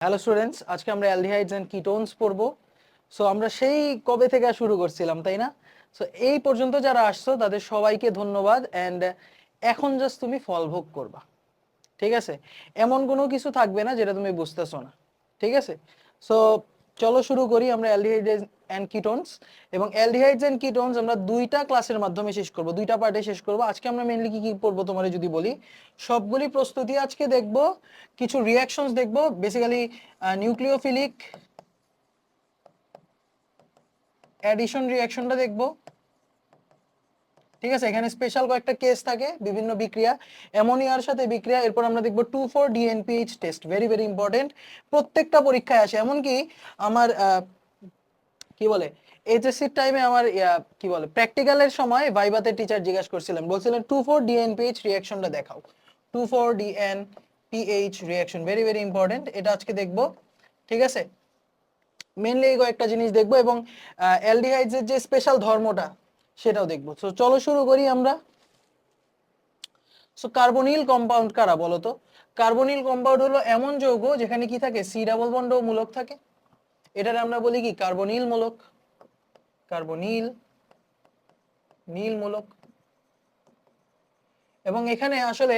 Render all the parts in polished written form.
Hello students, আজকে আমরা aldehydes and ketones পড়বো। সো আমরা সেই কবে থেকে শুরু করছিলাম, তাই না? সো এই পর্যন্ত যারা আসছো তাদের সবাইকে ধন্যবাদ। এন্ড এখন জাস্ট তুমি ফল ভোগ করবা, ঠিক আছে? এমন কোনো কিছু থাকবে না যেটা তুমি বুঝতেছো না, ঠিক আছে? সো চলো শুরু করি আমরা অ্যালডিহাইডস এন্ড কিটোনস। এবং অ্যালডিহাইডস এন্ড কিটোনস আমরা দুইটা ক্লাসের মাধ্যমে শেষ করব, দুইটা পার্টে শেষ করব। আজকে আমরা মেইনলি কি কি পড়বো তোমারে যদি বলি, সবগুলি প্রস্তুতি আজকে দেখব, কিছু রিঅ্যাকশনস দেখব, বেসিক্যালি নিউক্লিওফিলিক অ্যাডিশন রিঅ্যাকশনটা দেখব, ঠিক আছে? এখানে স্পেশাল কয়েকটা কেস থাকে, বিভিন্ন বিক্রিয়া, অ্যামোনিয়ার সাথে বিক্রিয়া। এরপর আমরা দেখব 2,4-DNPH test, very very important, প্রত্যেকটা পরীক্ষায় আসে। এমনকি আমার কি বলে এইচএসসির টাইমে আমার কি বলে প্র্যাকটিক্যালের সময় ভাইভাতে টিচার জিজ্ঞাসা করছিলেন, বলছিলেন 2,4-DNPH রিঅ্যাকশনটা দেখাও। 2,4-DNPH reaction very very important, এটা আজকে দেখব, ঠিক আছে? মেনলি এই কয়েকটা জিনিস দেখবো এবং অ্যালডিহাইডস এর যে স্পেশাল ধর্মটা সেটাও দেখবো। তো চলো শুরু করি আমরা। সো কার্বনিল কম্পাউন্ড কারা বলো তো? কার্বনিল কম্পাউন্ড হলো এমন যৌগ যেখানে কি থাকে, সি ডাবল বন্ড ও মূলক থাকে। এটার আমরা বলি কি, কার্বনিল মূলক। কার্বনিল নীল মূলক। এবং এখানে আসলে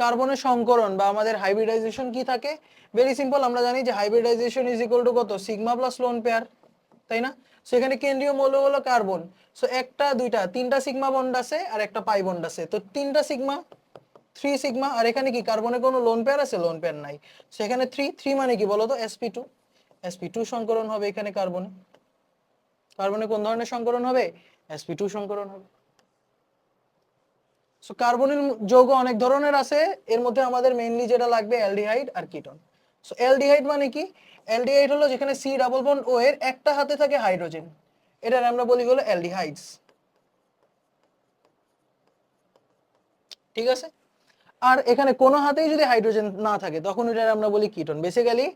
কার্বনের সংকরণ বা আমাদের হাইব্রিডাইজেশন কি থাকে, ভেরি সিম্পল। আমরা জানি যে হাইব্রিডাইজেশন ইজ ইকুয়াল টু কত, সিগমা প্লাস লোন পেয়ার, তাই না? সেখানে কেন্দ্রীয় মৌল হলো কার্বন। সো একটা দুইটা তিনটা সিগমা বন্ড আছে আর একটা পাই বন্ড আছে, তো তিনটা সিগমা, 3 সিগমা। আর এখানে কি কার্বনে কোনো লোন পেয়ার আছে? লোন পেয়ার নাই। সেখানে 3 মানে কি বলো তো? sp2। sp2 সংকরণ হবে এখানে কার্বনে। কার্বনে কোন ধরনের সংকরণ হবে? sp2 সংকরণ হবে। সো কার্বনিল যৌগ অনেক ধরনের আছে, এর মধ্যে আমাদের মেইনলি যেটা লাগবে অ্যালডিহাইড আর কিটোন। সো অ্যালডিহাইড মানে কি? অ্যালডিহাইড হলো যেখানে সি ডাবল বন্ড ও এর একটা হাতে থাকে হাইড্রোজেন, এটার আমরা বলি হলো অ্যালডিহাইডস, ঠিক আছে? আর এখানে কোনো হাতেই যদি হাইড্রোজেন না থাকে তখন এটার আমরা বলি কিটোন। বেসিক্যালি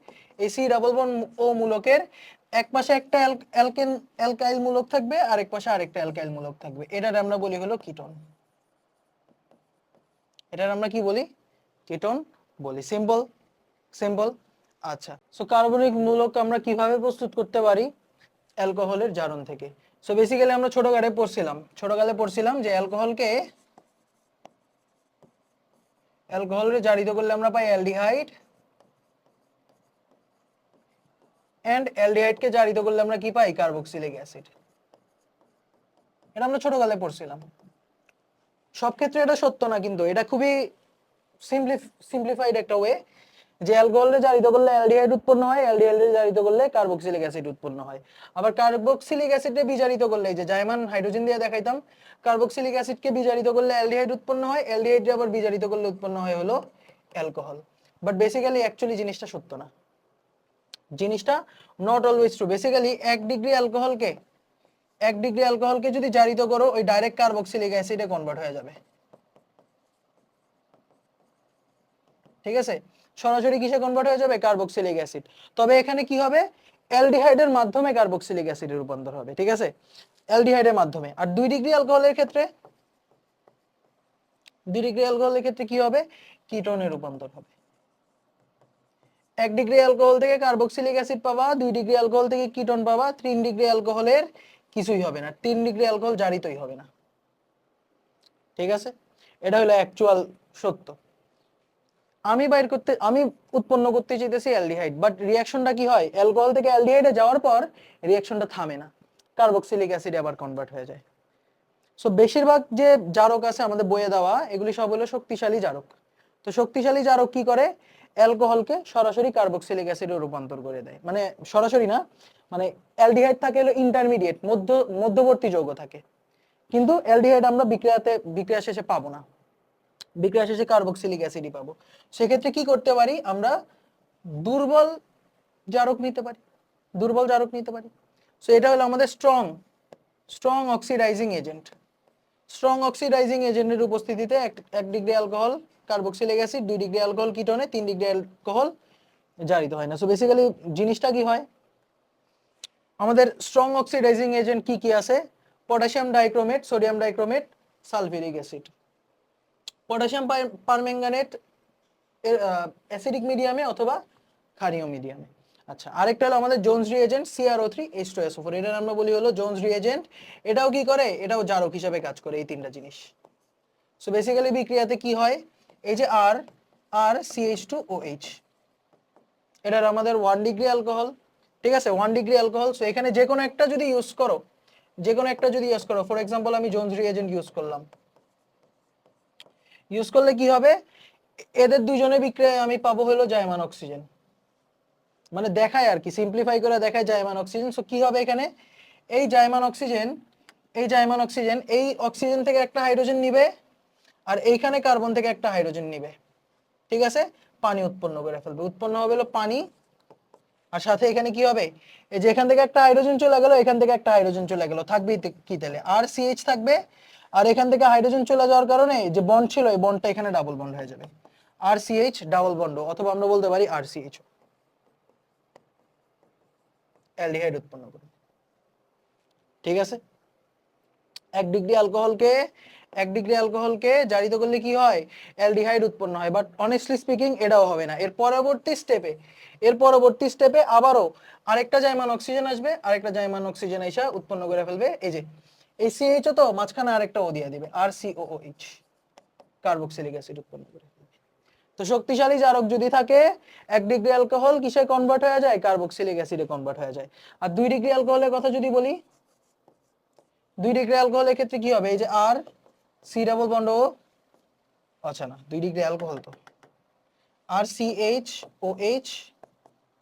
এই সি ডাবল বন্ড ও মূলকের এক পাশে একটা অ্যালকাইল মূলক থাকবে আর এক পাশে আরেকটা অ্যালকাইল মূলক থাকবে, এটার আমরা বলি হলো কিটোন। এটার আমরা কি বলি? কিটোন বলি। Simple simple. আচ্ছা, সো কার্বনিক মূলক আমরা কিভাবে প্রস্তুত করতে পারি? অ্যালকোহলের জারণ থেকে। সো বেসিক্যালি আমরা ছোটকালে পড়ছিলাম যে অ্যালকোহলের জারিত করলে আমরা পাই অ্যালডিহাইড, এন্ড অ্যালডিহাইডকে জারিত করলে আমরা কি পাই? Carboxylic acid. এটা আমরা ছোটকালে পড়ছিলাম। সব ক্ষেত্রে এটা সত্য না, কিন্তু এটা খুবই সিম্পলিফাইড একটা ওয়ে, যে অ্যালকোহলে জারিত করলে অ্যালডিহাইড উৎপন্ন হয়, অ্যালডিহাইডে জারিত করলে কার্বক্সিলিক অ্যাসিড উৎপন্ন হয়। আবার কার্বক্সিলিক অ্যাসিডে বিজারিত করলে, এই যে জাইমান হাইড্রোজেন দিয়ে দেখাইতাম, কার্বক্সিলিক অ্যাসিডকে বিজারিত করলে অ্যালডিহাইড উৎপন্ন হয়, অ্যালডিহাইডে আবার বিজারিত করলে উৎপন্ন হয় হলো অ্যালকোহল। বাট বেসিক্যালি অ্যাকচুয়ালি জিনিসটা সত্য না, জিনিসটা not always true. Basically 1 degree অ্যালকোহলকে যদি জারিত করো, ওই ডাইরেক্ট কার্বক্সিলিক অ্যাসিডে কনভার্ট হয়ে যাবে, ঠিক আছে? সরাসরি কিসে কনভার্ট হয়ে যাবে? Carboxylic acid. তবে এখানে কি হবে? অ্যালডিহাইডের মাধ্যমে কার্বক্সিলিক অ্যাসিডের রূপান্তর হবে, ঠিক আছে? অ্যালডিহাইডের মাধ্যমে। আর 2 ডিগ্রি অ্যালকোহলের ক্ষেত্রে কি হবে? কিটোনে রূপান্তর হবে। 1 ডিগ্রি অ্যালকোহল থেকে কার্বক্সিলিক অ্যাসিড পাবা, 2 ডিগ্রি অ্যালকোহল থেকে কিটোন পাবা, 3 ডিগ্রি অ্যালকোহলের কিছুই হবে না, 3 ডিগ্রি অ্যালকোহল জারিতই হবে না, ঠিক আছে? এটা হলো অ্যাকচুয়াল সত্য। আমি উৎপন্ন করতে চাইতেছি অ্যালডিহাইড, বাট রিঅ্যাকশনটা কি হয়? অ্যালকোহল থেকে অ্যালডিহাইডে যাওয়ার পর রিঅ্যাকশনটা থামে না, কার্বক্সিলিক অ্যাসিডে আবার কনভার্ট হয়ে যায়। সো বেশিরভাগ যে জারক আছে আমাদের বইয়ে দেওয়া, এগুলি সব হলো শক্তিশালী জারক। তো শক্তিশালী জারক কি করে? অ্যালকোহলকে সরাসরি কার্বক্সিলিক অ্যাসিডে রূপান্তর করে দেয়, মানে সরাসরি না, মানে অ্যালডিহাইড থাকে হলো ইন্টারমিডিয়েট, মধ্যবর্তী যৌগ থাকে, কিন্তু অ্যালডিহাইড আমরা বিক্রিয়া শেষে পাবো না, বিক্রিয়া শেষে কার্বক্সিলিক অ্যাসিডই পাবো। সেক্ষেত্রে কি করতে পারি আমরা? দুর্বল জারক নিতে পারি, দুর্বল জারক নিতে পারি। সো এটা হলো আমাদের strong oxidizing agent. Strong oxidizing এজেন্টের উপস্থিতিতে 1 degree alcohol carboxylic acid, 2 degree alcohol কিটোনে, 3 ডিগ্রি অ্যালকোহল জারিত হয় না। সো বেসিক্যালি জিনিসটা কি হয়? আমাদের স্ট্রং অক্সিডাইজিং এজেন্ট কি কি আছে? Potassium dichromate, sodium dichromate, sulphuric acid. Potassium permanganate acidic মিডিয়ামে অথবা ক্ষারীয় মিডিয়ামে। আচ্ছা, আরেকটা হলো আমাদের জোনস রিএজেন্ট CrO3H2SO4, এটার আমরা বলি হলো জোনস রিএজেন্ট। এটাও কি করে, এটাও জারক হিসেবে কাজ করে, এই তিনটা জিনিস। সো বেসিক্যালি বিক্রিয়াতে কি হয়, এই যে আর CH2OH, এটার আমাদের 1 ডিগ্রি অ্যালকোহল, ঠিক আছে, 1 ডিগ্রি অ্যালকোহল। সো এখানে যে কোনো একটা যদি ইউজ করো, যে কোনো একটা যদি ইউজ করো, ফর এক্সাম্পল আমি জোনস রিএজেন্ট ইউজ করলাম, ইউজ করলে কি হবে, এদের দুইজনের বিক্রিয়ায় আমি পাবো হলো জায়মান অক্সিজেন, মানে দেখায় আর কি, সিম্পলিফাই করে দেখায় জায়মান অক্সিজেন। সো কি হবে এখানে, এই জায়মান অক্সিজেন, এই জায়মান অক্সিজেন, এই অক্সিজেন থেকে একটা হাইড্রোজেন নিবে, আর এইখানে কার্বন থেকে একটা হাইড্রোজেন নিবে, ঠিক আছে, পানি উৎপন্ন করে ফেলবে, উৎপন্ন হবে হলো পানি। আর সাথে এখানে কি হবে, এই যে এখান থেকে একটা হাইড্রোজেন চলে গেল, এখান থেকে একটা হাইড্রোজেন চলে গেল, থাকবে কি তাহলে, আর CH থাকবে। আর এখান থেকে হাইড্রোজেন চলে যাওয়ার কারণে যে বন্ড ছিল, এই বন্ডটা এখানে ডাবল বন্ড হয়ে যাবে, RCH ডাবল বন্ড, অথবা আমরা বলতে পারি RCH, অ্যালডিহাইড উৎপন্ন করবে, ঠিক আছে। 1 ডিগ্রি অ্যালকোহলকে জারিত করলে কি হয়, অ্যালডিহাইড উৎপন্ন হয়। বাট অনেস্টলি স্পিকিং এটাও হবে না, এর পরবর্তী স্টেপে আবারও আরেকটা জাইমান অক্সিজেন আসবে, আরেকটা জাইমান অক্সিজেন এসে উৎপন্ন করে ফেলবে, এই যে এই CH তো মাঝখানে আরেকটা ও দিয়ে দিবে, RCOOH, কার্বক্সিলিক অ্যাসিড উৎপন্ন করে ফেলবে। তো শক্তিশালী জারক যদি থাকে, 1 ডিগ্রি অ্যালকোহল কিসে কনভার্ট হয়ে যায়, কার্বক্সিলিক অ্যাসিডে কনভার্ট হয়ে যায়। আর 2 ডিগ্রি অ্যালকোহলের কথা যদি বলি, 2 ডিগ্রি অ্যালকোহলের ক্ষেত্রে কি হবে, এই যে আর সি ডাবল বন্ড ও, আচ্ছা না 2 ডিগ্রি অ্যালকোহল তো RCHOH,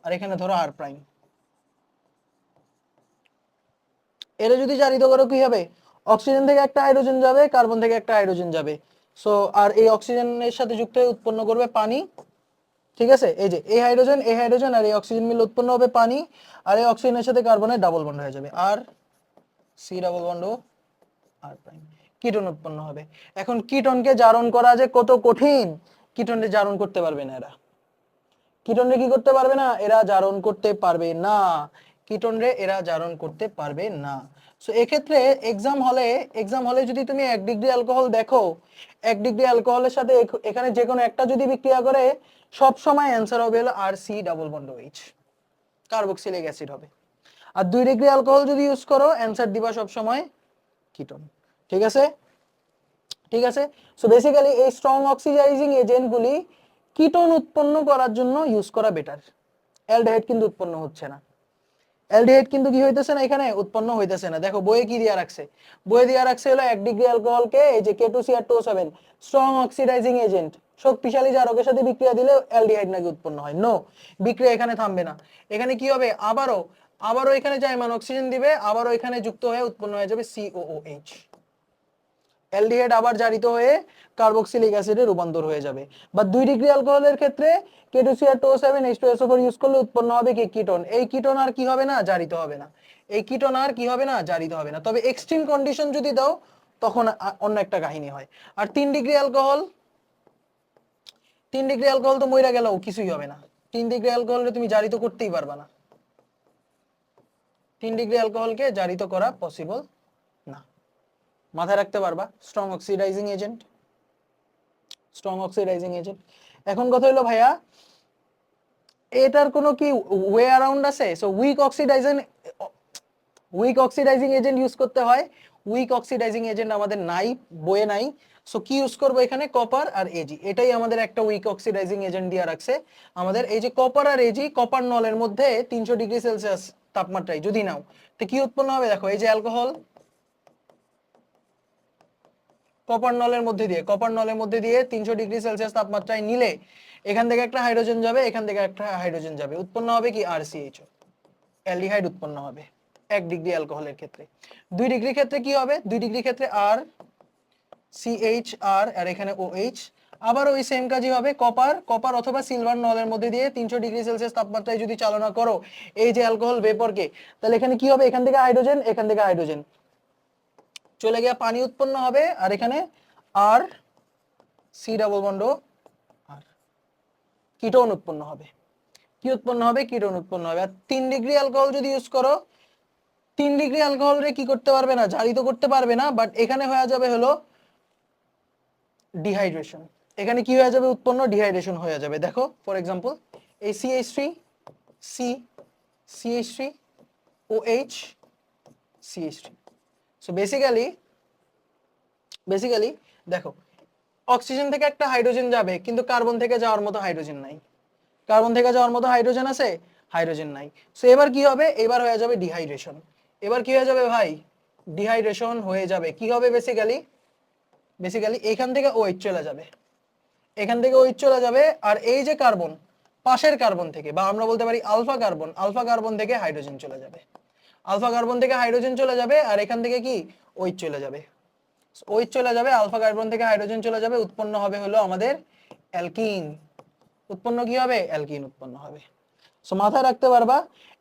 আর এখানে ধরো আর প্রাইম, এর যদি জারিত করো কি হবে, অক্সিজেন থেকে একটা হাইড্রোজেন যাবে, কার্বন থেকে একটা হাইড্রোজেন যাবে। সো আর এই অক্সিজেনের সাথে যুক্ত হয়ে উৎপন্ন করবে পানি, ঠিক আছে। এই যে এই হাইড্রোজেন আর এই অক্সিজেন মিলে উৎপন্ন হবে পানি, আর এই অক্সিজেনের সাথে কার্বনের ডাবল বন্ড হয়ে যাবে, আর সি ডাবল বন্ড ও আর প্রাইম, কিটোন উৎপন্ন হবে। এখন কিটোনকে জারণ করা যে কত কঠিন, কিটোনকে জারণ করতে পারবে না এরা, কিটোনরে কি করতে পারবে না, এরা জারণ করতে পারবে না, কিটোনরে এরা জারণ করতে পারবে না। সো এক্ষেত্রে এক্সাম হলে যদি তুমি 1 ডিগ্রি অ্যালকোহল দেখো, 1 ডিগ্রি অ্যালকোহলের সাথে এখানে যে কোনো একটা যদি বিক্রিয়া করে, সব সময় অ্যান্সার হবে হলো RC double bond OH, carboxylic acid হবে। আর 2 ডিগ্রি অ্যালকোহল যদি ইউজ করো, অ্যান্সার দিবা সব সময় কিটোন, ঠিক আছে, ঠিক আছে। সো বেসিক্যালি এই স্ট্রং অক্সিডাইজিং এজেন্টগুলি কিটোন উৎপন্ন করার জন্য ইউজ করা বেটার। অ্যালডিহাইড কিন্তু উৎপন্ন হচ্ছে না, অ্যালডিহাইড কিন্তু কি হইতেছে না, এখানে উৎপন্ন হইতেছে না। দেখো বইয়ে কি দিয়া রাখছে, বইয়ে দিয়া রাখছে হলো 1 ডিগ্রি অ্যালকোহলকে এই যে K2CR2O7 স্ট্রং অক্সিডাইজিং এজেন্ট, শক্তিশালী জারকের সাথে বিক্রিয়া দিলে অ্যালডিহাইড নাকি উৎপন্ন হয়। নো, বিক্রিয়া এখানে থামবে না, এখানে কি হবে, আবারও এখানে জাইমান অক্সিজেন দিবে, আবারও এখানে যুক্ত হয়ে উৎপন্ন হয়ে যাবে COOH, অ্যালডিহাইড আবার জারিত হয়ে কার্বক্সিলিক অ্যাসিডে রূপান্তর হয়ে যাবে। বা 2 ডিগ্রি অ্যালকোহলের ক্ষেত্রে K2CR2O7H2SO4 ইউজ করলে উৎপন্ন হবে কি, কিটোন। এই কিটোন আর কি হবে না, জারিত হবে না, এই কিটোন আর কি হবে না, জারিত হবে না। তবে এক্সট্রিম কন্ডিশন যদি দাও, তখন অন্য একটা কাহিনী হয়। আর 3 ডিগ্রি অ্যালকোহল তো মইরা গেলেও কিছুই হবে না, 3 ডিগ্রি অ্যালকোহলে তুমি জারিত করতেই পারবা না, 3 ডিগ্রি অ্যালকোহলকে জারিত করা পসিবল না, মাথায় রাখতে পারবা। স্ট্রং অক্সিডাইজিং এজেন্ট, এখন কথা হলো ভাইয়া, এটার কোনো কি ওয়ে অ্যারাউন্ড আছে? So weak oxidising agent use করতে হয়, উইক অক্সিডাইজিং এজেন্ট আমাদের নাই, বইয়ে নাই। সো কি ইউজ করবো এখানে, কপার আর এজি, এটাই আমাদের একটা উইক অক্সিডাইজিং এজেন্ট দিয়ে রাখছে আমাদের। এই যে কপার আর এজি, কপার নলের মধ্যে 300 ডিগ্রি সেলসিয়াস তাপমাত্রায় যদি নাও, তো কি উৎপন্ন হবে, দেখো এই যে অ্যালকোহল, কপার নলের মধ্যে দিয়ে 300 ডিগ্রি সেলসিয়াস তাপমাত্রায় নিলে এখান থেকে একটা হাইড্রোজেন যাবে, এখান থেকে একটা হাইড্রোজেন যাবে, উৎপন্ন হবে কি, RCH, অ্যালডিহাইড উৎপন্ন হবে 1 ডিগ্রি অ্যালকোহলের ক্ষেত্রে। 2 ডিগ্রি ক্ষেত্রে কি হবে, 2 ডিগ্রি ক্ষেত্রে RCHR, আর এখানে OH, আবার ওই সেম কাজই হবে, কপার অথবা সিলভার নলের মধ্যে দিয়ে 300 ডিগ্রি সেলসিয়াস তাপমাত্রায় যদি চালনা করো এই যে অ্যালকোহল ভেপরকে, তাহলে এখানে কি হবে, এখান থেকে হাইড্রোজেন, এখান থেকে হাইড্রোজেন চলে গিয়ে পানি উৎপন্ন হবে, আর এখানে আর সি ডাবল বন্ড আর কিটোন উৎপন্ন হবে, কি উৎপন্ন হবে, কিটোন উৎপন্ন হবে। আর 3 ডিগ্রি অ্যালকোহল যদি ইউজ করো, 3 ডিগ্রি অ্যালকোহল রে কি করতে পারবে না, জারিত করতে পারবে না, বাট এখানে হয়ে যাবে হলো ডিহাইড্রেশন, এখানে কি হয়ে যাবে, উৎপন্ন ডিহাইড্রেশন হয়ে যাবে। দেখো ফর এক্সাম্পল এই CH3 C CH3 OH CH3। So basically দেখো, অক্সিজেন থেকে একটা হাইড্রোজেন যাবে কিন্তু কার্বন থেকে যাওয়ার মতো হাইড্রোজেন নাই। কার্বন থেকে যাওয়ার মতো হাইড্রোজেন আছে, হাইড্রোজেন নাই। সো এবার কি হবে, এবার হয়ে যাবে ডিহাইড্রেশন। এবার কি হয়ে যাবে ভাই, ডিহাইড্রেশন হয়ে যাবে। কি হবে বেসিক্যালি এখান থেকে OH চলে যাবে, এখান থেকে OH চলে যাবে। আর এই যে কার্বন, পাশের কার্বন থেকে, বা আমরা বলতে পারি আলফা কার্বন থেকে হাইড্রোজেন চলে যাবে, আলফা কার্বন থেকে হাইড্রোজেন চলে যাবে। আর এখান থেকে কি OH চলে যাবে, OH চলে যাবে, আলফা কার্বন থেকে হাইড্রোজেন চলে যাবে, উৎপন্ন হবে হলো আমাদের অ্যালকিন। উৎপন্ন কি হবে, অ্যালকিন উৎপন্ন হবে। সো মাথায় রাখতে পারবা,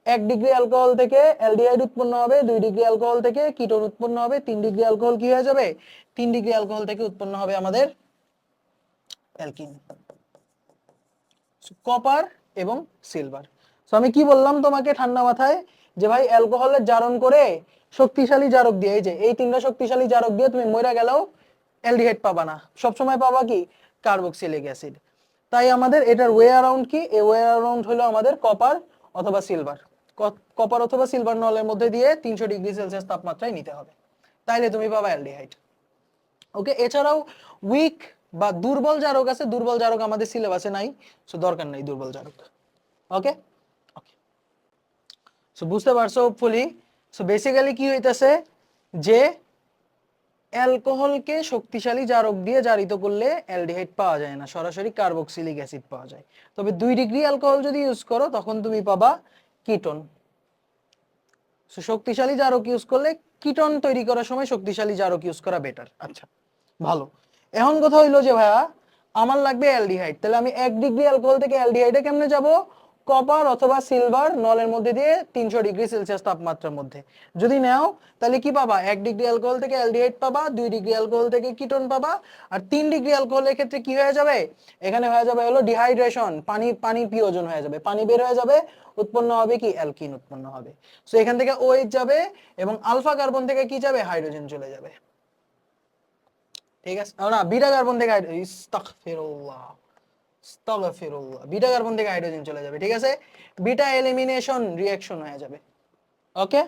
1 ডিগ্রি অ্যালকোহল থেকে অ্যালডিহাইড উৎপন্ন হবে, 2 ডিগ্রি অ্যালকোহল থেকে কিটোন উৎপন্ন হবে, 3 ডিগ্রি অ্যালকোহল কি হয়ে যাবে, 3 ডিগ্রি অ্যালকোহল থেকে উৎপন্ন হবে আমাদের অ্যালকিন। কপার এবং সিলভার। সো আমি কি বললাম তোমাকে ঠান্ডা মাথায়, যে ভাই অ্যালকোহলের জারণ করে শক্তিশালী জারক দিয়ে, এই যে এই 3টা শক্তিশালী জারক দিয়ে তুমি মইরা গেলেও অ্যালডিহাইড পাবা না, সবসময় পাবা কি, কার্বক্সিলিক অ্যাসিড। তাই আমাদের এটার ওয়ে অ্যারাউন্ড কি, এই ওয়ে অ্যারাউন্ড হলো আমাদের কপার অথবা সিলভার। কপার অথবা সিলভার নলের মধ্যে দিয়ে 300 ডিগ্রি সেলসিয়াস তাপমাত্রায় নিতে হবে, তাইলে তুমি পাবা অ্যালডিহাইড। ওকে, এছাড়াও উইক বা দুর্বল জারক আছে, দুর্বল জারক আমাদের সিলেবাসে নাই, সো দরকার নাই দুর্বল জারক। ওকে ওকে, সো বুঝতে পারছো হোপফুলি। সো বেসিক্যালি কি হইতাছে, যে অ্যালকোহলকে শক্তিশালী জারক দিয়ে জারিত করলে অ্যালডিহাইড পাওয়া যায় না, সরাসরি কার্বক্সিলিক অ্যাসিড পাওয়া যায়। তবে 2 ডিগ্রি অ্যালকোহল যদি ইউজ করো তখন তুমি পাবা কিটোন। সো শক্তিশালী জারক ইউজ করলে, কিটোন তৈরি করার সময় শক্তিশালী জারক ইউজ করা বেটার। আচ্ছা ভালো, এখন কথা হইলো যে ভাইয়া আমার লাগবে অ্যালডিহাইড, তাহলে আমি 1 ডিগ্রি অ্যালকোহল থেকে অ্যালডিহাইডে কেমনে যাব, কপার অথবা সিলভার নলের মধ্যে দিয়ে 300 ডিগ্রি সেলসিয়াস তাপমাত্রার মধ্যে যদি নাও, তাহলে কি পাবা, 1 ডিগ্রি অ্যালকোহল থেকে অ্যালডিহাইড পাবা, 2 ডিগ্রি অ্যালকোহল থেকে কিটোন পাবা। আর 3 ডিগ্রি অ্যালকোহলের ক্ষেত্রে কি হয়ে যাবে, এখানে হয়ে যাবে হলো ডিহাইড্রেশন, পানি প্রয়োজন হয়ে যাবে, পানি বের হয়ে যাবে, উৎপন্ন হবে কি, অ্যালকিন উৎপন্ন হবে। সো এখান থেকে OH যাবে এবং আলফা কার্বন থেকে কি যাবে, হাইড্রোজেন চলে যাবে। ঠিক আছে, না বিটা কার্বন থেকে বিটা কার্বন থেকে হাইড্রোজেন চলে যাবে। ঠিক আছে, বিটা এলিমিনেশন রিঅ্যাকশন হয়ে যাবে। ওকে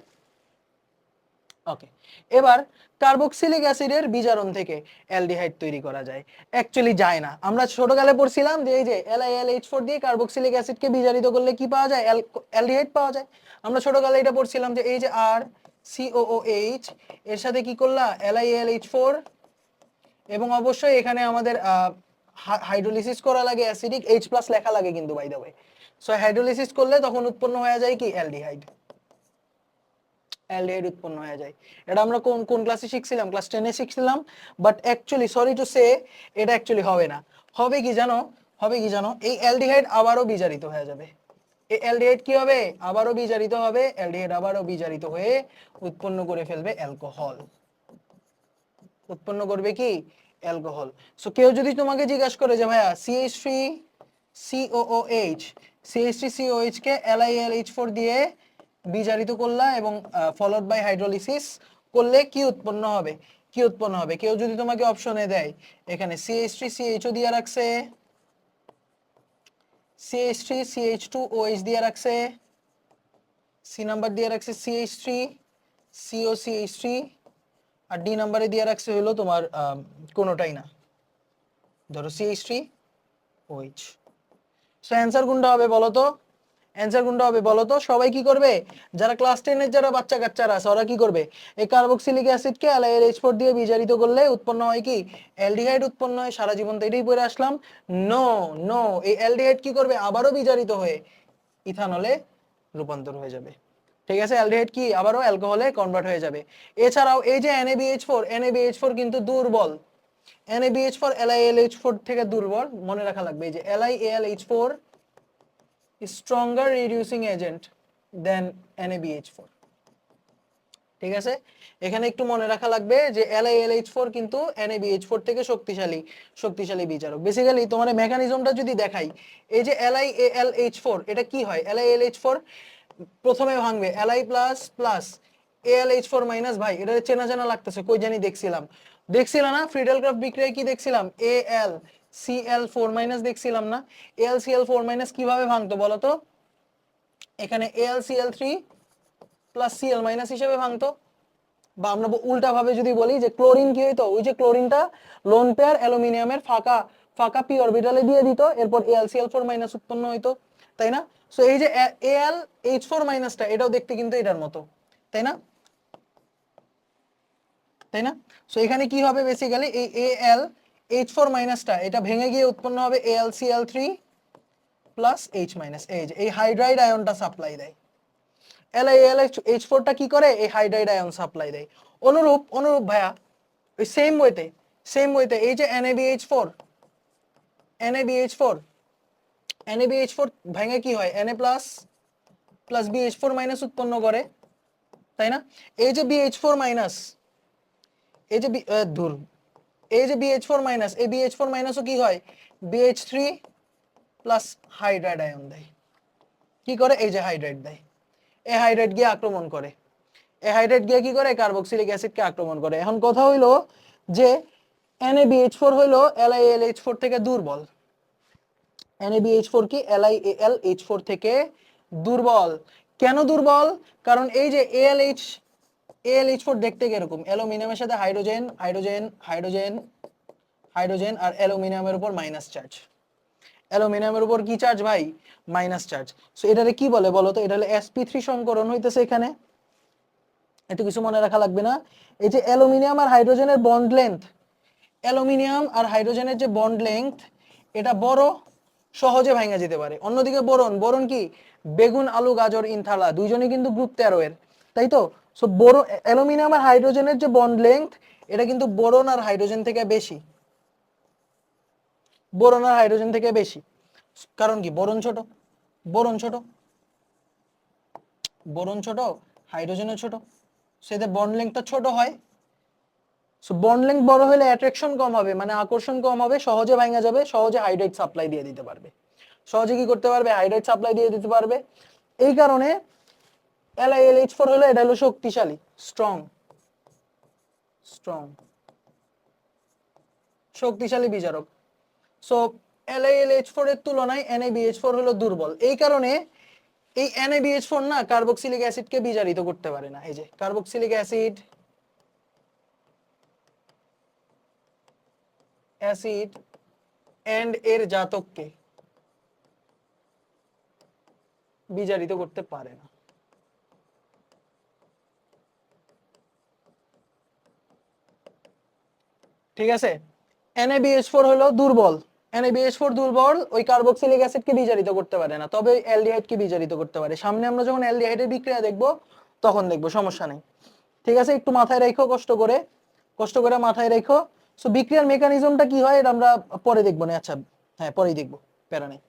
ওকে, এবার কার্বক্সিলিক অ্যাসিডের বিজারণ থেকে অ্যালডিহাইড তৈরি করা যায়, অ্যাকচুয়ালি যায় না। আমরা ছোটকালে পড়ছিলাম যে এই যে LiLH4 দিয়ে কার্বক্সিলিক অ্যাসিডকে বিজারিত করলে কি পাওয়া যায়, অ্যালডিহাইড পাওয়া যায়। আমরা ছোটকালে এটা পড়ছিলাম যে এই যে আর COOH এর সাথে কি করলা, LiLH4, এবং অবশ্যই এখানে আমাদের হাইড্রোলিসিস করা লাগে, অ্যাসিডিক H+ লেখা লাগে কিন্তু by the way. So hydrolysis করলে তখন উৎপন্ন হয়ে যায় কি, অ্যালডিহাইড। অ্যালডিহাইড উৎপন্ন হয়ে যায়। এটা আমরা কোন কোন ক্লাসে শিখছিলাম, ক্লাস 10 এ শিখছিলাম। But actually sorry to say, এটা অ্যাকচুয়ালি হবে না। হবে কি জানো, এই অ্যালডিহাইড আবারও বিজারিত হয়ে যাবে। এই অ্যালডিহাইড কি হবে, আবারও বিজারিত হবে, অ্যালডিহাইড আবারও বিজারিত হয়ে উৎপন্ন করে ফেলবে অ্যালকোহল, উৎপন্ন করবে কি, অ্যালকোহল। সো কেউ যদি তোমাকে জিজ্ঞাসা করে যে ভাইয়া CH3COOH কে LiLH4 দিয়ে বিজারিত করলা এবং ফলোড বাই হাইড্রোলিসিস করলে কি উৎপন্ন হবে, কেউ যদি তোমাকে অপশনে দেয়, এখানে CH3CHO দিয়ে রাখছে, CH3CH2OH দিয়ে রাখছে, সি নাম্বার দিয়ে রাখছে CH3COCH3, আর ডি নাম্বারে দিয়ে রাখছে হলো তোমার কোনোটাই না, ধরো CH3OH। সো অ্যান্সার কোনটা হবে বলো তো, সবাই কি করবে, যারা ক্লাস 10 এর যারা বাচ্চা কাচ্চারা আছে ওরা কি করবে, এই কার্বক্সিলিক অ্যাসিডকে LiLH4 দিয়ে বিজারিত করলে উৎপন্ন হয় কি, অ্যালডিহাইড উৎপন্ন হয়। সারা জীবন তো এটাই পড়ে আসলাম। নো নো, এই অ্যালডিহাইড কি করবে, আবারও বিজারিত হয়ে ইথানলে রূপান্তর হয়ে যাবে। ঠিক আছে, অ্যালডিহাইড কি আবারও অ্যালকোহলে কনভার্ট হয়ে যাবে। এছাড়াও এই যে NaBH4 কিন্তু দুর্বল, NaBH4 LiLH4 থেকে দুর্বল, মনে রাখা লাগবে। এই যে LiAlH4 stronger reducing agent than NaBH4। ঠিক আছে, এখানে একটু মনে রাখা লাগবে যে LiLH4 কিন্তু NaBH4 থেকে শক্তিশালী বিজারক। বেসিক্যালি তোমার মেকানিজমটা যদি দেখাই, এই যে LiAlH4 এটা কি হয়, LiLH4 প্রথমে ভাঙবে Li++ AlH4 মাইনাস, ভাই এটা চেনা চেনা লাগতেছে, কই জানি দেখছিলাম না, ফ্রিডেলক্রাফট বিক্রিয়ায় কি দেখছিলাম, AlCl4 মাইনাস দেখছিলাম না, AlCl4 মাইনাস কিভাবে ভাঙতো বলো তো, এখানে AlCl3 প্লাস Cl মাইনাস হিসেবে ভাঙতো, বা আমরা উল্টা ভাবে যদি বলি যে ক্লোরিন কি হইতো, ওই যে ক্লোরিনটা লোন পেয়ার অ্যালুমিনিয়ামের ফাঁকা ফাঁকা পি অরবিটালে দিয়ে দিত, এরপর AlCl4 মাইনাস উৎপন্ন হইতো, তাই না? সো এই যে AlH4 মাইনাসটা এটাও দেখতে কিন্তু এটার মতো, তাই না? তাই না? সো এখানে কি হবে বেসিক্যালি এই AlH4 মাইনাসটা এটা ভেঙে গিয়ে উৎপন্ন হবে AlCl3 প্লাস H মাইনাস, এই হাইড্রাইড আয়নটা সাপ্লাই দেয়। LiAlH4 টা কি করে, এই হাইড্রাইড আয়ন সাপ্লাই দেয়। অনুরূপ ভাইয়া ওই সেম ওয়েতে এই যে NaBH4 ভেঙে কি হয় Na প্লাস BH4 মাইনাস উৎপন্ন করে, তাই না? এই যে BH4 মাইনাস, এই যে ধুর এই যে BH4 মাইনাস, এই BH4 মাইনাসও কি হয় BH3 প্লাস হাইড্রাইড আয়ন দেয়। কি করে, এই যে হাইড্রাইড দেয়, এই হাইড্রাইড গিয়ে আক্রমণ করে, এই হাইড্রাইড গিয়ে কি করে কার্বক্সিলিক অ্যাসিডকে আক্রমণ করে। এখন কথা হইলো যে NaBH4 হইলো LiAlH4 থেকে দুর্বল। NaBH4 কি LiAlH4 থেকে দুর্বল। কেন দুর্বল? কারণ এই যে AlH4 দেখতে কিরকম, অ্যালুমিনিয়ামের সাথে হাইড্রোজেন হাইড্রোজেন হাইড্রোজেন হাইড্রোজেন আর অ্যালুমিনিয়ামের উপর মাইনাস চার্জ। অ্যালুমিনিয়ামের উপর কি চার্জ ভাই, মাইনাস চার্জ। সো এটারে কি বলে বলো তো, এটা হলো sp3 সংকরণ হইতেছে এখানে, এত কিছু মনে রাখা লাগবে না। এই যে অ্যালুমিনিয়াম আর হাইড্রোজেনের বন্ড লেন্থ, অ্যালুমিনিয়াম আর হাইড্রোজেনের যে বন্ড লেন্থ এটা বড়, সহজে ভাঙা যেতে পারে। অন্যদিকে বোরন কি বেগুন আলু গাজর ইনথালা দুইজনই কিন্তু গ্রুপ 13 এর, তাই তো? সো অ্যালুমিনিয়াম আর হাইড্রোজেনের যে বন্ড লেন্থ এটা কিন্তু বোরন আর হাইড্রোজেন থেকে বেশি, বোরন আর হাইড্রোজেন থেকে বেশি। কারণ কি, বোরন ছোট, বোরন ছোট বোরন ছোট হাইড্রোজেনও ছোট, সেটা বন্ড লেন্থটা ছোট হয়। সো বন্ড লেন্থ বড় হলে অ্যাট্রাকশন কম হবে, মানে আকর্ষণ কম হবে, সহজে ভাঙা যাবে, সহজে হাইড্রাইড সাপ্লাই দিয়ে দিতে পারবে, সহজে কি করতে পারবে, হাইড্রাইড সাপ্লাই দিয়ে দিতে পারবে। এই কারণে LiLH4 হলো, এটা হলো শক্তিশালী, স্ট্রং স্ট্রং শক্তিশালী বিজারক। সো LiLH4 এর তুলনায় NaBH4 হলো দুর্বল। এই কারণে এই NaBH4 না কার্বক্সিলিক অ্যাসিডকে বিজারিত করতে পারে না। এই যে কার্বক্সিলিক অ্যাসিড এন্ড এর জাতককে বিজারিত করতে পারে না। ঠিক আছে, NaBH4 হলো দুর্বল, NaBH4 দুর্বল, ওই কার্বক্সিলিক অ্যাসিডকে বিজারিত করতে পারে না, তবে ওই অ্যালডিহাইডকে বিজারিত করতে পারে। সামনে আমরা যখন অ্যালডিহাইডের বিক্রিয়া দেখব তখন দেখবো, সমস্যা নেই। ঠিক আছে, একটু মাথায় রাখো, কষ্ট করে মাথায় রাখো। সো বিক্রিয়ার মেকানিজমটা কি হয় এটা আমরা পরে দেখবো না, আচ্ছা হ্যাঁ পরেই দেখবো, প্যারা নেই।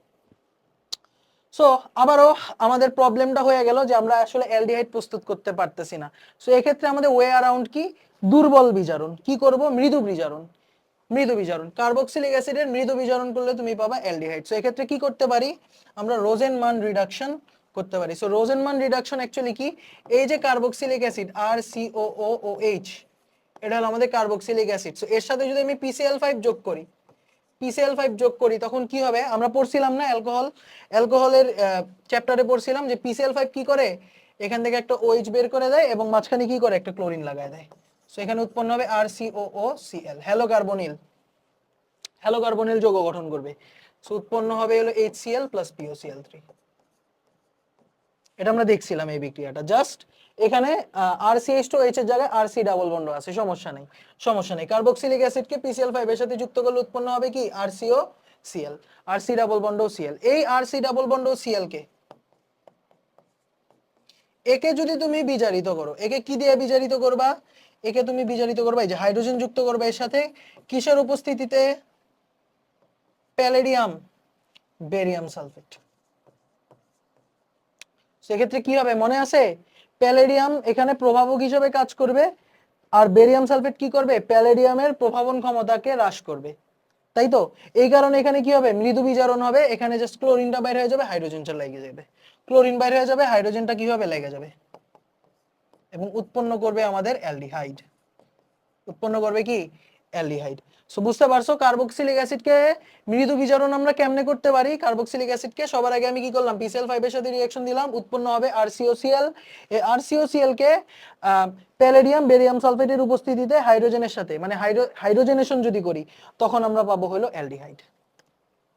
সো আবারও আমাদের প্রবলেমটা হয়ে গেল যে আমরা আসলে অ্যালডিহাইড প্রস্তুত করতে পারতেছি না। সো এক্ষেত্রে আমাদের ওয়ে অ্যারাউন্ড কি, দুর্বল বিজারণ। কি করব, মৃদু বিজারণ কার্বক্সিলিক অ্যাসিডের মৃদু বিজারণ করলে তুমি পাবা অ্যালডিহাইড। সো এক্ষেত্রে কি করতে পারি, আমরা রোজেনমান রিডাকশন করতে পারি। সো রোজেনমান রিডাকশন অ্যাকচুয়ালি কি, এই যে কার্বক্সিলিক অ্যাসিড RCOOOH, এটা হলো আমাদের কার্বক্সিলিক অ্যাসিড। সো এর সাথে যদি আমি PCl5 যোগ করি তখন কি হবে, আমরা পড়ছিলাম না অ্যালকোহলের চ্যাপ্টারে পড়ছিলাম যে PCl5 কি করে, এখান থেকে একটা OH বের করে দেয় এবং মাঝখানে কি করে একটা ক্লোরিন লাগায় দেয়। সো এখানে উৎপন্ন হবে RCOOCl, হ্যালো কার্বনিল যৌগ গঠন করবে। সো উৎপন্ন হবে হলো HCl প্লাস POCl3। এটা আমরা দেখছিলাম এই বিক্রিয়াটা, জাস্ট এখানে RCH2OH এর জায়গায় RC ডাবল বন্ড আছে, সমস্যা নেই। কার্বক্সিলিক অ্যাসিডকে PCl5 এর সাথে যুক্ত করলে উৎপন্ন হবে কি RCOCl, RC double bond Cl। এই RC ডাবল বন্ড Cl কে একে যদি তুমি বিজারিত করো, একে কি দিয়ে বিজারিত করবা, একে তুমি বিজারিত করবা এই যে হাইড্রোজেন যুক্ত করবে এর সাথে, কিসের উপস্থিতিতে, প্যালেডিয়াম বেরিয়াম সালফেট। সেক্ষেত্রে কি হবে মনে আছে, প্যালেডিয়াম এখানে প্রভাবক হিসেবে কাজ করবে, আর বেরিয়াম সালফেট কি করবে, প্যালেডিয়ামের প্রভাবন ক্ষমতাকে হ্রাস করবে, তাই তো? এই কারণে এখানে কি হবে, মৃদু বিজারণ হবে, এখানে জাস্ট ক্লোরিনটা বাইরে হয়ে যাবে, হাইড্রোজেনটা লেগে যাবে, ক্লোরিন বাইরে হয়ে যাবে, হাইড্রোজেনটা কি হবে, লেগে যাবে, এবং উৎপন্ন করবে আমাদের অ্যালডিহাইড। উৎপন্ন করবে কি অ্যালডিহাইড। সো বুঝতে পারছো কার্বক্সিলিক অ্যাসিডকে মৃদু বিজারণ আমরা কেমনে করতে পারি। কার্বক্সিলিক অ্যাসিডকে সবার আগে আমি কি করলাম, PCl5 এর সাথে রিঅ্যাকশন দিলাম, উৎপন্ন হবে RCOCl। এই RCOCl কে প্যালেডিয়াম বেরিয়াম সালফেটের উপস্থিতিতে হাইড্রোজেনের সাথে মানে হাইড্রোজেনেশন যদি করি তখন আমরা পাবো হলো অ্যালডিহাইড।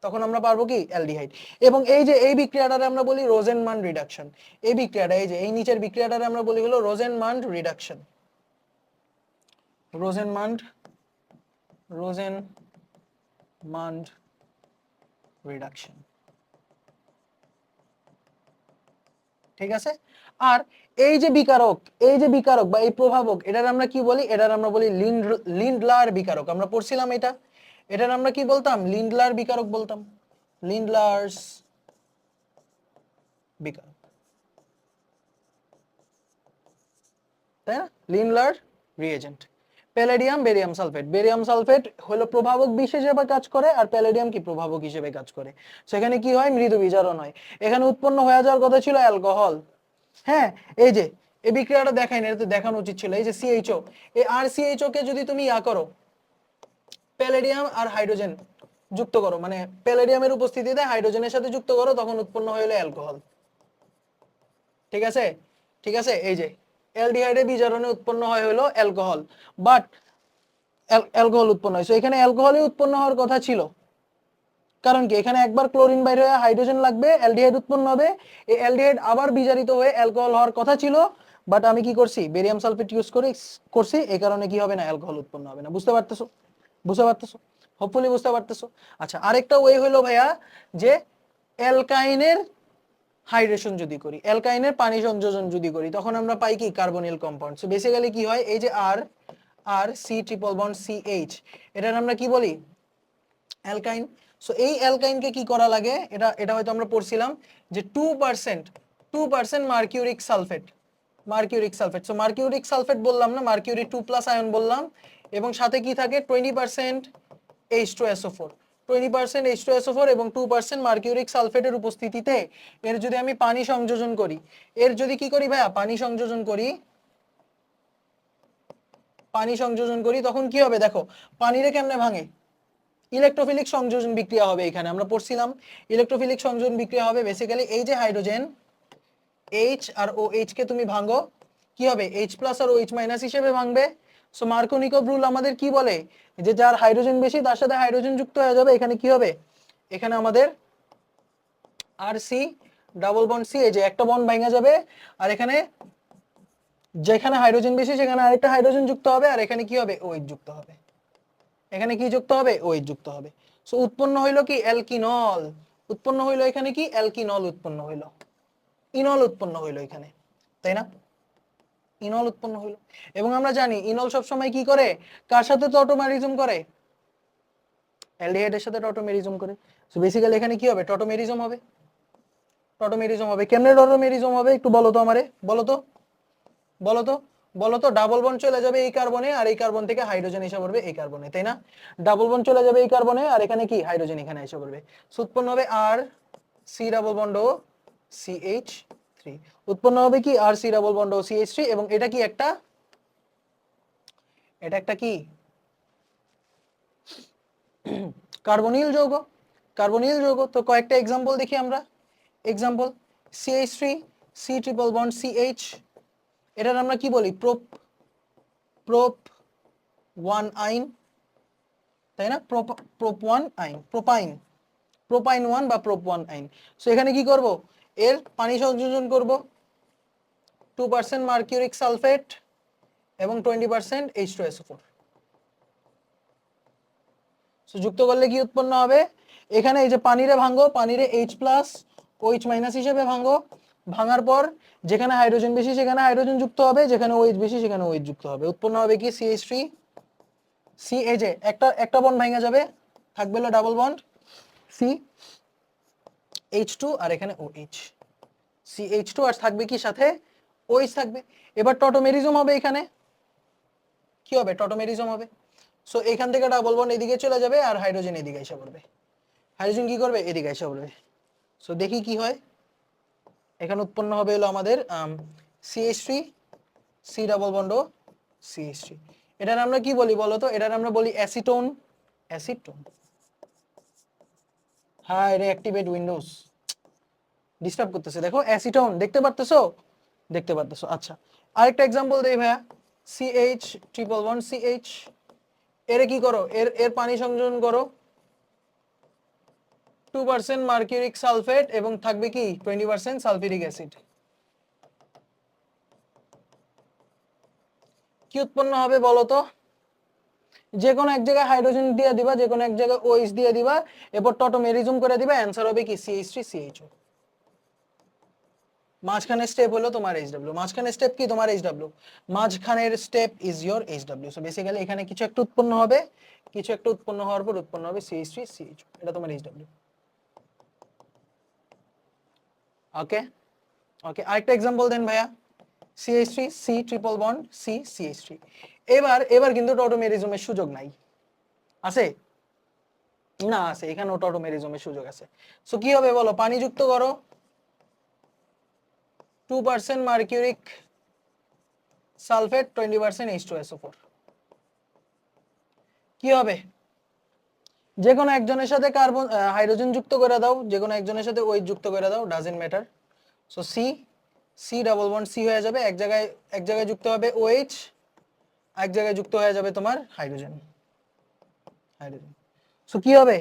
তখন আমরা পারবো কি অ্যালডিহাইড। এবং এই যে এই বিক্রিয়াটারে আমরা বলি রোজেনমান রিডাকশন। এই বিক্রিয়াটা এই যে এই নিচের বিক্রিয়াটারে আমরা বলি হলো রোজেনমান রিডাকশন। রোজেনমান রিডাকশন, ঠিক আছে। আর এই যে বিকারক বা এই প্রভাবক, এটার আমরা কি বলি, এটার আমরা বলি লিন্ডলার বিকারক। আমরা পড়ছিলাম এটা, এটার আমরা কি বলতাম, লিন্ডলার বিকারক বলতাম, লিন্ডলার্স বিকারক, তাই না, Lindlar reagent. Palladium barium sulphate, barium sulphate হলো প্রভাবক বিশ হিসেবে কাজ করে আর প্যালেডিয়াম কি প্রভাবক হিসেবে কাজ করে। সেখানে কি হয়, মৃদু বিজারণ হয়। এখানে উৎপন্ন হয়ে যাওয়ার কথা ছিল অ্যালকোহল। হ্যাঁ, এই যে এই বিক্রিয়াটা দেখাই না, এটা দেখানো উচিত ছিল। এই যে CHO, এই RCHO কে যদি তুমি করো, প্যালেডিয়াম আর হাইড্রোজেন যুক্ত করো, মানে প্যালেডিয়ামের উপস্থিতিতে হাইড্রোজেনের সাথে যুক্ত করো, তখন উৎপন্ন হলো অ্যালকোহল। ঠিক আছে, ঠিক আছে। এই যে অ্যালডিহাইডের বিজারণে উৎপন্ন হয় হলো অ্যালকোহল, বাট অ্যালকোহল উৎপন্ন হয়। সো এখানে অ্যালকোহলই উৎপন্ন হওয়ার কথা ছিল, কারণ কি এখানে একবার ক্লোরিন বাইরে হয়ে হাইড্রোজেন লাগবে, অ্যালডিহাইড উৎপন্ন হবে। এই অ্যালডিহাইড আবার বিজারিত হয়ে অ্যালকোহল হওয়ার কথা ছিল, বাট আমি কি করছি, বেরিয়াম সালফেট ইউজ করছি, এই কারণে কি হবে না, অ্যালকোহল উৎপন্ন হবে না। বুঝতে পারতেছো, বুঝতে পারতেছো, হোপফুলি বুঝতে পারতেছো। আচ্ছা, আরেকটা ওয়ে হলো ভাইয়া, যে অ্যালকাইনের হাইড্রেশন যদি করি, অ্যালকাইনের পানি সংযোজন যদি করি, তখন আমরা পাই কি কার্বনিল কম্পাউন্ড। সো বেসিক্যালি কি হয়, এই যে আর সি ট্রিপল বন্ড CH, এটার আমরা কি বলি, অ্যালকাইন। সো এই অ্যালকাইনকে কি করা লাগে, এটা এটা হয়তো আমরা পড়ছিলাম যে 2% mercuric sulphate, so mercuric sulphate বললাম না, মার্কিউরি 2+ আয়ন বললাম, এবং সাথে কি থাকে 20% H2SO4, 20% H2SO4 এবং 2% মার্কিউরিক সালফেটের উপস্থিতিতে এর যদি আমি পানি সংযোজন করি, এর যদি কি করি ভাইয়া, পানি সংযোজন করি, তখন কি হবে দেখো, পানিরে কেমনে ভাঙে, ইলেকট্রোফিলিক সংযোজন বিক্রিয়া হবে। এখানে আমরা পড়ছিলাম ইলেকট্রোফিলিক সংযোজন বিক্রিয়া হবে। বেসিক্যালি এই যে হাইড্রোজেন H আর OH কে তুমি ভাঙো, কি হবে, H+ আর OH- হিসেবে ভাঙবে। সো মার্কোনিকভ রুল আমাদের কি বলে, যে যার হাইড্রোজেন বেশি তার সাথে হাইড্রোজেন যুক্ত হয়ে যাবে। এখানে কি হবে, এখানে আমাদের RC⋯C, এই যে একটা বন্ড ভাঙা যাবে, আর এখানে যেখানে হাইড্রোজেন বেশি সেখানে আরেকটা হাইড্রোজেন যুক্ত হবে, আর এখানে কি হবে, OH যুক্ত হবে, এখানে কি যুক্ত হবে, OH যুক্ত হবে। সো উৎপন্ন হইলো কি, অ্যালকিনল উৎপন্ন হইলো। এখানে কি অ্যালকিনল উৎপন্ন হইলো, ইনল উৎপন্ন হইলো এখানে, তাই না, ইনল উৎপন্ন হইলো। এবং আমরা জানি ইনল সব সময় কি করে, কার সাথে টটোমেরিজম করে, অ্যালডিহাইডের সাথে টটোমেরিজম করে। সো বেসিক্যালি এখানে কি হবে, টটোমেরিজম হবে, কেমনে টটোমেরিজম হবে একটু বলো তো আমারে, বলো তো ডাবল বন্ড চলে যাবে এই কার্বনে, আর এই কার্বন থেকে হাইড্রোজেন এসে পড়বে এই কার্বনে, তাই না, ডাবল বন্ড চলে যাবে এই কার্বনে, আর এখানে কি হাইড্রোজেন এখানে এসে পড়বে। সো উৎপন্ন হবে RC⋯CH3, উৎপন্ন হবে কি RC⋯CH3, এবং এটা কি একটা কি কার্বনিল যৌগ, তো কয়েকটা एग्जांपल দেখি আমরা। एग्जांपल CH3 C⋯CH, এটার আমরা কি বলি, প্রোপ 1 আইন, তাই না, প্রোপ 1 আইন, প্রোপাইন 1 বা প্রোপ 1 আইন। সো এখানে কি করব, এর পানি সংযোজন করব, 2% মার্কিউরিক সালফেট এবং 20% H2SO4। সো যুক্ত করলে কি উৎপন্ন হবে, এখানে এই যে পানিরে ভাঙো, পানিরে H+ OH- হিসেবে ভাঙো, ভাঙার পর যেখানে হাইড্রোজেন বেশি সেখানে হাইড্রোজেন যুক্ত হবে, যেখানে OH বেশি সেখানে OH যুক্ত হবে। উৎপন্ন হবে কি CH3 C, এই যে একটা বন্ড ভাঙা যাবে, থাকবে হলো ডাবল বন্ড CH2, আর এখানে OH, CH2 আর থাকবে কি সাথে OH থাকবে। এবার টটোমেরিজম হবে, এখানে কি হবে, টটোমেরিজম হবে। সো এখান থেকে ডাবল বন্ড এদিকে চলে যাবে, আর হাইড্রোজেন এদিকে এসে পড়বে, হাইড্রোজেন কি করবে, এদিকে এসে পড়বে। সো দেখি কি হয়, এখানে উৎপন্ন হবে হলো আমাদের CH3 C⋯CH3, এটার আমরা কি বলি বলো তো? এটার আমরা বলি অ্যাসিটোন। অ্যাসিটোন। হ্যাঁ, রিঅ্যাক্টিভেট উইন্ডোজ ডিস্টার্ব করতেছে। দেখো অ্যাসিটোন দেখতে পারতেছো? দেখতে পারতেছো। আচ্ছা, আরেকটা एग्जांपल দেই ভাইয়া। CH ট্রিপল বন্ড CH, এর কি করো, এর এর পানি সংযোজন করো 2% মার্কিউরিক সালফেট এবং থাকবে কি 20% সালফিউরিক অ্যাসিড। কি উৎপন্ন হবে বলো তো? যে কোনো এক জায়গায় হাইড্রোজেন দিয়ে দিবা, যে কোনো এক জায়গায় OH দিয়ে দিবা, এরপর টটোমেরিজম করে দিবা, অ্যানসার হবে কি CH3CHO। মাঝখানের স্টেপ হলো তোমার HW, মাঝখানের স্টেপ কি তোমার HW, মাঝখানের step is your HW। So basically এখানে কিছু একটা উৎপন্ন হবে, কিছু একটা উৎপন্ন হওয়ার পর উৎপন্ন হবে CH3CHO, এটা তোমার HW। ওকে ওকে, আরেকটা एग्जांपल দেন ভাইয়া। CH3 C triple bond C CH3। এবার এবার কিন্তু টটোমেরিজমের সুযোগ নাই, আছে না? আছে, এখানে টটোমেরিজমের সুযোগ আছে। সো কি হবে বলো? পানি যুক্ত করো 2% মার্কিউরিক সালফেট 20% H2SO4। কি হবে? যে কোনো একজনের সাথে কার্বন হাইড্রোজেন যুক্ত করে দাও, যে কোনো একজনের সাথে OH যুক্ত করে দাও, doesn't matter. So C double bond C হয়ে যাবে, এক জায়গায় যুক্ত হবে OH, এক জায়গায় যুক্ত হয়ে যাবে তোমার হাইড্রোজেন। হাইড্রোজেন। সো কি হবে?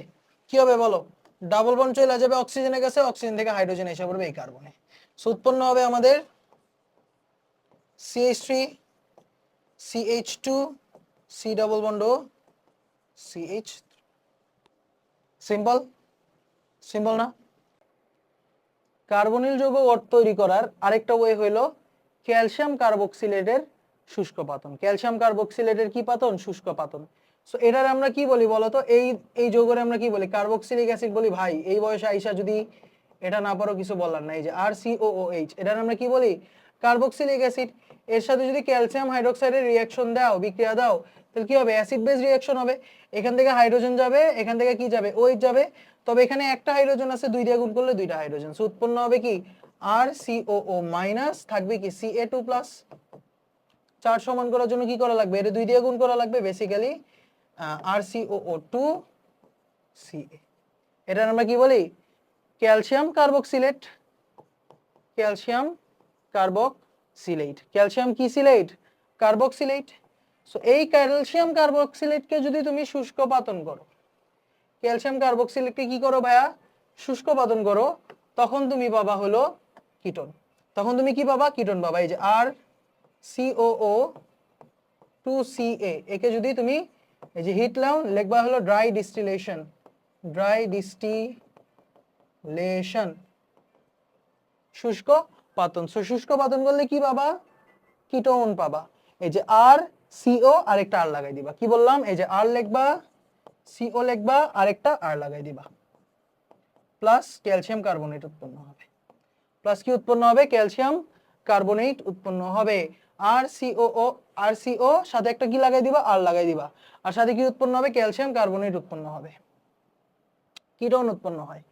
কি হবে বলো? ডাবল বন্ড চলে যাবে অক্সিজেনের কাছে, অক্সিজেন থেকে হাইড্রোজেন এসে পড়বে এই কার্বনে। সো উৎপন্ন হবে আমাদের CH3 CH2 C double bond O CH। Simple, simple না? কার্বনিল যৌগ অট তৈরি করার আরেকটা ওয়ে হলো ক্যালসিয়াম কার্বক্সিলেটের শুষ্ক পাতন। ক্যালসিয়াম কার্বক্সিলেটের কি পাতন? শুষ্ক পাতন। সো এটার আমরা কি বলি বলতো? এই যৌগের আমরা কি বলি? কার্বক্সিলিক অ্যাসিড বলি। ভাই এই বয়সে আইসা যদি এটা না পারো কিছু বলার নাই। যে RCOOH, এটার আমরা কি বলি? Carboxylic acid. এর সাথে যদি ক্যালসিয়াম হাইড্রোক্সাইডের রিঅ্যাকশন দাও, বিক্রিয়া দাও, তাহলে কি হবে? অ্যাসিড বেস রিঅ্যাকশন হবে। এখান থেকে হাইড্রোজেন যাবে, এখান থেকে কি যাবে? OH যাবে। তবে এখানে একটা হাইড্রোজেন আছে, দুই দিয়ে গুণ করলে দুইটা হাইড্রোজেন। সো উৎপন্ন হবে কি RCOO মাইনাস, থাকবে কি Ca2 প্লাস। চার সমান করার জন্য কি করা লাগবে? এটা দুই দিয়ে গুণ করা লাগবে, বেসিক্যালি RCOO2 Ca। এটার আমরা কি বলি? Calcium carboxylate. Calcium carboxylate. Calcium কি সিলেট? কার্বক্সিলেট। সো এই ক্যালসিয়াম কার্বক্সিলেটকে যদি তুমি শুষ্ক পাতন করো, ক্যালসিয়াম কার্বক্সিলেটকে কি করো ভাইয়া? শুষ্ক পাতন করো, তখন তুমি পাবা হলো কিটোন। তখন তুমি কি পাবা? কিটোন পাবা। এই যে RCOO2Ca, একে যদি তুমি এই যে হিট লাও, লিখবা হলো ড্রাই ডিস্টিলেশন। ড্রাই ডিস্টিলেশন, শুষ্ক পাতন। সো শুষ্ক পাতন করলে কি পাবা? কিটোন পাবা। এই যে RCO আরেকটা আর লাগাই দিবা। কি বললাম? এই যে আর লিখবা, CO লিখবা, আরেকটা আর লাগাই দিবা, প্লাস ক্যালসিয়াম কার্বনেট উৎপন্ন হবে। প্লাস কি উৎপন্ন হবে? ক্যালসিয়াম কার্বনেট উৎপন্ন হবে। RCO সাথে একটা কি লাগাই দিবা? আর লাগাই দিবা। আর সাথে কি উৎপন্ন হবে? ক্যালসিয়াম কার্বনেট উৎপন্ন হবে, কিটোন উৎপন্ন হয়।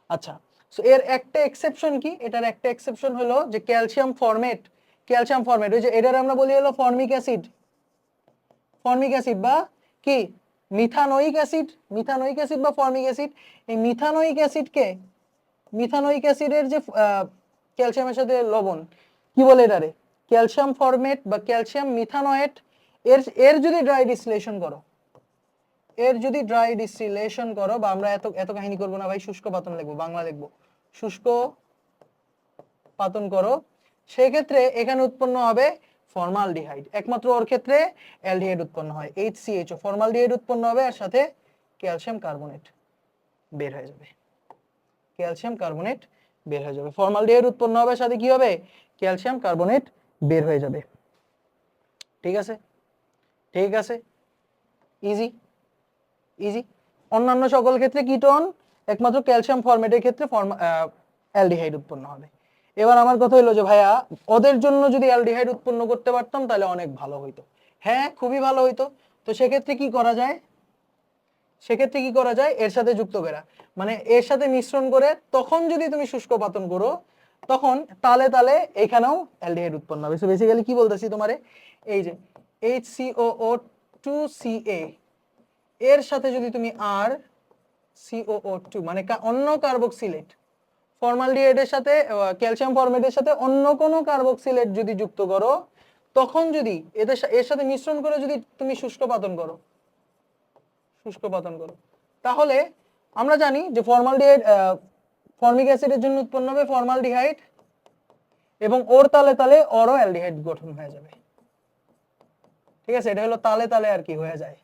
আচ্ছা, সো এর একটা এক্সেপশন কি? এটার একটা এক্সেপশন হলো যে ক্যালসিয়াম ফরমেট। ক্যালসিয়াম ফরমেট, ওই যে এটার আমরা বলি হলো ফর্মিক অ্যাসিড। ফর্মিক অ্যাসিড বা কি মিথানোয়িক অ্যাসিড। মিথানোয়িক অ্যাসিড বা ফর্মিক অ্যাসিড। এই মিথানোয়িক অ্যাসিডকে, মিথানোয়িক অ্যাসিডের যে ক্যালসিয়ামের সাথে লবণ, কি বলে এটারে? ক্যালসিয়াম ফরমেট বা ক্যালসিয়াম মিথানোয়েট। এর এর যদি ড্রাই ডিস্টিলেশন করো, এর যদি ড্রাই ডিস্টিলেশন করো, বা আমরা এত এত কাহিনী করবো না ভাই, শুষ্ক পাতন লিখবো, বাংলা লিখবো, শুষ্ক পাতন করো, সেক্ষেত্রে এখানে উৎপন্ন হবে ফর্মালডিহাইড। একমাত্র ওর ক্ষেত্রে অ্যালডিহাইড উৎপন্ন হয়, HCHO। ফর্মালডিহাইড উৎপন্ন হবে আর সাথে ক্যালসিয়াম কার্বনেট বের হয়ে যাবে। ক্যালসিয়াম কার্বনেট বের হয়ে যাবে। ফর্মালডিহাইড উৎপন্ন হবে, সাথে কি হবে? ক্যালসিয়াম কার্বনেট বের হয়ে যাবে। ঠিক আছে, ঠিক আছে, ইজি ইজি। অন্যান্য সকল ক্ষেত্রে কিটোন, একমাত্র ক্যালসিয়াম ফরম্যাটের ক্ষেত্রে অ্যালডিহাইড উৎপন্ন হবে। এবার আমার কথা হলো যে ভাইয়া, ওদের জন্য যদি অ্যালডিহাইড উৎপন্ন করতে পারতাম তাহলে অনেক ভালো হইতো। হ্যাঁ, খুবই ভালো হইতো। তো সেক্ষেত্রে কি করা যায়? সেক্ষেত্রে কি করা যায়? এর সাথে যুক্ত করা, মানে এর সাথে মিশ্রণ করে, তখন যদি তুমি শুষ্ক পাতন করো, তখন তালে তালে এখানেও অ্যালডিহাইড উৎপন্ন হবে। সো বেসিক্যালি কি বলতেছি তোমারে, এই যে HCOO 2Ca এর সাথে যদি তুমি আর COO2 মানে অন্য কার্বক্সিলেট ফর্মালডিহাইডের সাথে ক্যালসিয়াম ফরমেটের সাথে অন্য কোনো কার্বক্সিলেট যদি যুক্ত করো, তখন যদি এর সাথে মিশ্রণ করে যদি তুমি শুষ্ক পাতন করো, তাহলে আমরা জানি যে ফর্মালডিহাইড ফর্মিক অ্যাসিডের জন্য উৎপন্ন হবে ফর্মালডিহাইড এবং ওর তালে তালে অরো অ্যালডিহাইড গঠন হয়ে যাবে। ঠিক আছে, এটা হলো তালে তালে আর কি হয়ে যায়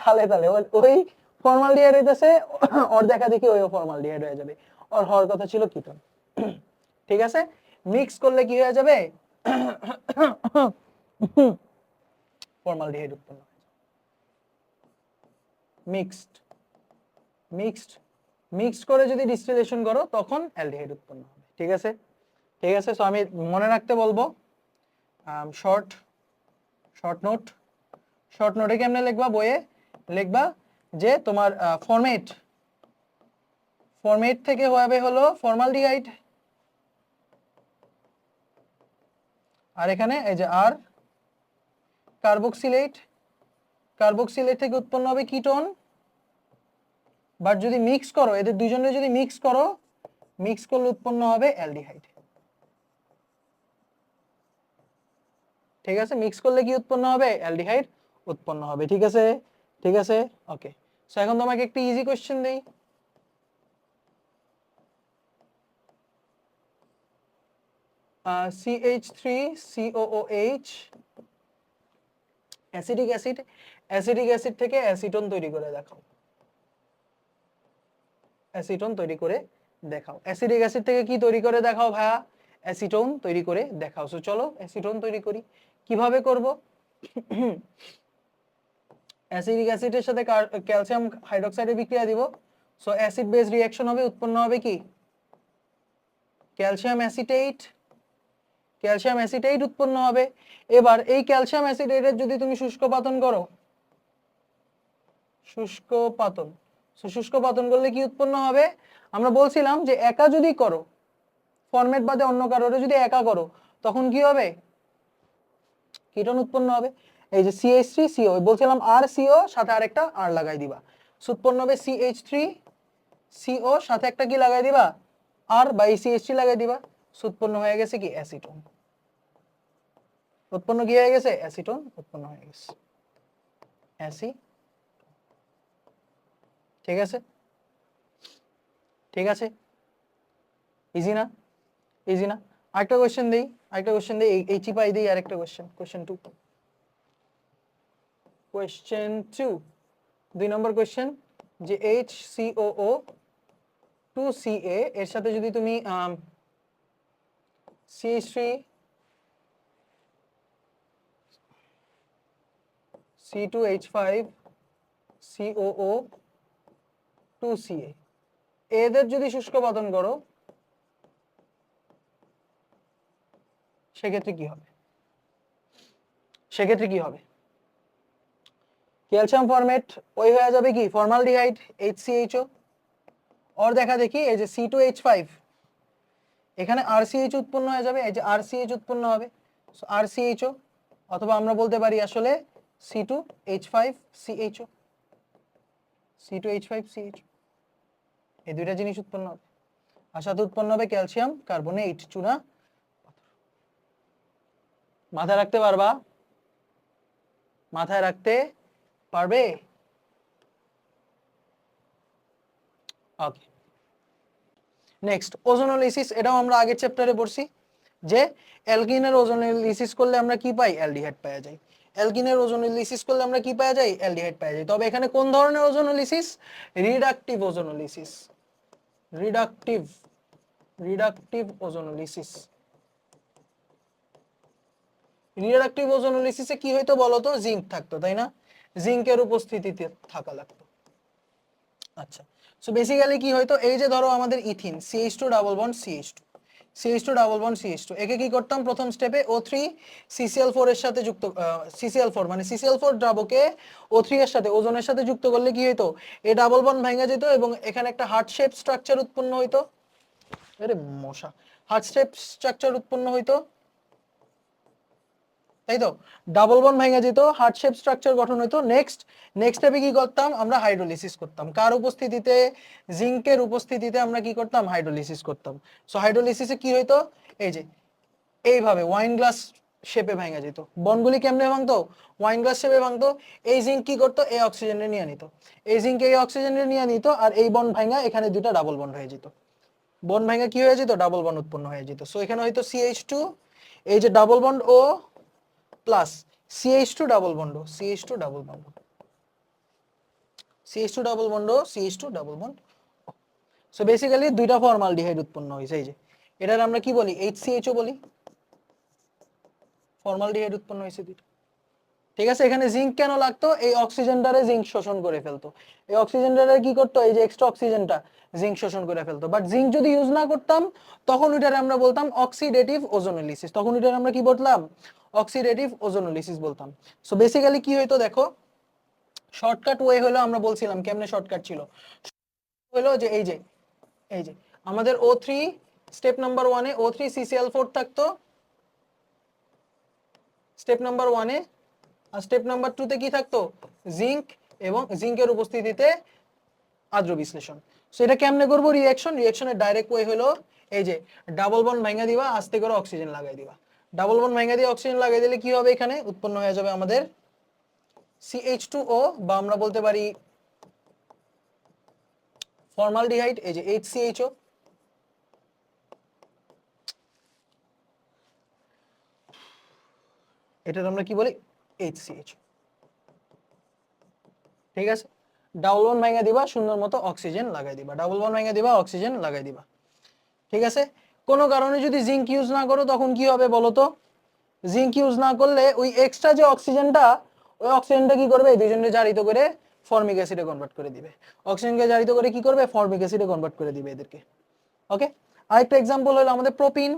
তালে তালে ওই ফর্মালডিহাইড হইতেছে ওর দেখা দেখি ওই ফর্মালডিহাইড হয়ে যাবে, ওর হওয়ার কথা ছিল কিটোন। ঠিক আছে, মিক্স করলে কি হয়ে যাবে ফর্মালডিহাইড উৎপন্ন হয়। মিক্সড করে যদি ডিস্টিলেশন করো তখন অ্যালডিহাইড উৎপন্ন হবে। ঠিক আছে, সো আমি মনে রাখতে বলবো শর্ট নোটে কেমনে লিখবা, বইয়ে লিখবা যে তোমার ফরমেট থেকে হবে হলো ফর্মালডিহাইড, আর এখানে এই যে আর কার্বক্সিলেট থেকে উৎপন্ন হবে কিটোন। বাট যদি মিক্স করো, এদের দুইজনের যদি মিক্স করলে উৎপন্ন হবে অ্যালডিহাইড। ঠিক আছে, মিক্স করলে কি উৎপন্ন হবে, অ্যালডিহাইড উৎপন্ন হবে। ঠিক আছে, ওকে। সো এখন তোমাকে একটা ইজি কোশ্চেন দেই। CH3COOH অ্যাসিডিক অ্যাসিড থেকে অ্যাসিটোন তৈরি করে দেখাও। অ্যাসিডিক অ্যাসিড থেকে কি তৈরি করে দেখাও ভাইয়া, অ্যাসিটোন তৈরি করে দেখাও। সো চলো অ্যাসিটোন তৈরি করি। কিভাবে করব, অ্যাসিডিক অ্যাসিডের সাথে ক্যালসিয়াম হাইড্রোক্সাইডের বিক্রিয়া দিব। সো অ্যাসিড বেস রিঅ্যাকশন হবে, উৎপন্ন হবে কি ক্যালসিয়াম অ্যাসিটেট উৎপন্ন হবে। এবার এই ক্যালসিয়াম অ্যাসিটেটের যদি তুমি শুষ্ক পাতন করো, শুষ্ক পাতন করলে কি উৎপন্ন হবে, আমরা বলছিলাম যে একা যদি করো, ফরম্যাট বাদে অন্য কারোরে যদি একা করো, তখন কি হবে, কিটোন উৎপন্ন হবে। এই যে CH3CO বলছিলাম আর CO সাথে আরেকটা আর লাগাই দিবা, উৎপন্ন হবে CH3CO সাথে একটা কি লাগাই দিবা, আর বা CH3 লাগাই দিবা, উৎপন্ন হয়ে গেছে কি অ্যাসিটোন। উৎপন্ন কি হয়ে গেছে, অ্যাসিটোন উৎপন্ন হয়ে গেছে, ঠিক আছে, ইজি না? আরেকটা কোশ্চেন দেই, এই চিপাই দেই আরেকটা কোশ্চেন 2। কোশ্চেন 2 2 নম্বর কোশ্চেন, যে HCOO2Ca এর সাথে যদি তুমি C3C2H5COO2Ca এদের যদি শুষ্ক পাতন করো, সেক্ষেত্রে কি হবে, ক্যালসিয়াম ফরমেট ওই হয়ে যাবে কি ফর্মালডিহাইড HCHO, और দেখা দেখি এই যে C2H5 এখানে RCH উৎপন্ন হয়ে যাবে, এই যে RCH উৎপন্ন হবে, সো RCHO, অথবা আমরা বলতে পারি আসলে C2H5CHO, এই দুইটা জিনিস উৎপন্ন হবে, আর সাথে উৎপন্ন হবে ক্যালসিয়াম কার্বনেট চুনা। মাথায় রাখতে পারবে? ওকে, নেক্সট ওজোনোলাইসিস। এটাও আমরা আগের চ্যাপ্টারে পড়ছি যে অ্যালকিনের ওজোনোলাইসিস করলে আমরা কি পাই, অ্যালডিহাইড পাওয়া যায়। ওজোনোলাইসিস করলে আমরা কি পাওয়া যায়, অ্যালডিহাইড পাওয়া যায়। তবে এখানে কোন ধরনের ওজোনোলাইসিস, রিডাকটিভ ওজোনোলাইসিস। রিডাকটিভ ওজোনোলাইসিসে কি হইতো বলতো, জিঙ্ক থাকতো, তাই না? জিঙ্কের উপস্থিতিতে থাকা লাগতো। আচ্ছা, সো বেসিক্যালি কি হইতো, এই যে ধরো আমাদের ethene CH2 double bond CH2 একে কি করতাম, প্রথম স্টেপে O3 CCl4 এর সাথে যুক্ত, CCl4 মানে CCl4 দ্রাবকে O3 এর সাথে ওজনের সাথে যুক্ত করলে কি হইতো, এই ডাবল বন্ড ভেঙে যেত এবং এখানে একটা হার্ট শেপ স্ট্রাকচার উৎপন্ন হইতো। আরে মশা, হার্ট শেপ স্ট্রাকচার উৎপন্ন হইতো। তাই তো? ডাবল বন্ড ভেঙে যেত, হার্ট শেপ স্ট্রাকচার গঠন হতো। নেক্সট স্টেপে কি করতাম আমরা? হাইড্রোলিসিস করতাম। কার উপস্থিতিতে? জিঙ্কের উপস্থিতিতে আমরা কি করতাম? হাইড্রোলিসিস করতাম। সো হাইড্রোলিসিসে কি হইতো? এই যে এইভাবে ওয়াইন গ্লাস শেপে ভেঙে যেত। বন্ডগুলি কেমনে ভাঙতো? ওয়াইন গ্লাস শেপে ভাঙতো। এই জিঙ্ক কি করতো? এই অক্সিজেনে নিয়ে নিত, এই জিঙ্ক এই অক্সিজেনে নিয়ে নিত, আর এই বন্ড ভাঙা এখানে দুটো ডাবল বন্ড হয়ে যেত। বন্ড ভাঙা কি হয়ে যেত? ডাবল বন্ড উৎপন্ন হয়ে যেত। সো এখানে হয়তো CH2, এই যে double bond O plus CH2 double bond, CH2 double bond, CH2 double bond, CH2 double bond. So basically দুইটা ফর্মালডিহাইড উৎপন্ন হয়েছে। এই যে এটার আমরা কি বলি? HCHO বলি। ফর্মালডিহাইড উৎপন্ন হয়েছে দুইটা। ঠিক আছে? এখানে জিঙ্ক কেন লাগতো? এই অক্সিজেনটারে জিঙ্ক শোষণ করে ফেলতো। এই অক্সিজেনটারে কি করতো? এই যে এক্সট্রা অক্সিজেনটা জিঙ্ক শোষণ করে ফেলতো। বাট জিঙ্ক যদি ইউজ না করতাম তখন ওইটারে আমরা বলতাম অক্সিডেটিভ ওজোনোলিসিস। তখন ওইটারে আমরা কি বলতাম? অক্সিডেটিভ ওজোনোলিসিস বলতাম। সো বেসিক্যালি কি হইতো দেখো, শর্টকাট ওয়ে হলো, আমরা বলছিলাম কেমনে শর্টকাট ছিল, হলো যে এই যে আমাদের O3 স্টেপ নাম্বার 1 এ O3 CCl4 থাকতো স্টেপ নাম্বার 1 এ, আর স্টেপ নাম্বার 2 তে কি থাকতো? জিঙ্ক, এবং জিঙ্কের উপস্থিতিতে আদ্র বিশ্লেষণ। সো এটা কেমনে করব? রিঅ্যাকশনের ডাইরেক্ট ওয়ে হলো এই যে ডাবল বন্ড ভাঙা দিবা, আস্তে করে অক্সিজেন লাগাই দিবা। ডাবল বন্ড ভাঙা দিয়ে অক্সিজেন লাগাই দিলে কি হবে? এখানে উৎপন্ন হয়ে যাবে আমাদের CH2O, বা আমরা বলতে পারি ফর্মালডিহাইড, এই যে HCHO। এটার আমরা কি বলি? HCHO। ঠিক আছে? ডাবল বন্ড ভাঙা দিবা, সুন্দর মতো অক্সিজেন লাগাই দিবা, ডাবল বন্ড ভাঙা দিবা, অক্সিজেন লাগাই দিবা। ঠিক আছে? কোনো কারণে যদি জিঙ্ক ইউজ না করো তখন কি হবে বলো তো? জিঙ্ক ইউজ না করলে ওই এক্সট্রা যে অক্সিজেনটা, ওই অক্সিজেনটা কি করবে? এই দুইজনকে জারিত করে ফর্মিক অ্যাসিডে কনভার্ট করে দিবে। অক্সিজেনকে জারিত করে কি করবে? ফর্মিক অ্যাসিডে কনভার্ট করে দিবে এদেরকে। ওকে, আরেকটা एग्जांपल হলো আমাদের প্রোপিন।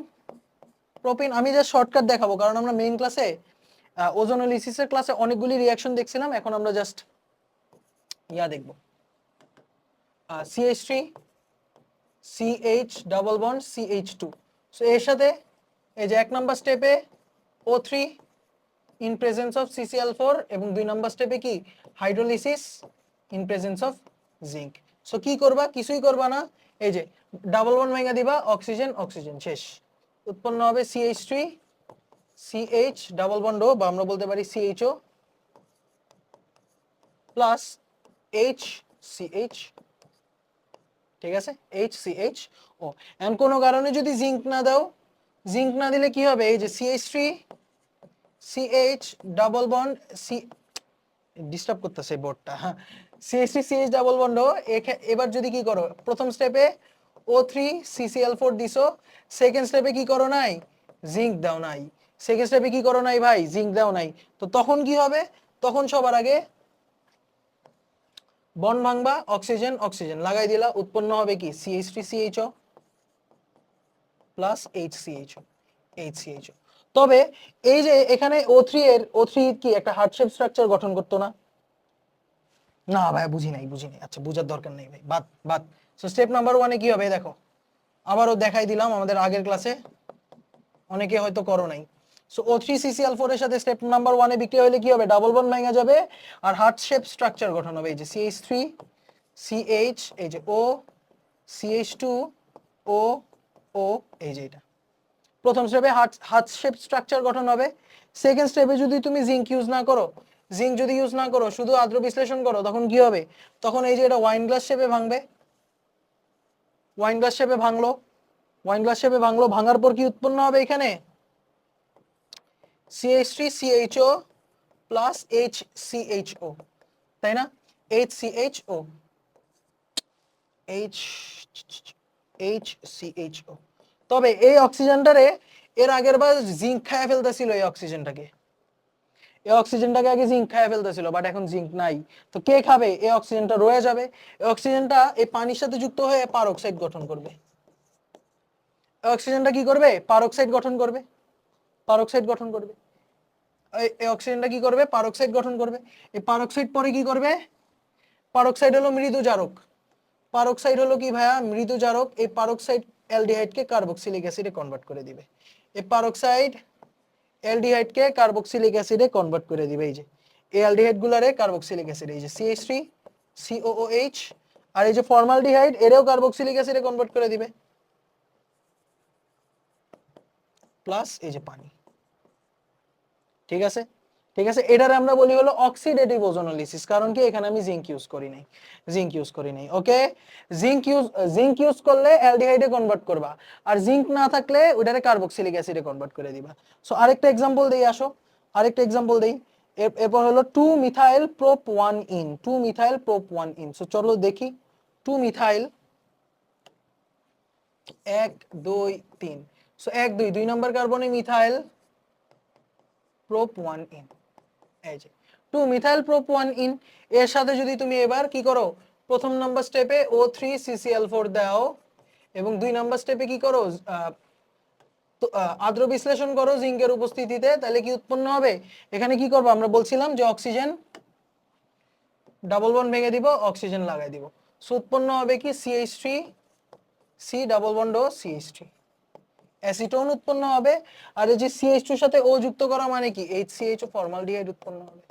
প্রোপিন আমি জাস্ট শর্টকাট দেখাবো, কারণ আমরা মেইন ক্লাসে ওজোনোলিসিসের ক্লাসে অনেকগুলি রিঅ্যাকশন দেখছিলাম, এখন আমরা জাস্ট দেখব। CH3 CH double bond CH2। So এর সাথে এই যে 1 নাম্বার স্টেপে O3 in presence of CCl4, এবং 2 নাম্বার স্টেপে কি? Hydrolysis in presence of zinc. So কি করবা? কিছুই করবা না, এই যে ডাবল বন্ড ভেঙে দিবা, অক্সিজেন অক্সিজেন শেষ। উৎপন্ন হবে CH3 CH ডাবল বন্ড, বা আমরা বলতে পারি CHO প্লাস HCH। ঠিক আছে? HCHO। এন্ড কোনো কারণে যদি জিঙ্ক না দাও, জিঙ্ক না দিলে কি হবে? এই যে CH3 CH double bond C, disturb করতেছে বোর্ডটা, হ্যাঁ, CH3 CH ডাবল বন্ড। এবার যদি কি করো? প্রথম স্টেপে O3 CCl4 দিছো, সেকেন্ড স্টেপে কি করো নাই? জিঙ্ক দাও নাই। সেকেন্ড স্টেপে কি করো নাই ভাই? জিঙ্ক দাও নাই। তো তখন কি হবে? তখন সবার আগে বন্ড ভাঙবা, অক্সিজেন অক্সিজেন লাগাই দিলা, উৎপন্ন হবে কি? CH3 CHO plus HCHO। তবে এই যে এখানে O3 এর O3 কি একটা হার্ট শেপ স্ট্রাকচার গঠন করতো না? না ভাই বুঝি নাই। আচ্ছা, বুঝার দরকার নেই ভাই, বাদ বাদ। সো স্টেপ নাম্বার 1 এ কি হবে দেখো, আবারও দেখাই দিলাম আমাদের আগের ক্লাসে, অনেকে হয়তো করো নাই। সো O3 CCl4 এর সাথে স্টেপ নাম্বার 1 এ বিক্রিয়া হলে কি হবে? ডাবল বন্ড ভেঙে যাবে, আর হার্ট শেপ স্ট্রাকচার গঠন হবে। এই যে CH3 CH, এই যে O CH2 O O, এই যে এটা প্রথম স্টেপে হার্ট শেপ স্ট্রাকচার গঠন হবে। সেকেন্ড স্টেপে যদি তুমি জিঙ্ক ইউজ না করো, শুধু আদ্র বিশ্লেষণ করো, তখন কি হবে? তখন এই যে এটা ওয়াইন গ্লাস শেপে ভাঙবে। ওয়াইন গ্লাস শেপে ভাঙলো, ভাঙার পর কি উৎপন্ন হবে? এখানে CH3 CHO প্লাস HCHO, তাই না? HCHO HCHO। তবে এই অক্সিজেনটারে এর আগের বার জিঙ্ক খায় ফেলতেছিল, এই অক্সিজেনটাকে আগে জিঙ্ক খায় ফেলতেছিল, বাট এখন জিঙ্ক নাই। তো কে খাবে? এই অক্সিজেনটা রয়ে যাবে। এই অক্সিজেনটা এই পানির সাথে যুক্ত হয়ে পারঅক্সাইড গঠন করবে। অক্সিজেনটা কি করবে? পারঅক্সাইড গঠন করবে। এই অক্সিজেনটা কি করবে? পারঅক্সাইড গঠন করবে। এই পারঅক্সাইড পরে কি করবে? পারঅক্সাইড হলো মৃদু জারক। পারঅক্সাইড হলো কি ভাইয়া? মৃদু জারক। এই পারঅক্সাইড অ্যালডিহাইডকে কার্বক্সিলিক অ্যাসিডে কনভার্ট করে দিবে। এই পারঅক্সাইড অ্যালডিহাইড কে কার্বক্সিলিক অ্যাসিডে কনভার্ট করে দিবে। এই যে এই অ্যালডিহাইড গুলারে কার্বক্সিলিক অ্যাসিড, এই যে CH3 COOH, আর এই যে ফর্মালডিহাইড এরেও কার্বক্সিলিক অ্যাসিডে কনভার্ট করে দিবে, প্লাস এই যে পানি। ঠিক আছে, ঠিক আছে, এটারে আমরা বলি হলো অক্সিডেটিভ ওজোনোলিসিস। কারণ কি এখানে আমি জিঙ্ক ইউজ করি নাই, জিঙ্ক ইউজ করি নাই। ওকে, জিঙ্ক ইউজ করলে অ্যালডিহাইডে কনভার্ট করবা, আর জিঙ্ক না থাকলে ওটারে কার্বক্সিলিক অ্যাসিডে কনভার্ট করে দিবা। সো আরেকটা एग्जांपल দেই, আসো আরেকটা एग्जांपल দেই। এরপর হলো 2 methyl prop 1 ene, 2 methyl prop 1 ene. So চলো দেখি 2 মিথাইল 1 2 3। সো 1 2 2 নাম্বার কার্বনে মিথাইল প্রোপ 1 ইন, এই যে 2 মিথাইল প্রোপ 1 ইন। এর সাথে যদি তুমি এবার কি করো, প্রথম নাম্বার স্টেপে O3 CCl4 দাও, এবং 2 নাম্বার স্টেপে কি করো, আদ্র বিশ্লেষণ করো জিঙ্কের উপস্থিতিতে, তাহলে কি উৎপন্ন হবে? এখানে কি করব, আমরা বলছিলাম যে অক্সিজেন ডাবল বন্ড ভেঙে দিব, অক্সিজেন লাগাই দিব। সো উৎপন্ন হবে কি CH3 C double bond O CH3, acetone উৎপন্ন হবে। আর এই যে CH2 এর সাথে O যুক্ত করা মানে কি HCH ও ফর্মালডিহাইড উৎপন্ন হবে,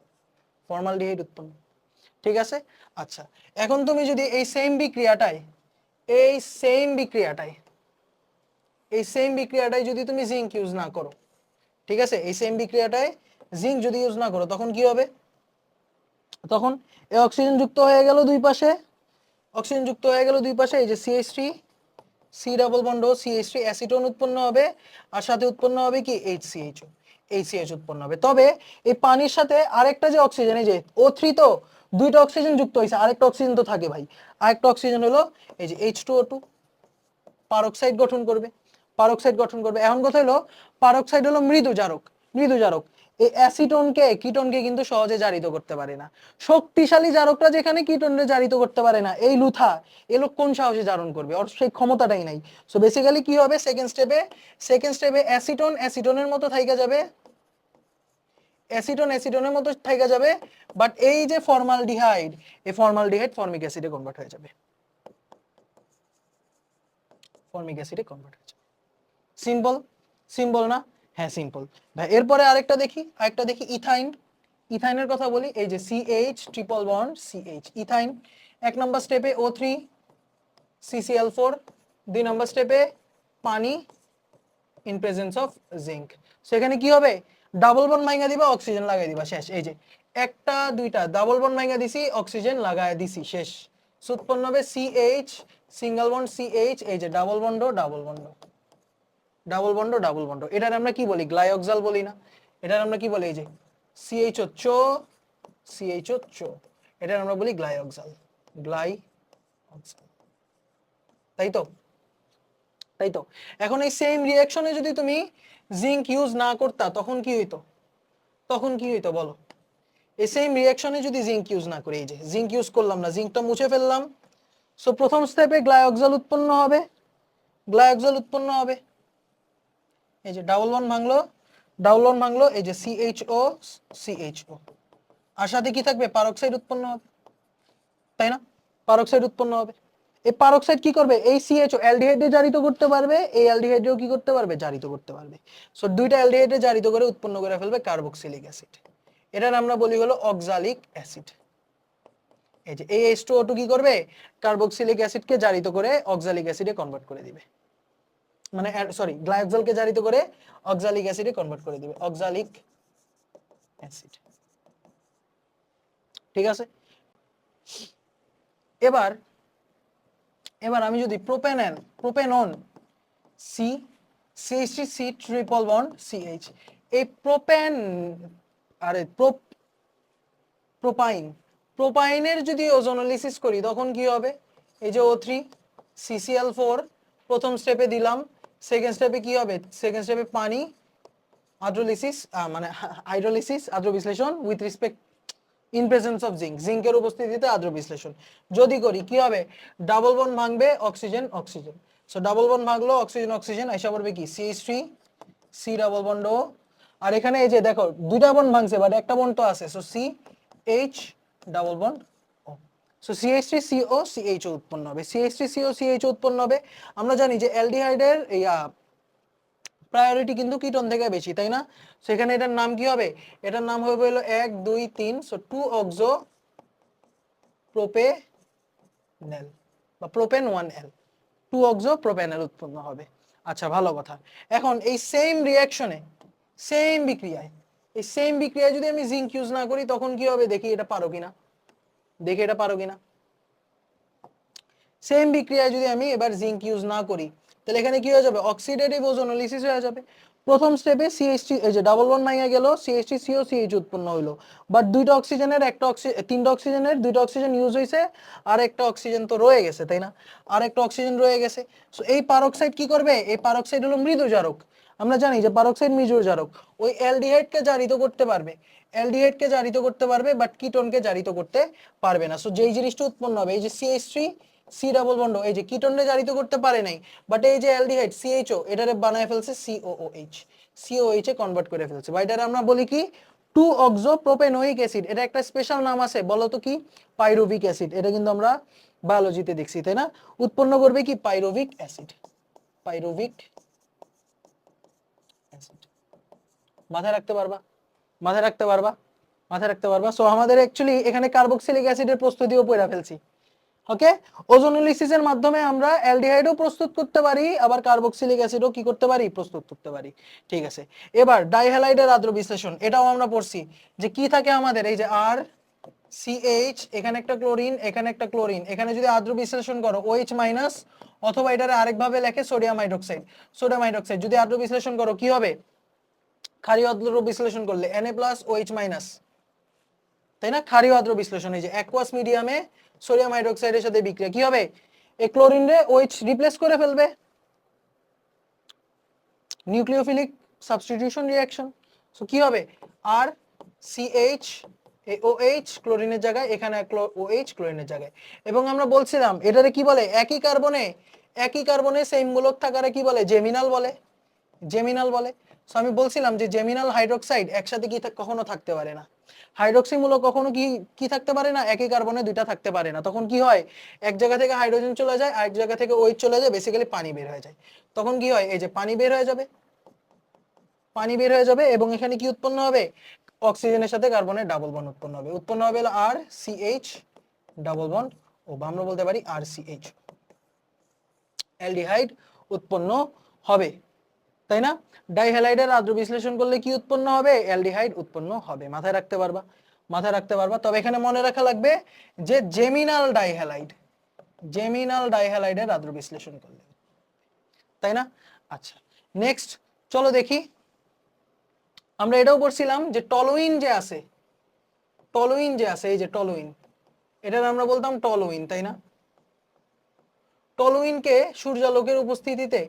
ফর্মালডিহাইড উৎপন্ন। ঠিক আছে, আচ্ছা এখন তুমি যদি এই সেম বিক্রিয়াটাই, এই সেম বিক্রিয়াটাই, এই সেম বিক্রিয়াটাই যদি তুমি জিঙ্ক ইউজ না করো, ঠিক আছে, এই সেম বিক্রিয়াটায় জিঙ্ক যদি ইউজ না করো, তখন কি হবে? তখন এই অক্সিজেন যুক্ত হয়ে গেল দুই পাশে, অক্সিজেন যুক্ত হয়ে গেল দুই পাশে, এই যে CH3 C double bond O CH3, acetone উৎপন্ন হবে, আর সাথে উৎপন্ন হবে কি HCH, HCH উৎপন্ন হবে। তবে এই পানির সাথে আরেকটা যে অক্সিজেন, এই যে O3, তো দুইটা অক্সিজেন যুক্ত হয়েছে, আরেকটা অক্সিজেন তো থাকে ভাই, আরেকটা অক্সিজেন হলো এই যে H2O2, পারক্সাইড গঠন করবে, পারক্সাইড গঠন করবে। এখন কথা হলো পারক্সাইড হলো মৃদু জারক, মৃদু জারক। এই অ্যাসিটোনকে কিটোনকে কিন্তু সহজে জারিত করতে পারে না। শক্তিশালী জারকরা যেখানে কিটোনকে জারিত করতে পারে না, এই লুথা এলো কোন সাহসে জারণ করবে, ওর সেই ক্ষমতাটাই নাই। সো বেসিক্যালি কি হবে সেকেন্ড স্টেপে অ্যাসিটোন অ্যাসিটোনের মতো থাইকা যাবে, অ্যাসিটোন অ্যাসিটোনের মতো থাইকা যাবে, বাট এই যে ফর্মালডিহাইড, এই ফর্মালডিহাইড ফর্মিক অ্যাসিডে কনভার্ট হয়ে যাবে, ফর্মিক অ্যাসিডে কনভার্ট হয়ে যাবে। সিম্পল, সিম্পল না? হ্যাঁ সিম্পল ভাই। এরপরে আরেকটা দেখি ইথাইন। ইথাইনের কথা বলি, এই যে CH triple bond CH, ethyne. এক নম্বর স্টেপে O3 CCl4, দুই নম্বর স্টেপে পানি ইন প্রেজেন্স অফ জিঙ্ক। সেখানে কি হবে, ডাবল বন্ড ভাঙা দিবা, অক্সিজেন লাগাই দিবা, শেষ। এই যে একটা দুইটা ডাবল বন্ড ভাঙা দিছি, অক্সিজেন লাগাই দিছি, শেষ। সো উৎপন্ন হবে CH সিঙ্গেল বন্ড CH, এই যে double bond double bond, double bond double bond. এটার আমরা কি বলি, গ্লাইঅক্সাল বলি না? এটার আমরা কি বলি, এই যে CHO চো, CHO চো, এটার আমরা বলি গ্লাইঅক্সাল, গ্লাইঅক্সাল। তাই তো, তাই তো। এখন এই সেম রিঅ্যাকশনে যদি তুমি জিঙ্ক ইউজ না করতা, তখন কি হইতো, তখন কি হইতো বলো? এই সেম রিঅ্যাকশনে যদি জিঙ্ক ইউজ না করি, এই যে জিঙ্ক ইউজ করলাম না, জিঙ্কটা মুছে ফেললাম। সো প্রথম স্টেপে গ্লাইঅক্সাল উৎপন্ন হবে, গ্লাইঅক্সাল উৎপন্ন হবে, এই যে ডাবল বন্ড ভাঙলো, ডাবল বন্ড ভাঙলো, এই যে CHO CHO, আর সাথে কি থাকবে, পারক্সাইড উৎপন্ন হবে, তাই না? পারক্সাইড উৎপন্ন হবে। এই পারক্সাইড কি করবে, এই CHO অ্যালডিহাইডে জারিত করতে পারবে, এই অ্যালডিহাইডেও কি করতে পারবে, জারিত করতে পারবে। সো দুইটা অ্যালডিহাইডে জারিত করে উৎপন্ন করে ফেলবে কার্বক্সিলিক অ্যাসিড, এটার আমরা বলি হলো অক্সালিক অ্যাসিড। এই যে এই H2O2 কি করবে, কার্বক্সিলিক অ্যাসিডকে জারিত করে অক্সালিক অ্যাসিডে কনভার্ট করে দিবে, মানে সরি গ্লাইকোজেলকে জারিত করে অক্সালিক অ্যাসিডে কনভার্ট করে দিবে, অক্সালিক অ্যাসিড। ঠিক আছে, এবার এবার আমি যদি propanone C CH3 C triple bond CH, এই প্রোপেন আরে প্রোপাইনের যদি ওজোনোলিসিস করি, তখন কি হবে, এই যে O3 CCl4 প্রথম স্টেপে দিলাম, সেকেন্ড স্টেপে কি হবে, সেকেন্ড স্টেপে পানি হাইড্রোলিসিস, মানে হাইড্রোলিসিস আদ্র বিশ্লেষণ with respect in presence of zinc, জিঙ্কের উপস্থিতিতে আদ্র বিশ্লেষণ যদি করি, কি হবে, ডাবল বন্ড ভাঙবে, oxygen oxygen. So double bond ভাঙলো, অক্সিজেন অক্সিজেন, আইসা পড়বে কি CH3 C double bond O, আর এখানে এই যে দেখো দুইটা বন্ড ভাঙছে, বাট একটা বন্ড তো আছে, so CH double bond O। So CH3CO CHO উৎপন্ন হবে, CH3CO CHO উৎপন্ন হবে। আমরা জানি যে অ্যালডিহাইডের প্রায়োরিটি কিন্তু কিটোন থেকে বেশি, তাই না? সেখানে এটার নাম কি হবে? এটার নাম হবে হলো 1 2 3, সো 2 অক্সো প্রোপেনেল বা প্রোপেন 1L, 2 অক্সো প্রোপেনেল উৎপন্ন হবে। আচ্ছা, ভালো কথা। এখন এই সেম রিঅ্যাকশনে, সেম বিক্রিয়ায়, এই সেম বিক্রিয়ায় যদি আমি জিঙ্ক ইউজ না করি তখন কি হবে? দেখি এটা পারো কিনা, দেখি এটা পারো কিনা। সেম বিক্রিয়ায় যদি আমি এবার জিঙ্ক ইউজ না করি তাহলে এখানে কি হয়ে যাবে? অক্সিডেটিভ ওজোনোলিসিস হয়ে যাবে। প্রথম স্টেপে CH3, এই যে ডাবল বন্ড ভাঙা গেল, CH3COCH উৎপন্ন হলো, বাট দুইটা অক্সিজেনের তিনটা অক্সিজেনের দুইটা অক্সিজেন ইউজ হয়েছে, আর একটা অক্সিজেন তো রয়ে গেছে, তাই না? আর একটা অক্সিজেন রয়ে গেছে। সো এই পারক্সাইড কি করবে? এই পারক্সাইড হলো মৃদু জারক। আমরা জানি যে পারক্সাইড মৃদু জারক, ওই অ্যালডিহাইডকে জারিত করতে পারবে, অ্যালডিহাইডকে জারিত করতে পারবে, বাট কিটোনকে জারিত করতে পারবে না। সো যেই জিনিসটা উৎপন্ন হবে, এই যে CH3 সি ডাবল বন্ড, এই যে কিটোনরে জারিত করতে পারে নাই, বাট এই যে অ্যালডিহাইড CHO এটারে বানায় ফেলছে COOH, COH এ কনভার্ট করে ফেলছে, বা এটারে আমরা বলি কি 2 অক্সো প্রোপেনোইক অ্যাসিড। এটা একটা স্পেশাল নাম আছে, বলো তো কি? Pyruvic acid. এটা কিন্তু আমরা বায়োলজিতে দেখছি, তাই না? উৎপন্ন করবে কি? Pyruvic acid, pyruvic acid. মাথায় রাখতে পারবা, মাথায় রাখতে পারবা, মাথায় রাখতে পারবা। সো আমাদের অ্যাকচুয়ালি এখানে কার্বক্সিলিক অ্যাসিডের প্রস্তুতিও পড়া ফেলছি। ওকে, ওজোনোলিসিসের মাধ্যমে আমরা অ্যালডিহাইডও প্রস্তুত করতে পারি, আবার কার্বক্সিলিক অ্যাসিডও কি করতে পারি? প্রস্তুত করতে পারি। ঠিক আছে, এবার ডাইহ্যালাইডের আদ্র বিশ্লেষণ, এটাও আমরা পড়ছি যে কি থাকে আমাদের, এই যে আর CH, এখানে একটা ক্লোরিন, এখানে একটা ক্লোরিন, এখানে যদি আদ্র বিশ্লেষণ করো OH মাইনাস, অথবা এটারে আরেকভাবে লেখে সোডিয়াম হাইড্রোক্সাইড, সোডিয়াম হাইড্রোক্সাইড যদি আদ্র বিশ্লেষণ করো কি হবে? ক্ষারীয় আদ্র বিশ্লেষণ করলে Na+OH মাইনাস, তাই না? ক্ষারীয় আদ্র বিশ্লেষণ, এই যে অ্যাকুয়াস মিডিয়ামে সোডিয়াম হাইড্রোক্সাইডের সাথে বিক্রিয়া কি হবে? এই ক্লোরিন রে OH রিপ্লেস করে ফেলবে, নিউক্লিওফিলিক সাবস্টিটিউশন রিঅ্যাকশন। সো কি হবে? আর CH OH ক্লোরিনের জায়গায়, এখানে OH ক্লোরিনের জায়গায়। এবং আমরা বলছিলাম এটারে কি বলে? একই কার্বনে সেম মূলক থাকারে কি বলে? জেমিনাল বলে, জেমিনাল বলে। সো আমি বলছিলাম যে জেমিনাল হাইড্রোক্সাইড একসাথে কি কখনো থাকতে পারে না। হাইড্রোক্সি মূলক কখনো কি কি থাকতে পারে না? একই কার্বনে দুইটা থাকতে পারে না। তখন কি হয়? এক জায়গা থেকে হাইড্রোজেন চলে যায়, আরেক জায়গা থেকে OH চলে যায়, বেসিক্যালি পানি বের হয়ে যায়। তখন কি হয়? এই যে পানি বের হয়ে যাবে, পানি বের হয়ে যাবে, এবং এখানে কি উৎপন্ন হবে? অক্সিজেনের সাথে কার্বনের ডাবল বন্ড উৎপন্ন হবে। উৎপন্ন হবে RCH ডাবল বন্ড, ও বা আমরা বলতে পারি RCH, অ্যালডিহাইড উৎপন্ন হবে, তাই না? ডাইহ্যালাইডের আদ্র বিশ্লেষণ করলে কি উৎপন্ন হবে? অ্যালডিহাইড উৎপন্ন হবে। মাথায় রাখতে পারবা, মাথায় রাখতে পারবা। তবে এখানে মনে রাখা লাগবে যে জেমিনাল ডাইহ্যালাইড, জেমিনাল ডাইহ্যালাইডের আদ্র বিশ্লেষণ করলে, তাই না? আচ্ছা, নেক্সট চলো দেখি, আমরা এটাও পড়ছিলাম যে টলুইন যে আছে, টলুইন যে আছে, এই যে টলুইন, এটার আমরা বলতাম টলুইন, তাই না? টলুইনকে সূর্যালোকের উপস্থিতিতে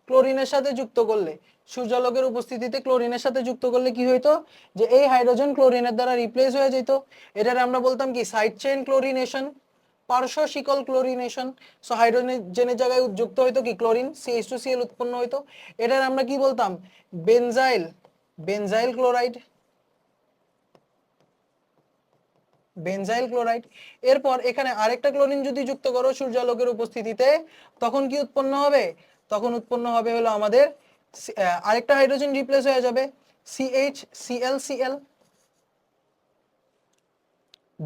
ক্লোরিনের সাথে যুক্ত করলে, সূর্যালোকের উপস্থিতিতে ক্লোরিনের সাথে যুক্ত করলে কি হইতো? যে এই হাইড্রোজেন ক্লোরিনের দ্বারা রিপ্লেস হয়ে যেত। এটার আমরা বলতাম কি? সাইড চেইন ক্লোরিনেশন, পার্শ্ব শিকল ক্লোরিনেশন। সো হাইড্রোজেনের জায়গায় যুক্ত হইতো কি? ক্লোরিন, CH2Cl উৎপন্ন হইতো। এটার আমরা কি বলতাম? Benzyl, benzyl chloride, benzyl chloride. এরপর এখানে আরেকটা ক্লোরিন যদি যুক্ত করো সূর্যালোকের উপস্থিতিতে, তখন কি উৎপন্ন হবে? তখন উৎপন্ন হবে হলো আমাদের আরেকটা হাইড্রোজেন রিপ্লেস হয়ে যাবে, CHClCl,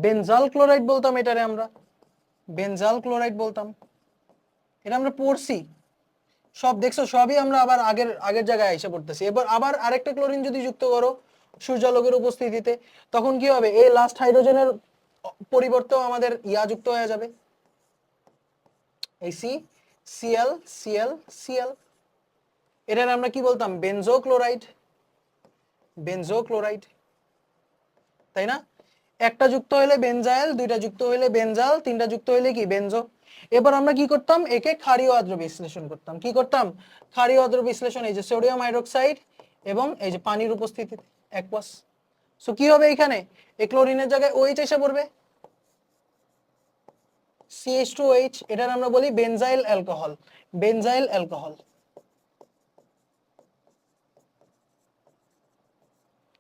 বেনজাল ক্লোরাইড বলতাম এটারে আমরা, বেনজাল ক্লোরাইড বলতাম। এটা আমরা পড়ছি সব, দেখছো সবই আমরা আবার আগের আগের জায়গায় এসে পড়তেছি। এবার আবার আরেকটা ক্লোরিন যদি যুক্ত করো সূর্যালোকের উপস্থিতিতে, তখন কি হবে? এই লাস্ট হাইড্রোজেনের পরিবর্তেও আমাদের ইয়া যুক্ত হয়ে যাবে, এই ClClCl। এটার আমরা কি বলতাম? বেনজো ক্লোরাইড, বেনজো ক্লোরাইড, তাই না? একটা যুক্ত হইলে বেনজাইল, দুইটা যুক্ত হইলে বেনজাল, তিনটা যুক্ত হইলে কি? বেনজো। এবার আমরা কি করতাম? একে ক্ষারীয় আদ্র বিশ্লেষণ করতাম। কি করতাম? ক্ষারীয় আদ্র বিশ্লেষণ, এই যে সোডিয়াম হাইড্রোক্সাইড এবং এই যে পানির উপস্থিতিতে অ্যাকুয়াস। সো কি হবে? এখানে এই ক্লোরিনের জায়গায় OH এসে পড়বে, CH2OH, এটার আমরা বলি benzyl alcohol, benzyl alcohol,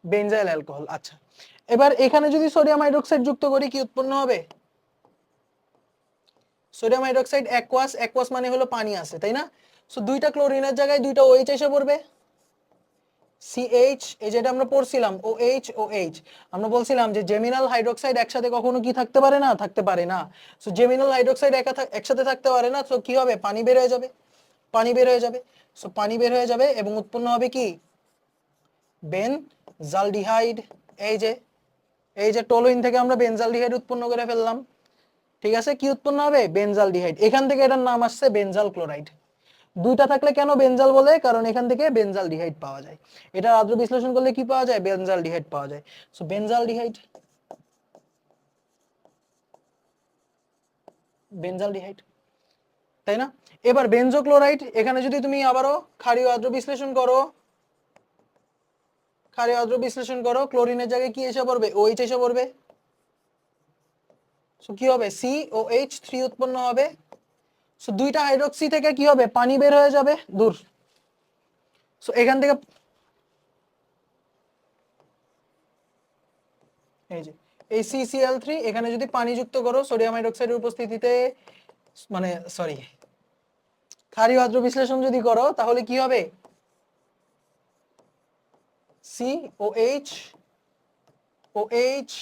benzyl alcohol. আচ্ছা, এবার এখানে যদি সোডিয়াম হাইড্রোক্সাইড যুক্ত করি কি উৎপন্ন হবে? সোডিয়াম হাইড্রোক্সাইড অ্যাকুয়াস, অ্যাকুয়াস মানে হলো পানি আছে, তাই না? সো দুইটা ক্লোরিনের জায়গায় দুইটা OH এসে পড়বে, সিএইচ, এই যেটা আমরা পড়ছিলাম ওএইচ ওএইচ, আমরা বলছিলাম যে জেমিনাল হাইড্রোক্সাইড একসাথে কখনো কি থাকতে পারে না, থাকতে পারে না। সো জেমিনাল হাইড্রোক্সাইড একসাথে থাকতে পারে না, তো কি হবে, পানি বের হয়ে যাবে, পানি বের হয়ে যাবে। সো পানি বের হয়ে যাবে এবং উৎপন্ন হবে কি, বেনজালডিহাইড। এই যে টলুইন থেকে আমরা বেনজালডিহাইড উৎপন্ন করে ফেললাম, ঠিক আছে। কি উৎপন্ন হবে, বেনজালডিহাইড। এখান থেকে এটার নাম আসছে বেনজাল ক্লোরাইড। দুইটা থাকলে কেন বেনজাল বলে, কারণ এখান থেকে বেনজালডিহাইড পাওয়া যায়। এটা আদ্র বিশ্লেষণ করলে কি পাওয়া যায়, বেনজালডিহাইড পাওয়া যায়। সো বেনজালডিহাইড, বেনজালডিহাইড, তাই না। এবার বেনজোক্লোরাইড, এখানে যদি তুমি আবারও ক্ষারীয় আদ্র বিশ্লেষণ করো, ক্ষারীয় আদ্র বিশ্লেষণ করো, ক্লোরিনের জায়গায় কি এসে পড়বে, OH এসে পড়বে। সো কি হবে, COH3 উৎপন্ন হবে। সো দুইটা হাইড্রোক্সি থেকে কি হবে, পানি বের হয়ে যাবে দূর। সো এখান থেকে এই যে এই CCl3 এখানে যদি পানি যুক্ত করো সোডিয়াম হাইড্রোক্সাইডের উপস্থিতিতে, মানে সরি, ক্ষারীয় আদ্র বিশ্লেষণ যদি করো, তাহলে কি হবে, COH OH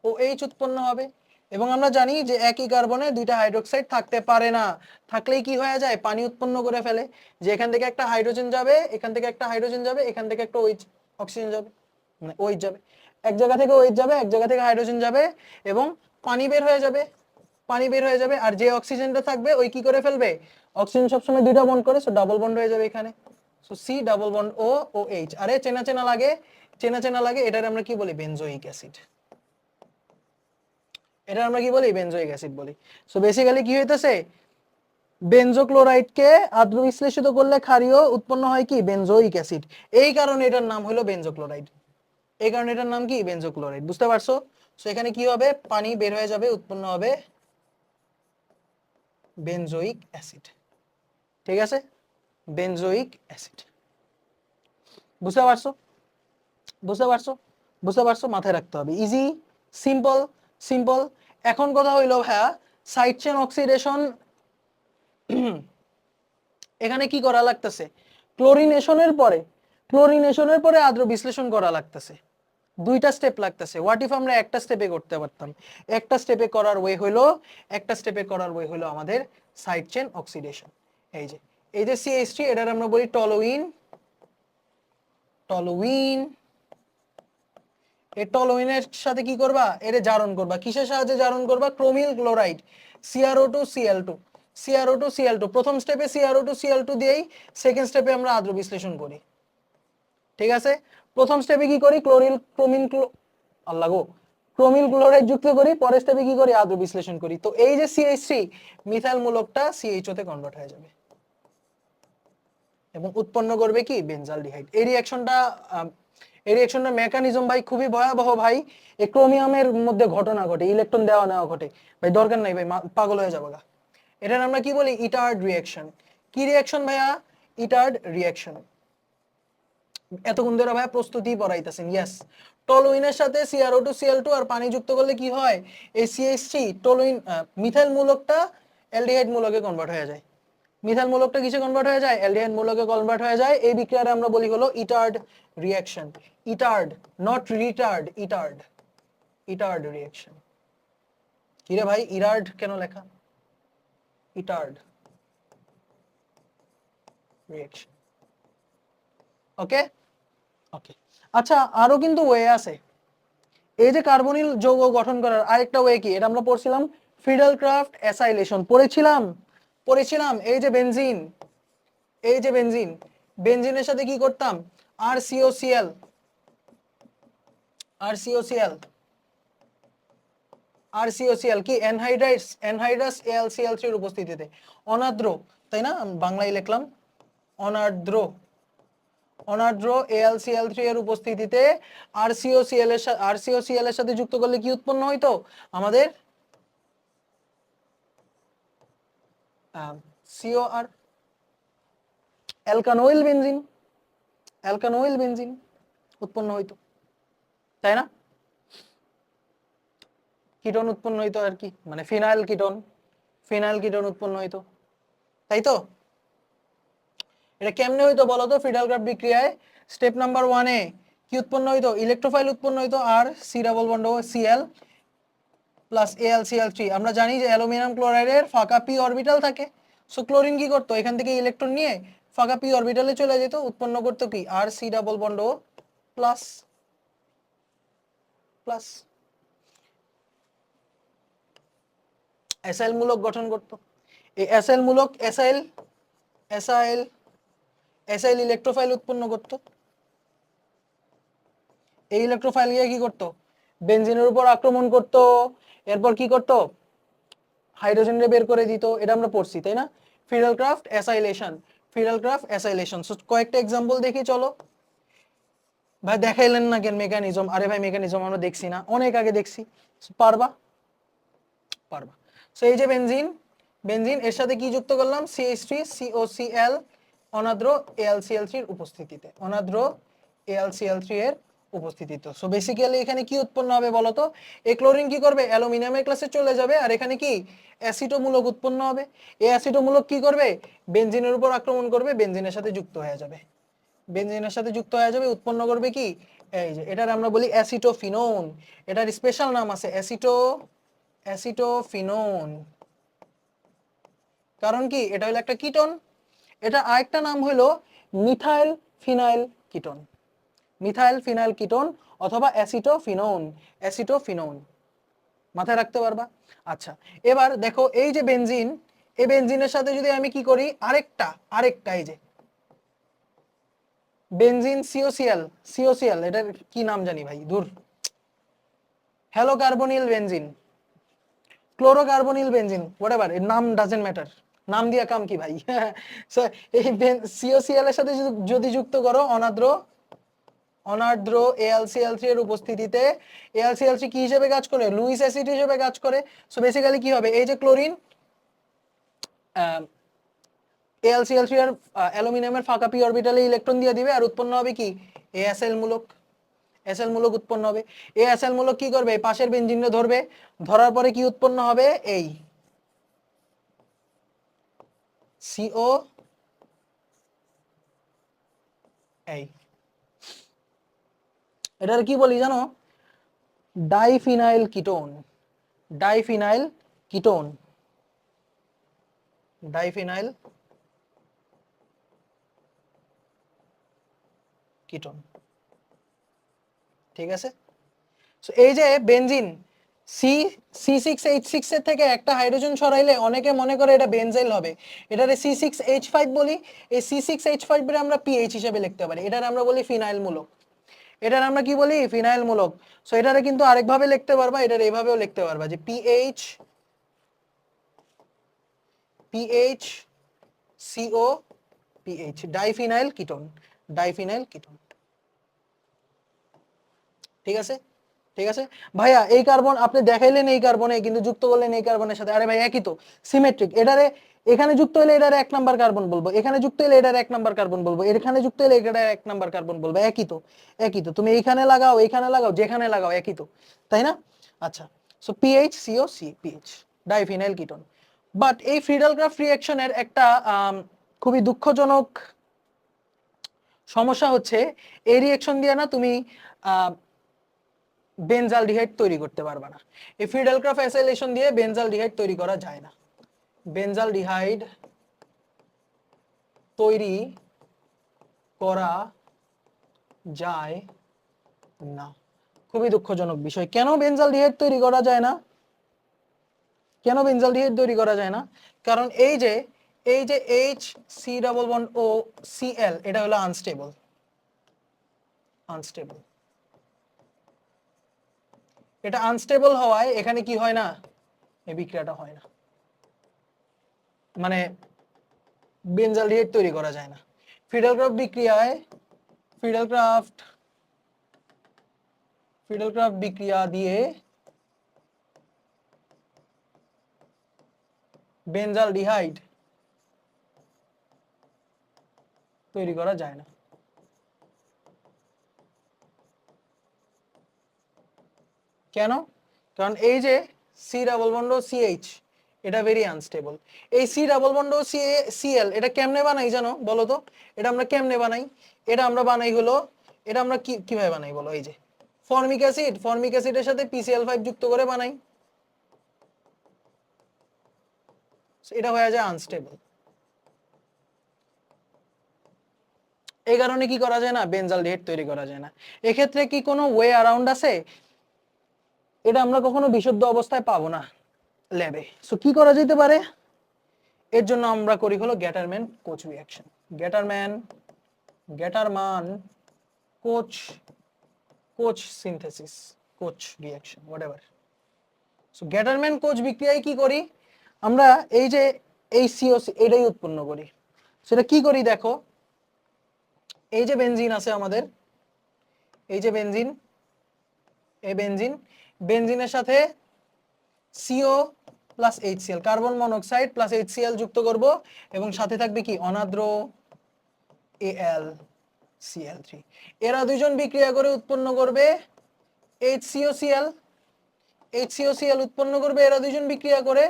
OH উৎপন্ন হবে। এবং আমরা জানি যে একই কার্বনে দুইটা হাইড্রোক্সাইড থাকতে পারে না, থাকলেই কি হয়ে যায়, পানি উৎপন্ন করে ফেলে। যে এখান থেকে একটা হাইড্রোজেন যাবে, এখান থেকে একটা হাইড্রোজেন যাবে, এখান থেকে একটা OH অক্সিজেন যাবে, মানে OH যাবে, এক জায়গা থেকে OH যাবে, এক জায়গা থেকে হাইড্রোজেন যাবে, এবং পানি বের হয়ে যাবে, পানি বের হয়ে যাবে। আর যে অক্সিজেনটা থাকবে ওই কি করে ফেলবে, অক্সিজেন সবসময় দুইটা বন্ড করে, সো ডাবল বন্ড হয়ে যাবে এখানে। So C double bond OH। আরে চেনা চেনা লাগে, চেনা চেনা লাগে, এটার আমরা কি বলি, বেনজোইক অ্যাসিড। এটা আমরা কি বলি, বেনজোইক অ্যাসিড বলি। সো বেসিক্যালি কি হইতেছে, বেনজোক্লোরাইডকে আদ্র বিশ্লেষিত করলে ক্ষারীয় উৎপন্ন হয় কি, বেনজোইক অ্যাসিড। এই কারণে এটার নাম হলো বেনজোক্লোরাইড, এই কারণে এটার নাম কি, বেনজোক্লোরাইড। বুঝতে পারছো। সো এখানে কি হবে, পানি বের হয়ে যাবে, উৎপন্ন হবে বেনজোইক অ্যাসিড, ঠিক আছে, বেনজোইক অ্যাসিড। বুঝতে পারছো, বুঝতে পারছো, বুঝতে পারছো, মাথায় রাখতে হবে, ইজি, সিম্পল, সিম্পল। এখন কথা হইলো ভাইয়া, সাইড চেন অক্সিডেশন এখানে কি করা লাগতেছে, ক্লোরিনেশনের পরে, ক্লোরিনেশনের পরে আদ্র বিশ্লেষণ করা লাগতেছে। দুইটা স্টেপ লাগতেছে। হোয়াট ইফ আমরা একটা স্টেপে করতে পারতাম, একটা স্টেপে করার ওয়ে হলো, একটা স্টেপে করার ওয়ে হলো আমাদের সাইড চেন অক্সিডেশন। এই যে CH3, এটার আমরা বলি টলুইন, টলুইন। এই টলুইনের সাথে কি করবা, এর জারণ করবা, কিসের সাহায্যে জারণ করবা, ক্রোমিল chloride, CrO2 Cl2, CrO2 Cl2। প্রথম স্টেপে CrO2 Cl2 দিয়েই সেকেন্ড স্টেপে আমরা আদ্র বিশ্লেষণ করি, ঠিক আছে। প্রথম স্টেপে কি করি, আল্লাহ গো, ক্রোমিল ক্লোরাইড যুক্ত করি, পরের স্টেপে কি করি, আদ্র বিশ্লেষণ করি। তো এই যে CH3 মিথাইল মূলকটা CHO তে কনভার্ট হয়ে যাবে এবং উৎপন্ন করবে কি, বেনজালডিহাইড। এই রিঅ্যাকশনটা মেকানিজম ভাই খুবই ভয়াবহ ভাই। এই ক্রোমিয়ামের মধ্যে ঘটনা ঘটে, ইলেকট্রন দেওয়া নেওয়া ঘটে ভাই, দরকার নাই ভাই, পাগল হয়ে যাবে গা। এটার আমরা কি বলি, ইটার্ড রিঅ্যাকশন। কি রিঅ্যাকশন ভাইয়া, ইটার্ড রিঅ্যাকশন। এতক্ষণ ধরে ভাইয়া প্রস্তুতি পড়াইতেছেন, ইয়েস। টলুইনের সাথে CrO2 Cl2 আর পানি যুক্ত করলে কি হয়, এই CH3 টলুইন মিথাইল মূলকটা অ্যালডিহাইড মূলকে কনভার্ট হয়ে যায়। মিথাইল মূলকটা কিসে কনভার্ট হয়ে যায়, অ্যালডিহাইড মূলকে কনভার্ট হয়ে যায়। এই বিক্রিয়াটা আমরা বলি হলো Etard reaction. Etard, not retard, Etard, Etard reaction. কি রে ভাই, ইরার্ড কেন লেখা, ইটার্ড রিঅ্যাকশন। ওকে, ওকে। আচ্ছা, আরো কিন্তু ওয়ে আছে। এই যে কার্বনিল যৌগ গঠন করার আরেকটা ওয়ে কি, এটা আমরা পড়ছিলাম, ফিডেলক্রাফট অ্যাসাইলেশন পড়েছিলাম, পড়েছিলাম। এই যে বেনজিন, এই যে বেনজিন, বেনজিনের সাথে কি করতাম, RCOCl, RCOCl, RCOCl কি, অ্যানহাইড্রাস AlCl3 এর উপস্থিতিতে অনাদ্র, তাই না, বাংলায় লিখলাম অনার্দ্র, অনার্দ্র AlCl3 এর উপস্থিতিতে RCOCl এর সাথে যুক্ত করলে কি উৎপন্ন হইতো, আমাদের COR, অ্যালকানোইল বেনজিন, অ্যালকানোইল বেনজিন উৎপন্ন হইতো, তাই না। কিটোন উৎপন্ন হইতো আর কি, মানে ফিনাইল কিটোন, ফিনাইল কিটোন উৎপন্ন হইতো, তাই তো। এটা কেমনে হইতো বলো তো, ফিডেলক্রাফট বিক্রিয়ায়, স্টেপ নাম্বার 1 এ কি উৎপন্ন হইতো, ইলেকট্রোফাইল উৎপন্ন হইতো আর C double bond Cl plus AlCl3। আমরা জানি যে অ্যালুমিনিয়াম ক্লোরাইডের ফাঁকা p অরবিটাল থাকে। সো ক্লোরিন কি করতো, এখান থেকে ইলেকট্রন নিয়ে ফাঁকা p অরবিটালে চলে যেত, উৎপন্ন করতো কি আর C double bond plus plus acyl মূলক গঠন করত। এই অ্যাসাইল মূলক অ্যাসাইল অ্যাসাইল অ্যাসাইল ইলেকট্রোফাইল উৎপন্ন করত। এই ইলেকট্রোফাইল গিয়ে কি করত, বেনজিনের উপর আক্রমণ করত, এরপর কি করত, হাইড্রোজেনকে বের করে দিত। এটা আমরা পড়ছি তাই না, ফিডেলক্রাফট অ্যাসাইলেশন, ফিডেলক্রাফট অ্যাসাইলেশন। সো কয়েকটা एग्जांपल দেখি চলো। ভাই দেখাইলেন না কেন মেকানিজম? আরে ভাই মেকানিজম আমরা দেখছি না, অনেক আগে দেখছি। পারবা পারবা। সো এই যে বেনজিন, বেনজিন এর সাথে কি যুক্ত করলাম, CH3 COCl অনাদ্র AlCl3 এর উপস্থিতিতে, অনাদ্র AlCl3 এর উপস্থিতিতে। সো বেসিক্যালি এখানে কি উৎপন্ন হবে বলো তো, এই ক্লোরিন কি করবে, অ্যালুমিনিয়ামের ক্লাসে চলে যাবে আর এখানে কি অ্যাসিটোমূলক উৎপন্ন হবে। এই অ্যাসিটোমূলক কি করবে, বেনজিনের উপর আক্রমণ করবে, বেনজিনের সাথে যুক্ত হয়ে যাবে, বেনজিনের সাথে যুক্ত হয়ে যাবে, উৎপন্ন করবে কি, এই যে এটার আমরা বলি অ্যাসিটোফিনোন। এটার স্পেশাল নাম আছে অ্যাসিটোফিনোন। কারণ কি, এটা হলো একটা কিটোন। এটা আরেকটা নাম হলো methyl phenyl ketone, methyl phenyl ketone অথবা অ্যাসিটোফিনোন, অ্যাসিটোফিনোন মাথায় রাখতে পারবা। আচ্ছা এবার দেখো এই যে বেনজিন, এই বেনজিনের সাথে যদি আমি কি করি, আরেকটা আরেকটা এই যে বেনজিন সিওসিএল, এটার কি নাম জানি ভাই, দূর, halo carbonyl benzene, chlorocarbonyl benzene, whatever, এর নাম ডাজন্ট ম্যাটার, নাম দিয়া কাম কি ভাই। সো এই সিওসিএল এর সাথে যদি যুক্ত করো অনাদ্র অনার্দ্র AlCl3 এর উপস্থিতিতে, AlCl3 কি হিসেবে কাজ করে, লুইস অ্যাসিড হিসেবে কাজ করে। সো বেসিক্যালি কি হবে, এই যে ক্লোরিন AlCl3 এর অ্যালুমিনিয়ামের ফাঁকা p অরবিটালে ইলেকট্রন দিয়ে দিবে আর উৎপন্ন হবে কি ASL মূলক, এসএল মূলক উৎপন্ন হবে। এই এসএল মূলক কি করবে, পাশের বেনজিনকে ধরবে, ধরার পরে কি উৎপন্ন হবে, এই CO এই এটার কি বলি জানো, diphenyl ketone, diphenyl ketone, diphenyl ketone, ঠিক আছে। সো এই যে বেনজিন C6H6 এর থেকে একটা হাইড্রোজেন সরাইলে অনেকে মনে করে এটা বেনজাইল হবে, এটারে C6H5 বলি। এই C6H5 এর আমরা PH হিসেবে লিখতে পারি, এটার আমরা বলি ফিনাইল মূলক, এটার আমরা কি বলি, ফিনাইল মূলক। সো এটারে কিন্তু আরেকভাবে লিখতে পারবা, এটার এইভাবেও লিখতে পারবা যে PHCOPH, diphenyl ketone, diphenyl ketone, ঠিক আছে, ঠিক আছে। ভাইয়া এই কার্বন আপনি দেখাইলেন এই কার্বনে কিন্তু যুক্ত করলেন এই কার্বনের সাথে, আরে ভাই একই তো, সিমেট্রিক। এটারে এখানে যুক্ত হলে এটারে 1 নাম্বার কার্বন বলবো, এখানে যুক্ত হলে এটারে 1 নাম্বার কার্বন বলবো, এখানে যুক্ত হলে এটারে 1 নাম্বার কার্বন বলবো, একই তো, একই তো। তুমি এইখানে লাগাও এখানে লাগাও যেখানে লাগাও একই তো, তাই না? আচ্ছা so PHCOCPH, diphenyl ketone. But এই ফ্রিডেলক্রাফট রিঅ্যাকশনের একটা খুবই দুঃখজনক সমস্যা হচ্ছে, এই রিঅ্যাকশন দিয়ে না তুমি বেনজালডিহাইড তৈরি করতে পারবে না। এই ফিডেলক্রাফট অ্যাসাইলেশন দিয়ে বেনজালডিহাইড তৈরি করা যায় না, বেনজালডিহাইড তৈরি করা যায় না। খুবই দুঃখজনক বিষয়। কেন বেনজালডিহাইড তৈরি করা যায় না, কেন বেনজালডিহাইড তৈরি করা যায় না? কারণ এই যে HC+O Cl এটা হলো আনস্টেবল, আনস্টেবল। এটা আনস্টেবল হওয়ায় এখানে কি হয় না, এই বিক্রিয়াটা হয় না, মানে বেনজালডিহাইড তৈরি করা যায় না। ফিডেলক্রাফট বিক্রিয়ায় ফিডেলক্রাফট বিক্রিয়া দিয়ে বেনজালডিহাইড তৈরি করা যায় না। কেন? কারণ এই যে C+CH এটা ভেরি আনস্টেবল। এই C+CCl এটা কেমনে বানাই জানো বলো তো? এটা আমরা কেমনে বানাই, এটা আমরা বানাই হলো, এটা আমরা কিভাবে বানাই বলো, এই যে ফর্মিক অ্যাসিডের সাথে PCl5 যুক্ত করে বানাই, এটা হয়ে যায় আনস্টেবল। এই কারণে কি করা যায় না, বেনজালডিহাইড তৈরি করা যায় না। এক্ষেত্রে কি কোনো ওয়ে অ্যারাউন্ড আছে? এটা আমরা কখনো বিশুদ্ধ অবস্থায় পাবো না ল্যাবে। সো কি করা যেতে পারে? এর জন্য আমরা করি হলো Gattermann Koch reaction. Gattermann Koch synthesis, Koch reaction, whatever. So Gattermann Koch বিক্রিয়ায় কি করি আমরা? এই যে এই সিওসি এটাই উৎপন্ন করি। সেটা কি করি দেখো, এই যে বেনজিন আছে আমাদের, এই যে বেনজিন, এই বেনজিনের সাথে CO plus HCl, carbon monoxide plus HCl যুক্ত করব, এবং সাথে থাকবে কি অনাদ্র AlCl3। এরা দুইজন বিক্রিয়া করে উৎপন্ন করবে HCOCl উৎপন্ন করবে এরা দুইজন বিক্রিয়া করে।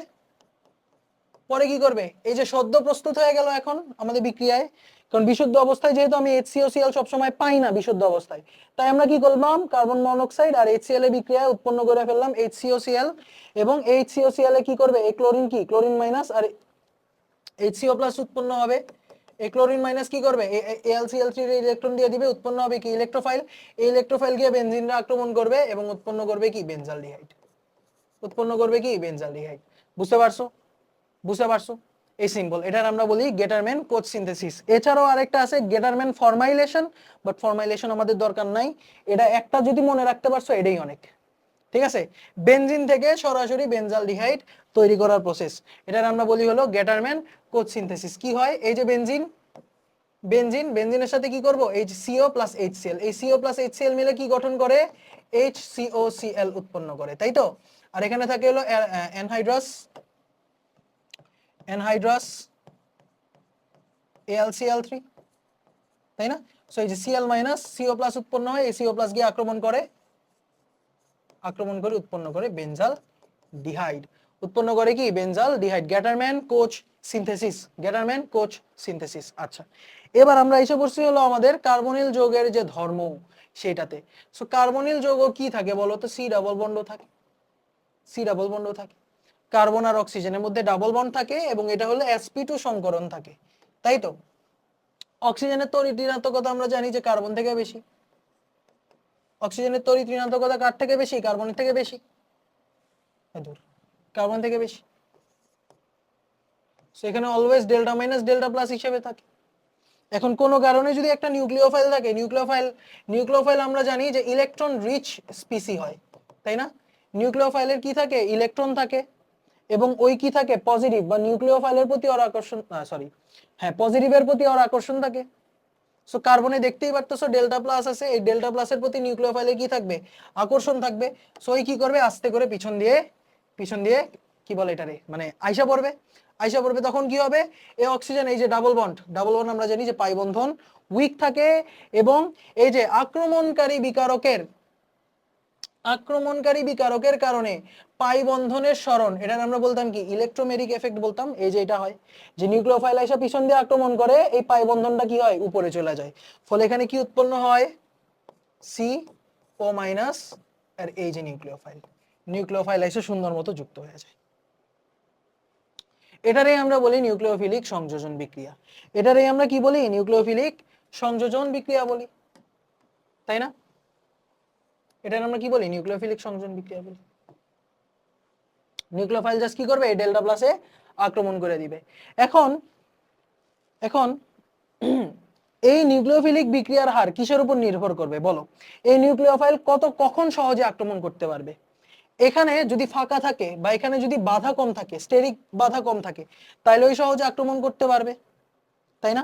পরে কি করবে? এই যে সদ্য প্রস্তুত হয়ে গেল এখন আমাদের বিক্রিয়ায়, কারণ বিশুদ্ধ অবস্থায় যেহেতু আমি HCOCl সবসময় পাই না বিশুদ্ধ অবস্থায়, তাই আমরা কি করলাম, কার্বন মনোক্সাইড আর HCl এর বিক্রিয়ায় উৎপন্ন করে ফেললাম HCOCl, এবং HCOCl এ কি করবে, এই ক্লোরিন কি, ক্লোরিন মাইনাস আর HCO প্লাস উৎপন্ন হবে। এই ক্লোরিন মাইনাস কি করবে, AlCl3 এর ইলেকট্রন দিয়ে দিবে, উৎপন্ন হবে কি ইলেকট্রোফাইল। এই ইলেকট্রোফাইল গিয়ে বেনজিনরা আক্রমণ করবে এবং উৎপন্ন করবে কি বেনজালডিহাইড, বুঝতে পারছো? এই সিম্বল, এটার আমরা বলি গেটারম্যান কোচ সিনথেসিস। এছাড়াও আরেকটা আছে গেটারম্যান ফরমাইলেশন, বাট ফরমাইলেশন আমাদের দরকার নাই, এটা একটা যদি মনে রাখতে পারছো এটাই অনেক। ঠিক আছে, বেনজিন থেকে সরাসরি বেনজালডিহাইড তৈরি করার প্রসেস, এটার আমরা বলি হলো গেটারম্যান কোচ সিনথেসিস। কি হয়, এই যে বেনজিনের সাথে কি করব, HCO প্লাস HCl, এই CO প্লাস HCl মিলে কি গঠন করে, HCOCl উৎপন্ন করে, তাই তো। আর এখানে থাকে হলো অ্যানহাইড্রাস AlCl3, তাই না। সো এই যে Cl মাইনাস CO প্লাস উৎপন্ন হয়, এই CO প্লাস গিয়ে আক্রমণ করে উৎপন্ন করে বেনজাল ডিহাইড, উৎপন্ন করে কি বেনজাল ডিহাইড। গ্যাটারম্যান কোচ সিনথেসিস। আচ্ছা, এবার আমরা এসে পড়ছি হলো আমাদের কার্বনিল যৌগের যে ধর্ম সেটাতে। সো কার্বনিল যৌগ কি থাকে বলো তো, C ডাবল বন্ড থাকে, কার্বন আর অক্সিজেনের মধ্যে ডাবল বন্ড থাকে, এবং এটা হলো sp2 সংকরণ থাকে, তাই তো। অক্সিজেনের তড়িৎ ঋণাত্মকতা আমরা জানি যে কার্বন থেকে বেশি, অক্সিজেনের তড়িৎ ঋণাত্মকতা কার থেকে বেশি, কার্বনের থেকে বেশি, কার্বন থেকে বেশি। সেখানে always delta minus delta plus হিসেবে থাকে। এখন কোনো কারণে যদি একটা নিউক্লিওফাইল থাকে, নিউক্লিওফাইল আমরা জানি যে ইলেকট্রন রিচ স্পিসি হয়, তাই না। নিউক্লিওফাইলের কি থাকে, ইলেকট্রন থাকে, এবং ওই কি থাকে পজিটিভ, বা নিউক্লিওফাইলের প্রতি ওর আকর্ষণ, পজিটিভের প্রতি ওর আকর্ষণ থাকে। সো কার্বনে দেখতেই পারতেছো ডেল্টা প্লাস আছে, এই ডেল্টা প্লাসের প্রতি নিউক্লিওফাইলে কি থাকবে, আকর্ষণ থাকবে। সো এই কি করবে, আস্তে করে পিছন দিয়ে কি বলে এটারে, মানে আইসা পড়বে, তখন কি হবে, এই অক্সিজেন, এই যে ডাবল বন্ড আমরা জানি যে পাই বন্ধন উইক থাকে, এবং এই যে আক্রমণকারী বিকারকের কারণে পাই বন্ধনের স্মরণ, এটা আমরা বলতাম কি ইলেকট্রোমেরিক এফেক্ট বলতাম। এই যে এটা হয় যে নিউক্লিওফাইল এসে পিছন দিয়ে আক্রমণ করে, এই পাই বন্ধনটা কি হয়, উপরে চলে যায়, ফলে এখানে কি উৎপন্ন হয়, CO মাইনাস, আর এই যে নিউক্লিওফাইল এসে সুন্দর মতো যুক্ত হয়ে যায়। এটারই আমরা বলি নিউক্লিওফিলিক সংযোজন বিক্রিয়া, এটারই আমরা কি বলি, নিউক্লিওফিলিক সংযোজন বিক্রিয়া বলি, তাই না। এটার আমরা কি বলি, নিউক্লিওফিলিক সংযোজন বিক্রিয়া বলি। নিউক্লিওফাইল জাস্ট কি করবে, এই ডেল্টা প্লাসে আক্রমণ করে দিবে। এখন এই নিউক্লিওফিলিক বিক্রিয়ার হার কিসের উপর নির্ভর করবে বলো, এই নিউক্লিওফাইল কখন সহজে আক্রমণ করতে পারবে। এখানে যদি ফাঁকা থাকে, বা এখানে যদি বাধা কম থাকে, স্টেরিক বাধা কম থাকে, তাইলে ওই সহজে আক্রমণ করতে পারবে, তাই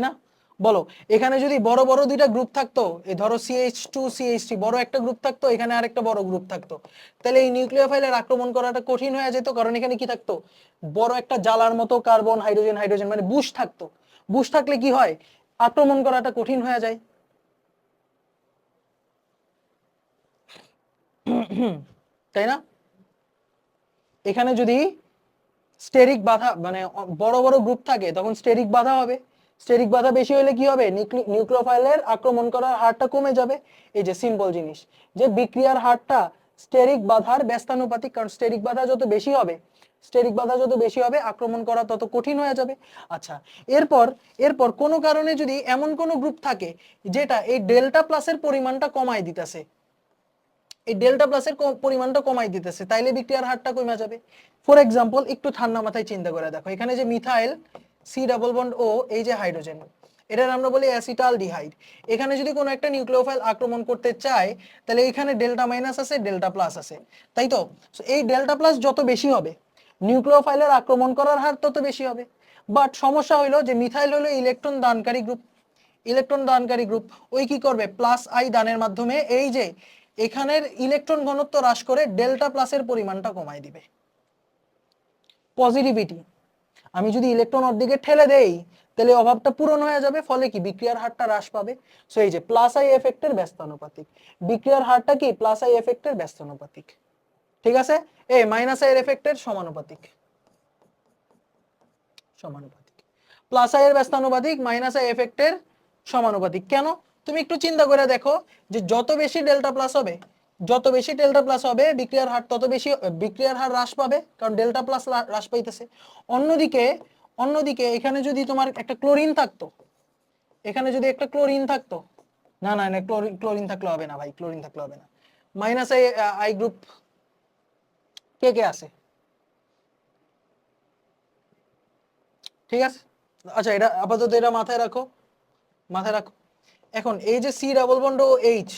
না। বলো, এখানে যদি বড় বড় দুইটা গ্রুপ থাকতো, এই ধরো CH2 CH3 বড় একটা গ্রুপ থাকতো, এখানে আরেকটা বড় গ্রুপ থাকতো, তাহলে এই নিউক্লিওফাইলের আক্রমণ করাটা কঠিন হয়ে যেত, কারণ এখানে কি থাকতো, বড় একটা জ্বালার মতো কার্বন হাইড্রোজেন মানে বুশ থাকতো। বুশ থাকলে কি হয়, আক্রমণ করাটা কঠিন হয়ে যায়, তাই না। এখানে যদি স্টেরিক বাধা, মানে বড় বড় গ্রুপ থাকে, তখন স্টেরিক বাধা হবে, স্টেরিক বাধা বেশি হলে কি হবে, নিউক্লিওফাইলের আক্রমণ করার হারটা কমে যাবে। এই যে সিম্পল জিনিস, যে বিক্রিয়ার হারটা স্টেরিক বাধার ব্যস্তানুপাতিক, কারণ স্টেরিক বাধা যত বেশি হবে, স্টেরিক বাধা যত বেশি হবে আক্রমণ করা তত কঠিন হয়ে যাবে। আচ্ছা, এরপর এরপর কোনো কারণে যদি এমন কোনো গ্রুপ থাকে যেটা এই ডেল্টা প্লাসের পরিমাণটা কমায় দিতেছে, এই ডেল্টা প্লাসের পরিমাণটা কমাই দিতেছে, তাইলে বিক্রিয়ার হারটা কমে যাবে। ফর এক্সাম্পল একটু ঠান্ডা মাথায় চিন্তা করে দেখো, এখানে যে মিথাইল সি ডাবল বন্ড ও, এই যে হাইড্রোজেন, এটার আমরা বলি অ্যাসিটালডিহাইড। এখানে যদি কোনো একটা নিউক্লিওফাইল আক্রমণ করতে চায়, তাহলে এখানে ডেল্টা মাইনাস আছে, ডেল্টা প্লাস আছে, তাই তো? এই ডেল্টা প্লাস যত বেশি হবে নিউক্লিওফাইলের আক্রমণ করার হার তত বেশি হবে। বাট সমস্যা হইলো যে মিথাইল হলো ইলেকট্রন দানকারী গ্রুপ, ইলেকট্রন দানকারী গ্রুপ, ওই কি করবে, প্লাস আই দানের মাধ্যমে এই যে এখানের ইলেকট্রন ঘনত্ব হ্রাস করে ডেল্টা প্লাসের পরিমাণটা কমায় দিবে। পজিটিভিটি, আমি যদি ইলেকট্রন ওর দিকে ঠেলে দেই তাহলে অভাবটা পূরণ হয়ে যাবে, ফলে কি বিক্রিয়ার হারটা হ্রাস পাবে। সো এই যে প্লাস আই এফেক্টের ব্যস্তানুপাতিক, বিক্রিয়ার হারটা কি প্লাস আই এফেক্টের ব্যস্তানুপাতিক, ঠিক আছে? এ মাইনাস আই এর এফেক্টের সমানুপাতিক, সমানুপাতিক, প্লাস আই এর ব্যস্তানুপাতিক মাইনাস আই এফেক্টের সমানুপাতিক। কেন? তুমি একটু চিন্তা করে দেখো যে যত বেশি ডেল্টা প্লাস হবে, যত বেশি ডেল্টা প্লাস হবে বিক্রিয়ার হার তত বেশি, বিক্রিয়ার হার হ্রাস পাবে, কারণ ডেল্টা প্লাস হ্রাস পাইতেছে। অন্যদিকে অন্যদিকে এখানে যদি তোমার একটা ক্লোরিন থাকতো, এখানে যদি একটা ক্লোরিন থাকতো, না না না, ক্লোরিন থাকলে হবে না ভাই, ক্লোরিন থাকলে হবে না। মাইনাস আই আই গ্রুপ কে কে আছে? ঠিক আছে, আচ্ছা এটা আপাতত এটা মাথায় রাখো, মাথায় রাখো। এখন এই যে C double bond O H,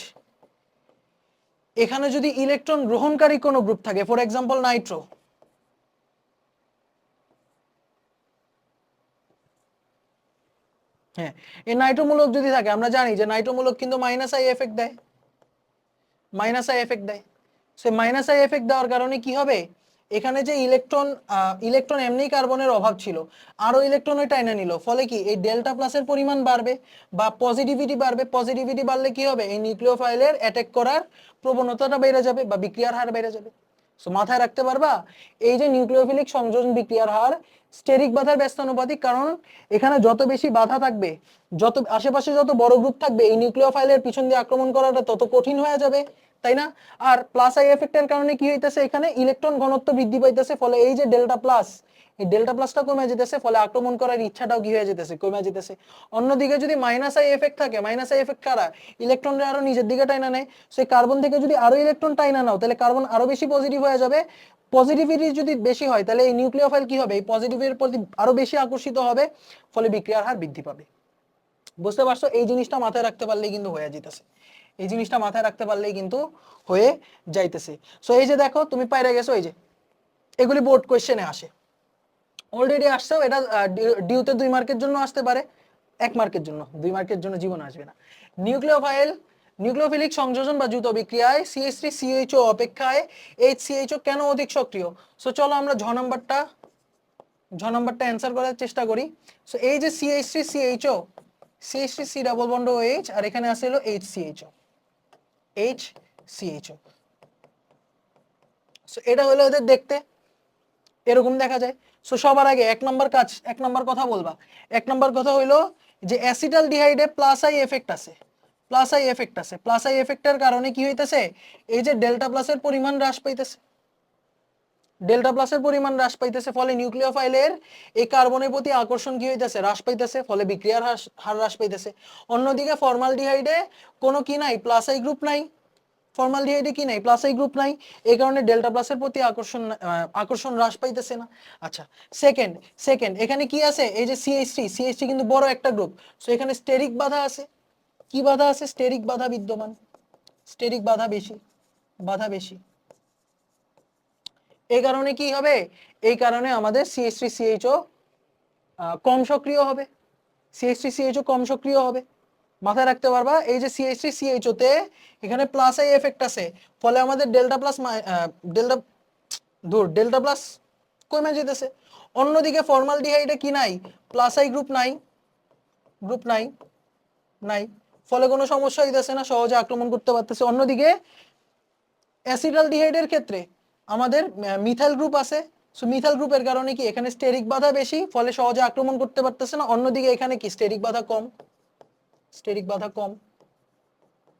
এখানে যদি ইলেকট্রন গ্রহণকারী কোনো গ্রুপ থাকে, ফর এক্সাম্পল নাইট্রো, হ্যাঁ, এই নাইট্রোমূলক যদি থাকে, আমরা জানি যে নাইট্রোমূলক কিন্তু মাইনাস আই এফেক্ট দেয়, মাইনাস আই এফেক্ট দেয়। সে মাইনাস আই এফেক্ট দেওয়ার কারণে কি হবে, এখানে যে ইলেকট্রন, ইলেকট্রন এমনি কার্বনের অভাব ছিল, আরো ইলেকট্রন ওই টাইনা নিল, ফলে কি এই ডেল্টা প্লাসের পরিমাণ বাড়বে বা পজিটিভিটি বাড়বে। পজিটিভিটি বাড়লে কি হবে, এই নিউক্লিওফাইলের অ্যাটাক করার প্রবণতাটা বেড়ে যাবে বা বিক্রিয়ার হার বেড়ে যাবে। সো মাথায় রাখতে পারবা, এই যে নিউক্লিওফিলিক সংযোজন বিক্রিয়ার হার স্টেরিক বাধার ব্যস্তানুপাতিক, কারণ এখানে যত বেশি বাধা থাকবে, যত আশেপাশে যত বড় গ্রুপ থাকবে, এই নিউক্লিওফাইলের পিছন দিয়ে আক্রমণ করাটা তত কঠিন হয়ে যাবে, তাই না? আর প্লাস আই এফেক্টের কারণে কি হইতেছে, এখানে ইলেকট্রন ঘনত্ব বৃদ্ধি পাইতেছে, ফলে এই যে ডেল্টা প্লাস, এই ডেল্টা প্লাসটা কমে যেতেছে, ফলে আক্রমণ করার ইচ্ছাটাও কি হয়ে যেতেছে, কমে যেতেছে। অন্যদিকে যদি মাইনাস আই এফেক্ট থাকে, মাইনাস আই এফেক্ট কারা, ইলেকট্রনরা আরো নিজের দিকে টাইনা নেয়। সেই কার্বন থেকে যদি আরো ইলেকট্রন টাইনা নাও, তাহলে কার্বন আরো বেশি পজিটিভ হয়ে যাবে। পজিটিভিটি যদি বেশি হয়, তাহলে এই নিউক্লিওফাইল কি হবে, এই পজিটিভের প্রতি আরো বেশি আকর্ষিত হবে, ফলে বিক্রিয়ার হার বৃদ্ধি পাবে। বুঝতে পারছো? এই জিনিসটা মাথায় রাখতে পারলেই কিন্তু হয়ে যেতেছে, এই জিনিসটা মাথায় রাখতে পারলেই কিন্তু হয়ে যাইতেছে। সো এই যে দেখো তুমি পাইরা গেছো, এই যে এগুলি বোর্ড কোয়েশ্চেনে আসে, অলরেডি আসছেও। এটা ডিউতে 2 মার্কের জন্য আসতে পারে, 1 মার্কের জন্য, 2 মার্কের জন্য জীবন আসবে না। নিউক্লিওফাইল, নিউক্লিওফিলিক সংযোজন বা দ্রুত বিক্রিয়ায় CH3COH অপেক্ষায় HCHO কেন অধিক সক্রিয়? সো চলো আমরা ঝ নাম্বারটা অ্যান্সার করার চেষ্টা করি। সো এই যে CH3CHO, CH3 C double bond O H, আর এখানে আছে হলো HCHO, HCHO। সো এটা হলো এদের দেখতে এরকম দেখা যায়। সো সবার আগে 1 নাম্বার কাজ, 1 নাম্বার কথা বলবা। 1 নাম্বার কথা হইলো যে অ্যাসিটালডিহাইডে প্লাস আই এফেক্ট আছে, প্লাস আই এফেক্ট আছে। প্লাস আই এফেক্টের কারণে কি হইতেছে, এই যে ডেল্টা প্লাসের পরিমাণ হ্রাস পাইতেছে, ডেল্টা প্লাসের পরিমাণ হ্রাস পাইতেছে, ফলে নিউক্লিওফাইলের এই কার্বনের প্রতি আকর্ষণ কি হইতেছে, হ্রাস পাইতেছে, ফলে বিক্রিয়ার হার হ্রাস পাইতেছে। অন্যদিকে ফর্মালডিহাইডে কোনো কি নাই, প্লাস আই গ্রুপ নাই, ফর্মালডিহাইডে কি নাই, প্লাস আই গ্রুপ নাই, এই কারণে ডেল্টা প্লাসের প্রতি আকর্ষণ হ্রাস পাইতেছে না। আচ্ছা, সেকেন্ড এখানে কি আছে, এই যে CH3 কিন্তু বড় একটা গ্রুপ, সো এখানে স্টেরিক বাধা আছে। কি বাধা আছে, স্টেরিক বাধা বিদ্যমান, স্টেরিক বাধা বেশি, বাধা বেশি। এই কারণে কি হবে, এই কারণে আমাদের CH3CHO কম সক্রিয় হবে, CH3CHO কম সক্রিয় হবে। মাথায় রাখতে পারবা, এই যে CH3CHO তে এখানে প্লাস আই এফেক্ট আছে, ফলে আমাদের ডেল্টা প্লাস কমে যেতেছে। অন্যদিকে ফর্মালডিহাইডে কি নাই, প্লাস আই গ্রুপ নাই, গ্রুপ নাই, নাই, ফলে কোনো সমস্যা হইতেছে না, সহজে আক্রমণ করতে পারতেছে। অন্যদিকে অ্যাসিটালডিহাইডের ক্ষেত্রে আমাদের মিথাইল গ্রুপ আছে, সো মিথাইল গ্রুপের কারণে কি এখানে স্টেরিক বাধা বেশি, ফলে সহজে আক্রমণ করতে পারতেছে না। অন্যদিকে এখানে কি স্টেরিক বাধা কম, স্টেরিক বাধা কম,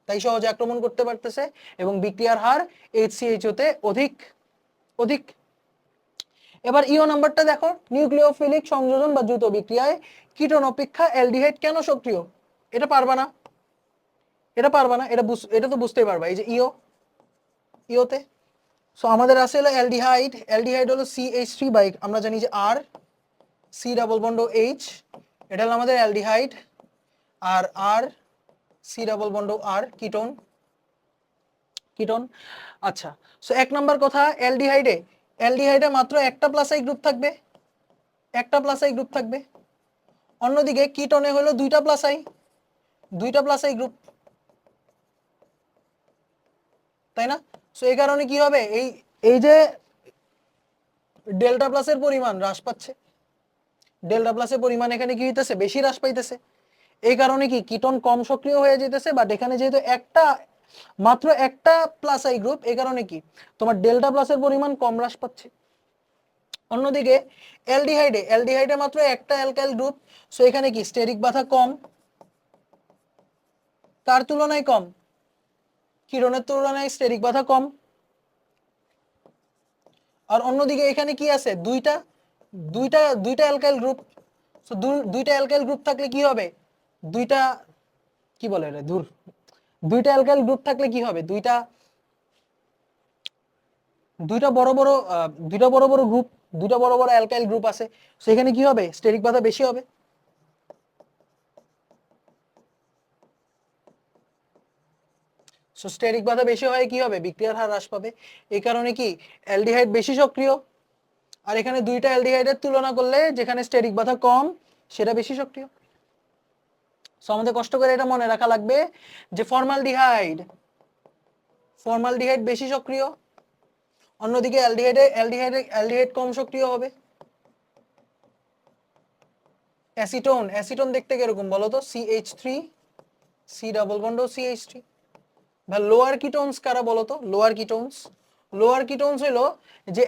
তাই সহজে আক্রমণ করতে পারতেছে এবং বিক্রিয়ার হার HCHO তে অধিক অধিক। এবার ইও নাম্বারটা দেখো, নিউক্লিওফিলিক সংযোজন বা দ্রুত বিক্রিয়ায় কিটোন অপেক্ষা অ্যালডিহাইড কেন সক্রিয়? এটা পারবা না, এটা পারবা না, এটা তো বুঝতেই পারবা। এই যে ইওতে সো আমাদের আছে হলো অ্যালডিহাইড, অ্যালডিহাইড হলো CH3 বাই আমরা জানি যে R, C double bond H, এটা হলো আমাদের অ্যালডিহাইড, আর R C double bond R ketone, ketone. আচ্ছা, সো এক নাম্বার কথা, অ্যালডিহাইডে মাত্র একটা প্লাস আই গ্রুপ থাকবে, একটা প্লাস আই গ্রুপ থাকবে। অন্যদিকে কিটোনে হলো দুইটা প্লাস আই গ্রুপ, তাই না? সো এই কারণে কি হবে, এই যে ডেল্টা প্লাসের পরিমাণ হ্রাস পাচ্ছে, ডেল্টা প্লাসের পরিমাণ এখানে কি হইতেছে, বেশি হ্রাস পাইতেছে। এই কারণে কি কিটোন কম সক্রিয় হয়ে যেতেছে, বাট এখানে যেহেতু মাত্র একটা প্লাস আই গ্রুপ, এই কারণে কি তোমার ডেল্টা প্লাসের পরিমাণ কম হ্রাস পাচ্ছে। অন্যদিকে অ্যালডিহাইডে মাত্র একটা অ্যালকাইল গ্রুপ, সো এখানে কি স্টেরিক বাধা কম, কার তুলনায় কম, কিটোনের তুলনায় স্টেরিক বাধা কম। আর অন্যদিকে এখানে কি আছে, দুইটা দুইটা দুইটা অ্যালকাইল গ্রুপ, সো দুইটা অ্যালকাইল গ্রুপ থাকলে কি হবে, দুইটা কি বলে রে দূর, দুইটা অ্যালকাইল গ্রুপ থাকলে কি হবে, দুইটা দুইটা বড় বড় গ্রুপ, দুইটা বড় বড় অ্যালকাইল গ্রুপ আছে, সেখানে কি হবে, স্টেরিক বাধা বেশি হবে। সো স্টেরিক বাধা বেশি হয় কি হবে, বিক্রিয়ার হার হ্রাস পাবে। এই কারণে কি অ্যালডিহাইড বেশি সক্রিয়, আর এখানে দুইটা অ্যালডিহাইডের তুলনা করলে যেখানে স্টেরিক বাধা কম সেটা বেশি সক্রিয়। সো আমাদের কষ্ট করে এটা মনে রাখা লাগবে যে ফর্মালডিহাইড বেশি সক্রিয়, অন্যদিকে অ্যালডিহাইড কম সক্রিয় হবে। অ্যাসিটোন দেখতে কিরকম বলো তো, CH3 C double bond CH3। বা লোয়ার কিটোনস কারা বলো তো, লোয়ার কিটোনস হলো যে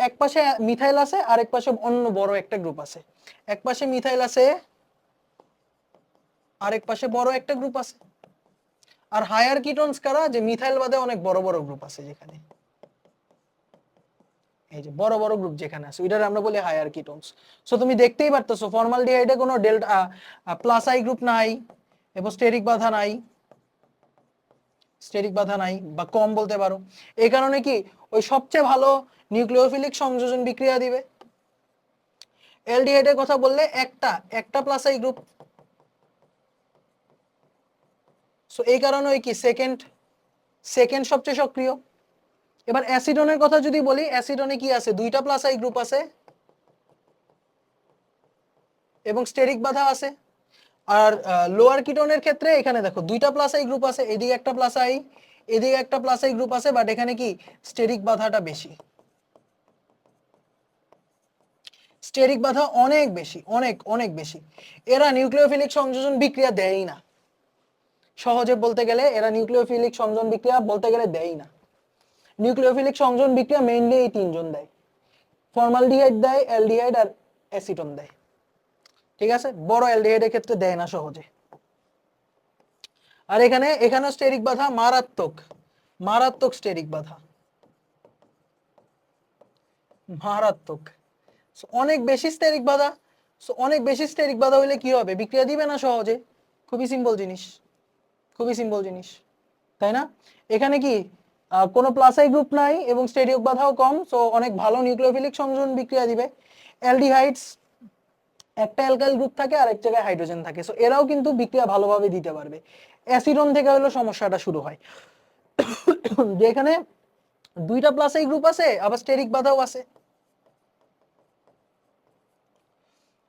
এক পাশে মিথাইল আছে আর এক পাশে অন্য বড় একটা গ্রুপ আছে, এক পাশে মিথাইল আছে আর এক পাশে বড় একটা গ্রুপ আছে। আর হায়ার কিটোনস কারা, যে মিথাইল বাদে অনেক বড় বড় গ্রুপ আছে, যেখানে এই যে বড় বড় গ্রুপ যেখানে আছে ওইটার আমরা বলি হায়ার কিটোনস। সো তুমি দেখতেই পারতেছো ফর্মালডিহাইডে কোনো ডেল্টা প্লাস আই গ্রুপ নাই এবং স্টেরিক বাধা নাই বা কম বলতে পারো। এই কারণে কি ওই সবচেয়ে ভালো নিউক্লিওফিলিক সংযোজন বিক্রিয়া দিবে। অ্যালডিহাইডের কথা বললে একটা প্লাস আই গ্রুপ, সো এই কারণে ওই কি সেকেন্ড সবচেয়ে সক্রিয়। এবার অ্যাসিডনের কথা যদি বলি, অ্যাসিডনে কি আছে, দুইটা প্লাস আই গ্রুপ আছে এবং স্টেরিক বাধা আছে। আর লোয়ার কিটোনের ক্ষেত্রে এখানে দেখো দুইটা প্লাস আই গ্রুপ আছে, এদিকে একটা প্লাস আই, এদিকে একটা প্লাস আই গ্রুপ আছে, বাট এখানে কি স্টেরিক বাধাটা বেশি, স্টেরিক বাধা অনেক বেশি, অনেক বেশি। এরা নিউক্লিওফিলিক সংযোজন বিক্রিয়া দেয়ই না, সহজে বলতে গেলে এরা নিউক্লিওফিলিক সংযোজন বিক্রিয়া বলতে গেলে দেয়ই না। নিউক্লিওফিলিক সংযোজন বিক্রিয়া মেইনলি এই তিনজন দেয়, ফর্মালডিহাইড দেয়, অ্যালডিহাইড আর অ্যাসিটন দেয়। ঠিক আছে, বড় অ্যালডিহাইডের ক্ষেত্রে দেয় না সহজে। আর এখানে স্টেরিক বাধা মারাত্মক স্টেরিক বাধা, মারাত্মক। অনেক বেশি স্টেরিক বাধা, অনেক বেশি স্টেরিক বাধা হইলে কি হবে, বিক্রিয়া দিবে না সহজে। খুবই সিম্পল জিনিস, তাই না? এখানে কি কোনো প্লাস আই গ্রুপ নাই এবং স্টেরিক বাধাও কম, সো অনেক ভালো নিউক্লিওফিলিক সংযোজন বিক্রিয়া দিবে। অ্যালডিহাইডস একটা অ্যালকাইল গ্রুপ থাকে আর এক জায়গায় হাইড্রোজেন থাকে, সো এরাও কিন্তু বিক্রিয়া ভালোভাবে দিতে পারবে। অ্যাসিডন থেকে হলো সমস্যাটা শুরু হয়, যেখানে দুইটা প্লাস আই গ্রুপ আছে আবার স্টেরিক বাধাও আছে।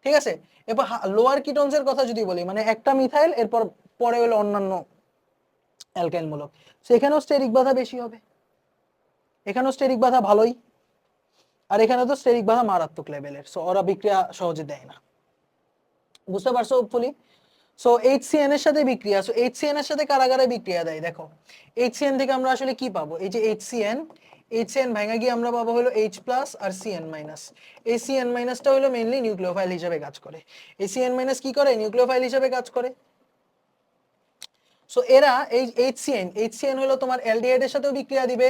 ঠিক আছে, এবার লোয়ার কিটোনসের কথা যদি বলি, মানে একটা মিথাইল এরপর পরে হলো অন্যান্য অ্যালকাইল মূলক, সেখানেও স্টেরিক বাধা বেশি হবে, এখানেও স্টেরিক বাধা ভালোই, আর এখানে তো স্টেরিক বাধা মারাত্মক লেভেলের, সো ওরা বিক্রিয়া সহজে দেয় না। বুঝতে পারছো হোপফুলি? সো HCN এর সাথে বিক্রিয়া, সো HCN এর সাথে কারা কারা বিক্রিয়া দেয় দেখো। HCN থেকে আমরা আসলে কি পাবো, এই যে HCN ভাঙা গিয়ে আমরা পাবো হলো H প্লাস আর CN মাইনাস। এই CN মাইনাসটা হলো মেইনলি নিউক্লিওফাইল হিসেবে কাজ করে। এই CN মাইনাস কি করে, নিউক্লিওফাইল হিসেবে কাজ করে। সো এরা এই HCN হলো তোমার অ্যালডিহাইডের সাথেও বিক্রিয়া দিবে,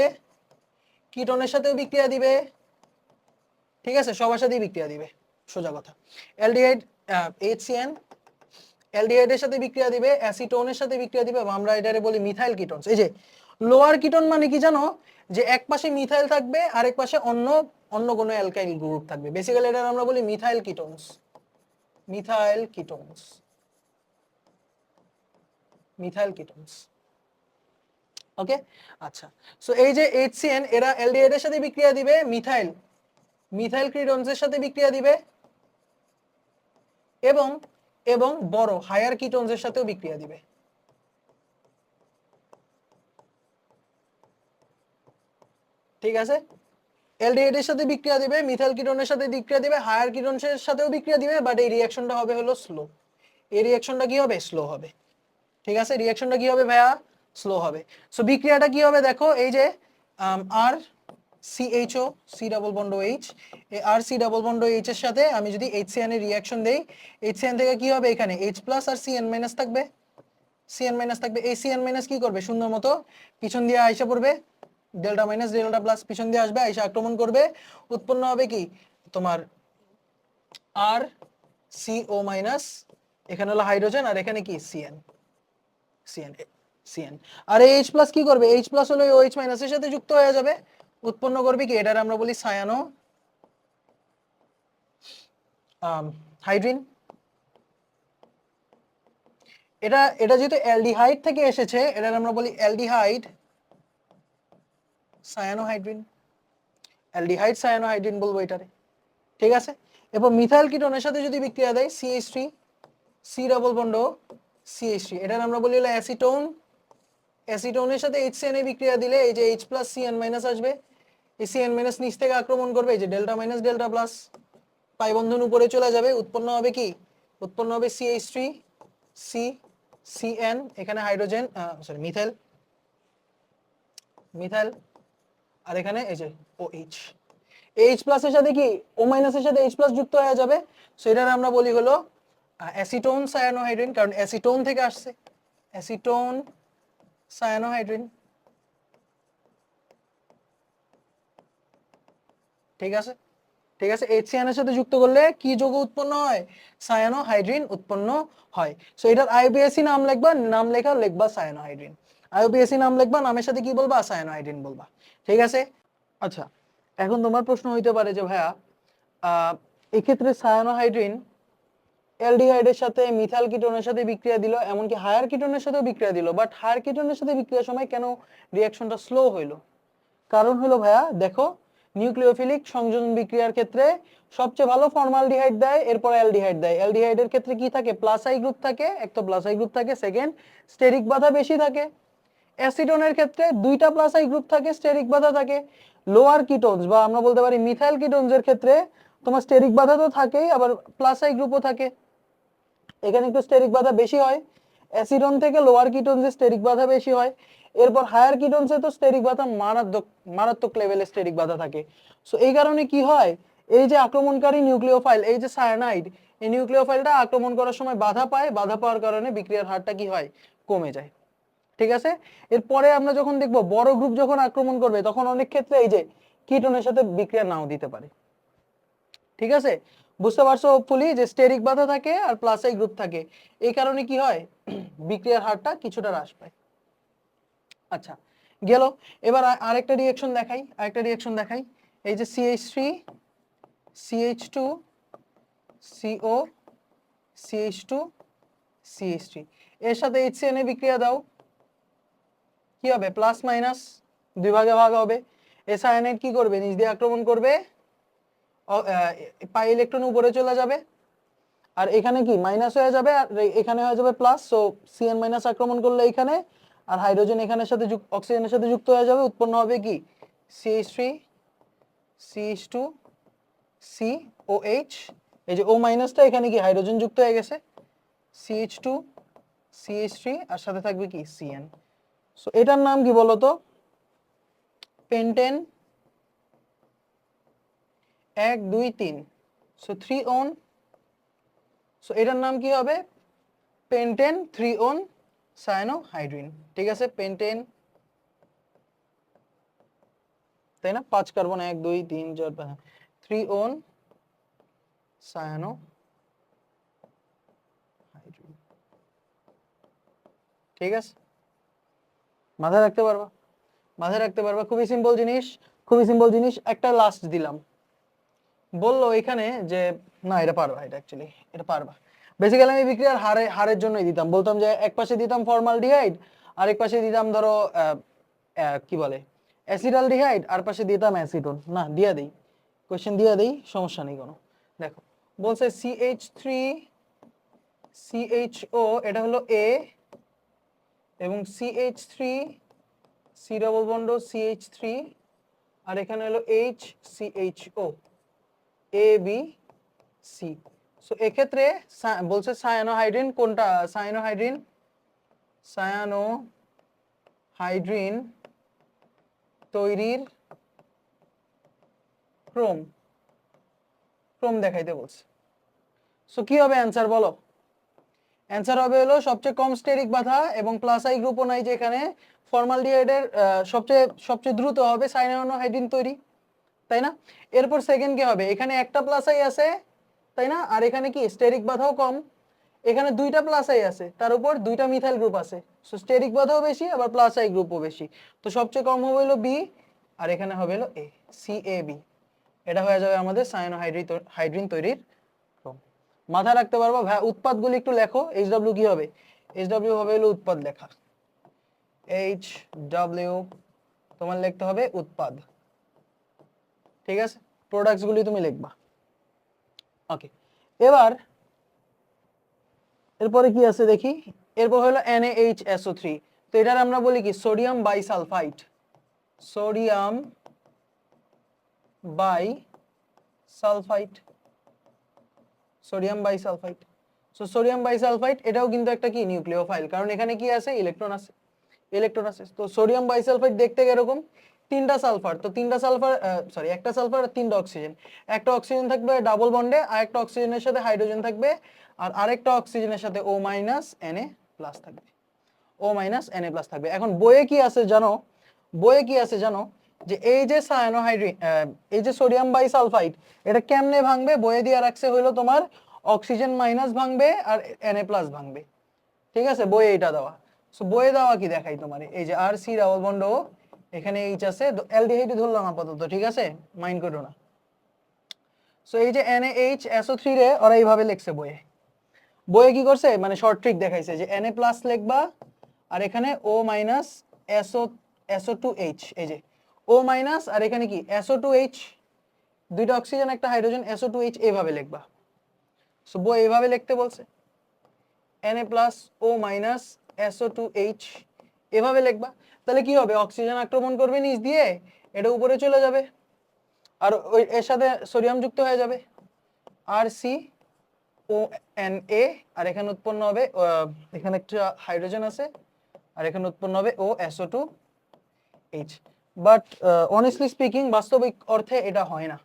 কিটোনের সাথেও বিক্রিয়া দিবে, ঠিক আছে, সবার সাথেই বিক্রিয়া দিবে, সোজা কথা। অ্যালডিহাইড HCN অ্যালডিহাইডের সাথে বিক্রিয়া দিবে, অ্যাসিটোনের সাথে বিক্রিয়া দিবে, আমরা এটারে বলি মিথাইল কিটোনস। এই যে লোয়ার কিটোন মানে কি জানো, যে এক পাশে মিথাইল থাকবে আরেক পাশে অন্য অন্য কোনো অ্যালকাইল গ্রুপ থাকবে, বেসিক্যালি এটা আমরা বলি methyl ketones. Methyl ketones, methyl ketones, okay. আচ্ছা, সো এই যে HCN এরা অ্যালডিহাইডের সাথে বিক্রিয়া দিবে, মিথাইল কিটোনসের সাথে বিক্রিয়া দিবে, এবং এবং বড় হায়ার কিটোনসের সাথেও বিক্রিয়া দিবে, ঠিক আছে। অ্যালডিহাইডের সাথে বিক্রিয়া দিবে, মিথাইল কিটোনের সাথে বিক্রিয়া দিবে, হায়ার কিটোনসের সাথেও বিক্রিয়া দিবে, বাট এই রিঅ্যাকশনটা হবে হলো স্লো। এই রিঅ্যাকশনটা কি হবে, স্লো হবে, ঠিক আছে। রিঅ্যাকশনটা কি হবে ভাইয়া, স্লো হবে। সো বিক্রিয়াটা কি হবে দেখো, এই যে আর CHO, C double bond H, এই আর সি ডাবল বন্ড এইচ এর সাথে আমি যদি HCN এর রিঅ্যাকশন দেই, HCN থেকে কি হবে, এখানে H প্লাস আর CN মাইনাস থাকবে, CN মাইনাস থাকবে। এই CN মাইনাস কি করবে, সুন্দর মতো পিছন দিয়ে আইসা পড়বে, ডেল্টা মাইনাস ডেল্টা প্লাস পিছন দিয়ে আসবে, আইসা আক্রমণ করবে, উৎপন্ন হবে কি তোমার আর CO মাইনাস, এখানে হলো হাইড্রোজেন আর এখানে কি CN, CN CN। আর এই H প্লাস কি করবে, H প্লাস হলো OH মাইনাসের সাথে যুক্ত হয়ে যাবে, উৎপন্ন করবে কি, এটার আমরা বলি সায়ানো হাইড্রিন। এটা এটা যেহেতু অ্যালডিহাইড থেকে এসেছে, এটার আমরা বলি অ্যালডিহাইড সায়ানোহাইড্রিন, অ্যালডিহাইড সায়ানোহাইড্রিন বলবো এটারে, ঠিক আছে। এবং মিথাইল কিটোনের সাথে যদি বিক্রিয়া দেয় CH3, C double bond CH3, এটার আমরা বলি হলো অ্যাসিটোন। অ্যাসিটোনের সাথে HCN এ বিক্রিয়া দিলে এই যে H প্লাস CN মাইনাস আসবে, এই CN মাইনাস নিচ থেকে আক্রমণ করবে, এই যে ডেল্টা মাইনাস ডেল্টা প্লাস, পাই বন্ধন উপরে চলে যাবে, উৎপন্ন হবে কি, উৎপন্ন হবে CH3 সি CN, এখানে হাইড্রোজেন সরি মিথাইল, মিথাইল, আর এখানে এই যে OH। H প্লাস এর সাথে কি O মাইনাস এর সাথে H প্লাস যুক্ত হয়ে যাবে, সো এটার আমরা বলি হলো অ্যাসিটোন সায়ানোহাইড্রিন, কারণ অ্যাসিটোন থেকে আসছে, অ্যাসিটোন সায়ানোহাইড্রিন, ঠিক আছে, ঠিক আছে। HCN এর সাথে যুক্ত করলে কি যৌগ উৎপন্ন হয়, সায়ানোহাইড্রিন উৎপন্ন হয়। সো এটার IUPAC নাম লিখবা, নাম লেখা লিখবা সায়ানোহাইড্রিন, IUPAC নাম লিখবা, নামের সাথে কি বলবা, সায়ানোহাইড্রিন বলবা, ঠিক আছে। আচ্ছা, এখন তোমার প্রশ্ন হইতে পারে যে ভাইয়া এক্ষেত্রে সায়ানোহাইড্রিন অ্যালডিহাইডের সাথে মিথাইল কিটোনের সাথে বিক্রিয়া দিল, এমনকি হায়ার কিটোনের সাথেও বিক্রিয়া দিল, বাট হায়ার কিটোনের সাথে বিক্রিয়ার সময় কেন রিঅ্যাকশনটা স্লো হইলো? কারণ হলো ভাইয়া দেখো, নিউক্লিওফিলিক সংযোজন বিক্রিয়ার ক্ষেত্রে সবচেয়ে ভালো ফর্মালডিহাইড দেয়, এরপর অ্যালডিহাইড দেয়। অ্যালডিহাইডের ক্ষেত্রে কি থাকে, প্লাস আই গ্রুপ থাকে, এক তো প্লাস আই গ্রুপ থাকে, সেকেন্ড স্টেরিক বাধা বেশি থাকে। অ্যাসিডনের ক্ষেত্রে দুইটা প্লাস আই গ্রুপ থাকে, স্টেরিক বাধা থাকে। লোয়ার কিটোনস বা আমরা বলতে পারি মিথাইল কিটোনসের ক্ষেত্রে তোমার স্টেরিক বাধা তো থাকেই, আবার প্লাস আই গ্রুপও থাকে, এখানে একটু স্টেরিক বাধা বেশি হয়। অ্যাসিডন থেকে লোয়ার কিটোনসে স্টেরিক বাধা বেশি হয়, এরপর হায়ার কিটোনসে তো স্টেরিক বাধা মারাত্মক মারাত্মক লেভেলে স্টেরিক বাধা থাকে। সো এই কারণে কি হয়, এই যে আক্রমণকারী নিউক্লিওফাইল, এই যে সায়ানাইড, এই নিউক্লিওফাইলটা আক্রমণ করার সময় বাধা পায়, বাধা পাওয়ার কারণে বিক্রিয়ার হারটা কি হয়, কমে যায়, ঠিক আছে। এরপরে আমরা যখন দেখব বড় গ্রুপ যখন আক্রমণ করবে, তখন অনেক ক্ষেত্রে এই যে কিটোনের সাথে বিক্রিয়া নাও দিতে পারে, ঠিক আছে। বুঝতে পারছো হোপফুলি, যে স্টেরিক বাধা থাকে আর প্লাস আই গ্রুপ থাকে, এই কারণে কি হয়, বিক্রিয়ার হারটা কিছুটা হ্রাস পায়। আচ্ছা, গেল। এবার আরেকটা রিঅ্যাকশন দেখাই, এই যে CH3 CH2 CO CH2 CH3, এর সাথে HCN এ বিক্রিয়া দাও, কি হবে, প্লাস মাইনাস দুই ভাগে ভাগ হবে। সায়ানাইড কি করবে, নিচ দিয়ে আক্রমণ করবে, পাই ইলেকট্রন উপরে চলে যাবে, আর এখানে কি মাইনাস হয়ে যাবে, আর এখানে হয়ে যাবে প্লাস। সো CN মাইনাস আক্রমণ করলে এখানে, আর হাইড্রোজেন এখানের সাথে অক্সিজেনের সাথে যুক্ত হয়ে যাবে, উৎপন্ন হবে কি, CH3 CH2 COH, এই যে O মাইনাসটা এখানে কি হাইড্রোজেন যুক্ত হয়ে গেছে, CH2 CH3 আর সাথে থাকবে কি CN। সো এটার নাম কি বলতো, পেন্টেন 1 2 3। সো 3 অন, সো এটার নাম কি হবে, পেন্টেন 3 অন সায়ানোহাইড্রিন। ঠিক আছে, পেন্টেন, তাই না, 5 কার্বন 1 2 3 4 5, 3 অন সায়ানোহাইড্রিন। ঠিক আছে, মাথায় রাখতে পারবা, মাথায় রাখতে পারবা, খুবই সিম্পল জিনিস, খুবই সিম্পল জিনিস। একটা লাস্ট দিলাম, বললো এখানে যে না এটা পারবা, এটা অ্যাকচুয়ালি এটা পারবা। বেসিক্যালি আমি বিক্রিয়ার হারের জন্যই দিতাম, বলতাম যে এক পাশে দিতাম ফর্মালডিহাইড আর এক পাশে দিতাম ধরো কি বলে অ্যাসিটালডিহাইড, আর পাশে দিতাম অ্যাসিটোন। না দিয়া দেই, কোশ্চেন দিয়া দেই, সমস্যা নেই কোনো। দেখো বলছে CH3 CHO, এটা হলো A, এবং CH3 C double bond CH3, আর এখানে হলো HCHO A B C। So এক্ষেত্রে বলছে সায়ানোহাইড্রিন কোনটা, সায়ানোহাইড্রিন তৈরির ক্রম দেখাইতে বলছে। সো কি হবে অ্যান্সার বলো, অ্যান্সার হবে হলো সবচেয়ে কম স্টেরিক বাধা এবং প্লাস আই গ্রুপও নাই যেখানে, ফর্মালডিহাইডের সবচেয়ে দ্রুত হবে সায়ানোহাইড্রিন তৈরি, তাই না। এরপর সেকেন্ড কি হবে, এখানে একটা প্লাস আই আছে, তাই না, আর এখানে কি স্টেরিক বাধাও কম, এখানে দুইটা প্লাস আই আছে, তার উপর দুইটা মিথাইল গ্রুপ আছে, সো স্টেরিক বাধাও বেশি আবার প্লাস আই গ্রুপও বেশি। তো সবচেয়ে কম হবে হলো বি, আর এখানে হবে হলো এ, CAB। এটা হয়ে যাবে আমাদের সায়ানোহাইড্রিন তৈরির ক্রম। মাথায় রাখতে পারবো ভাই, উৎপাদগুলি একটু লেখো। HW কি হবে, HW হবে হলো উৎপাদ লেখা, HW তোমার লিখতে হবে উৎপাদ। ঠিক আছে, প্রোডাক্টস গুলি তুমি লিখবা। ওকে, এবার এরপরে কি আছে দেখি, এরপর হলো NaHSO3। তো এটার আমরা বলি কি sodium bisulphide, sodium bisulphide, sodium bisulphide. So sodium bisulphide এটাও কিন্তু একটা কি নিউক্লিওফাইল, কারণ এখানে কি আছে, ইলেকট্রন আছে, ইলেকট্রন আছে। তো সোডিয়াম বাইসালফাইড দেখতে এরকম, তিনটা সালফার, তো তিনটা সালফার সরি একটা সালফার আর তিনটা অক্সিজেন, একটা অক্সিজেন থাকবে ডাবল বন্ডে, আর একটা অক্সিজেনের সাথে হাইড্রোজেন থাকবে, আর আরেকটা অক্সিজেনের সাথে O মাইনাস Na+ থাকবে, O মাইনাস Na+ থাকবে। এখন বইয়ে কি আছে জানো, বইয়ে কি আছে জানো, যে এই যে সায়ানোহাইড্রিন, এই যে সোডিয়াম বাইসালফাইড, এটা কেমনে ভাঙবে, বইয়ে দিয়ে রাখছে হইলো তোমার অক্সিজেন মাইনাস ভাঙবে আর Na+ ভাঙবে। ঠিক আছে, বইয়ে এটা দেওয়া। সো বইয়ে দেওয়া কি দেখাই তোমার, এই যে আর সি ডাবল বন্ড ও, এখানে এইচ আছে, অ্যালডিহাইড ধরলাম আপাতত, ঠিক আছে, মাইন্ড করো না। সো এই যে NaHSO3 রে ওরা এইভাবে লিখছে বইয়ে, বইয়ে কি করছে মানে শর্ট ট্রিক দেখাইছে যে Na+ লিখবা, আর এখানে O মাইনাস SO2H, এই যে O মাইনাস আর এখানে কি SO2H, দুইটা অক্সিজেন একটা হাইড্রোজেন, SO2H এইভাবে লিখবা। সো বই এইভাবে লিখতে বলছে, Na+ O মাইনাস SO2H এভাবে লিখবা। তাহলে কি হবে, অক্সিজেন আক্রমণ করবে নিচ দিয়ে, এটা উপরে চলে যাবে, আর ওই এর সাথে সোডিয়াম যুক্ত হয়ে যাবে, RCONA, আর এখানে উৎপন্ন হবে এখানে একটা হাইড্রোজেন আছে, আর এখানে উৎপন্ন হবে OSO2H। বাট অনেস্টলি স্পিকিং, বাস্তবিক অর্থে এটা হয় না,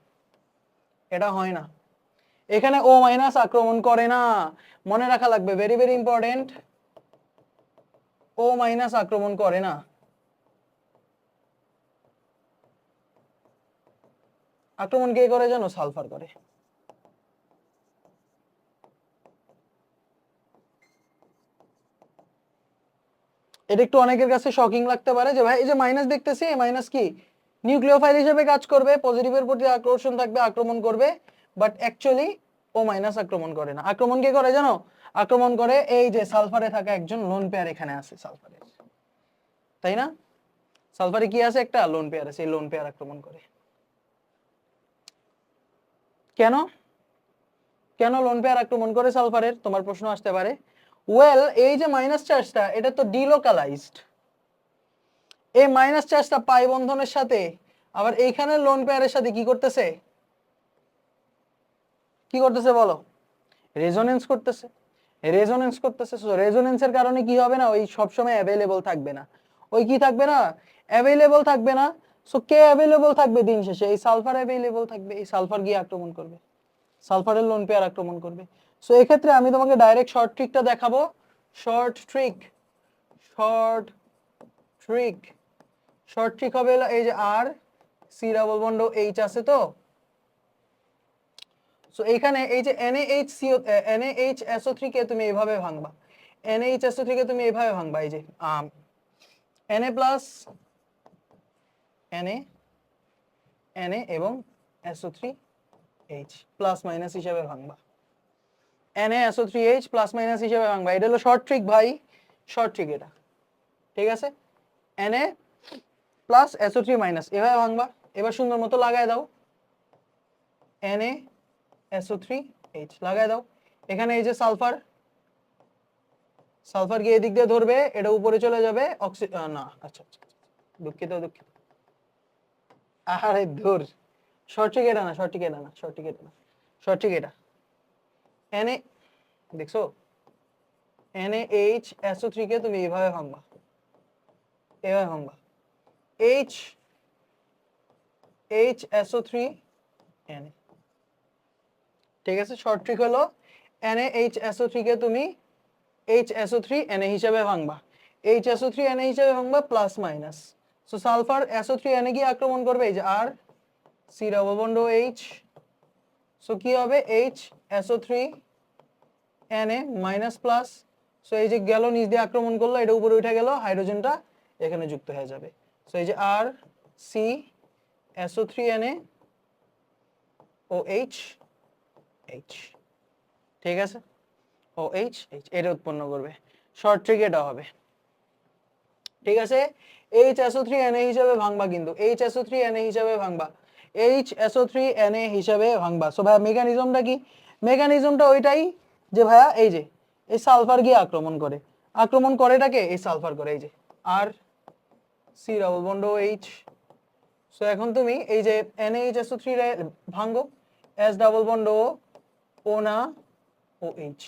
এটা হয় না, এখানে O মাইনাস আক্রমণ করে না, মনে রাখা লাগবে, very very important, O minus আক্রমণ করে না। আক্রমণ কে করে জানো, সালফার করে। এটা একটু অনেকের কাছে শকিং লাগতে পারে যে ভাই এই যে মাইনাস দেখতেছি, এই মাইনাস কি নিউক্লিওফাইল হিসেবে কাজ করবে, পজিটিভের প্রতি আকর্ষণ থাকবে, আক্রমণ করবে, বাট অ্যাকচুয়ালি O মাইনাস আক্রমণ করে না। আক্রমণ কে করে জানো, আক্রমণ করে এই যে সালফারে থাকা একজন লোন পেয়ার এখানে আছে সালফারের, তাই না, সালফারে কি আছে, একটা লোন পেয়ার আছে, এই লোন পেয়ার আক্রমণ করে। কেন, কেন লোন পেয়ার আক্রমণ করে সালফারের, তোমার প্রশ্ন আসতে পারে। ওয়েল, এই যে মাইনাস চার্জটা এটা তো ডিলোকালাইজড, এই মাইনাস চার্জটা পাই বন্ধনের সাথে আবার এইখানে লোন পেয়ারের সাথে কি করতেছে, কি করতেছে বলো, রেজোনেন্স করতেছে। রেজোনেন্স করতেছে। সো রেজোনেন্সের কারণে কি হবে না, ওই সবসময় অ্যাভেলেবল থাকবে না, ওই কি থাকবে না, অ্যাভেলেবল থাকবে না। সো কে অ্যাভেলেবল থাকবে দিন শেষে, এই সালফার অ্যাভেলেবল থাকবে, এই সালফার গিয়ে আক্রমণ করবে, সালফারের লোন পেয়ার আক্রমণ করবে। সো এক্ষেত্রে আমি তোমাকে ডাইরেক্ট শর্ট ট্রিকটা দেখাবো। Short trick, short trick, short trick হবে এই যে আর সি ডাবল বন্ড এইচ আছে তো। সো এখানে এই যে NaHCO NaHSO3 কে তুমি এইভাবে ভাঙবা, NaHSO3 কে তুমি এইভাবে ভাঙবা, এই যে Na প্লাস Na Na এবং SO3H প্লাস মাইনাস হিসাবে ভাঙবা, NaSO3H প্লাস মাইনাস হিসাবে ভাঙবা। এটা হলো শর্ট ট্রিক ভাই, শর্ট ট্রিক এটা, ঠিক আছে। Na প্লাস SO3 মাইনাস এভাবে ভাঙবা। এবার সুন্দর মতো লাগায় দাও, NaSO3H লাগায় দাও। এখানে এই যে সালফার, সালফার গিয়ে এদিক দিয়ে ধরবে, এটা উপরে চলে যাবে না, আচ্ছা আচ্ছা দুঃখিত দুঃখিত, আরে ধুর, শর্ট ট্রিক এটা না, শর্ট ট্রিক এটা না, শর্ট ট্রিক এটা না, শর্ট ট্রিক এটা। Na দেখছো, NaHSO3 কে তুমি এইভাবে ভাঙবা, এভাবে ভাঙবা, HSO3 Na, ঠিক আছে। শর্ট ট্রিক হলো NaHSO3 কে তুমি HSO3 Na হিসাবে ভাঙবা, HSO3 Na হিসাবে ভাঙবা plus minus. So sulphur SO3 Na গিয়ে আক্রমণ করবে, এই যে আর C double bond H, so কি হবে HSO3 Na minus plus. So এই যে গেল নিচ দিয়ে আক্রমণ করলো, এটা উপরে উঠে গেল, হাইড্রোজেনটা এখানে যুক্ত হয়ে যাবে। সো এই যে আর সি SO3 Na ও H, ঠিক আছে, ও H এটা উৎপন্ন করবে, শর্ট ট্রিক এটা হবে, ঠিক আছে। HSO3 Na হিসাবে ভাঙবা, কিন্তু HSO3 Na হিসাবে ভাঙবা, HSO3 Na হিসাবে ভাঙবা। সো ভাইয়া মেকানিজমটা কি, মেকানিজমটা ওইটাই যে ভাইয়া এই যে এই সালফার গিয়ে আক্রমণ করে, আক্রমণ করেটাকে এই সালফার করে, এই যে আর C double bond H। So এখন তুমি এই যে NaHSO3 ভাঙো, S ডাবল বন্ড ও না OH,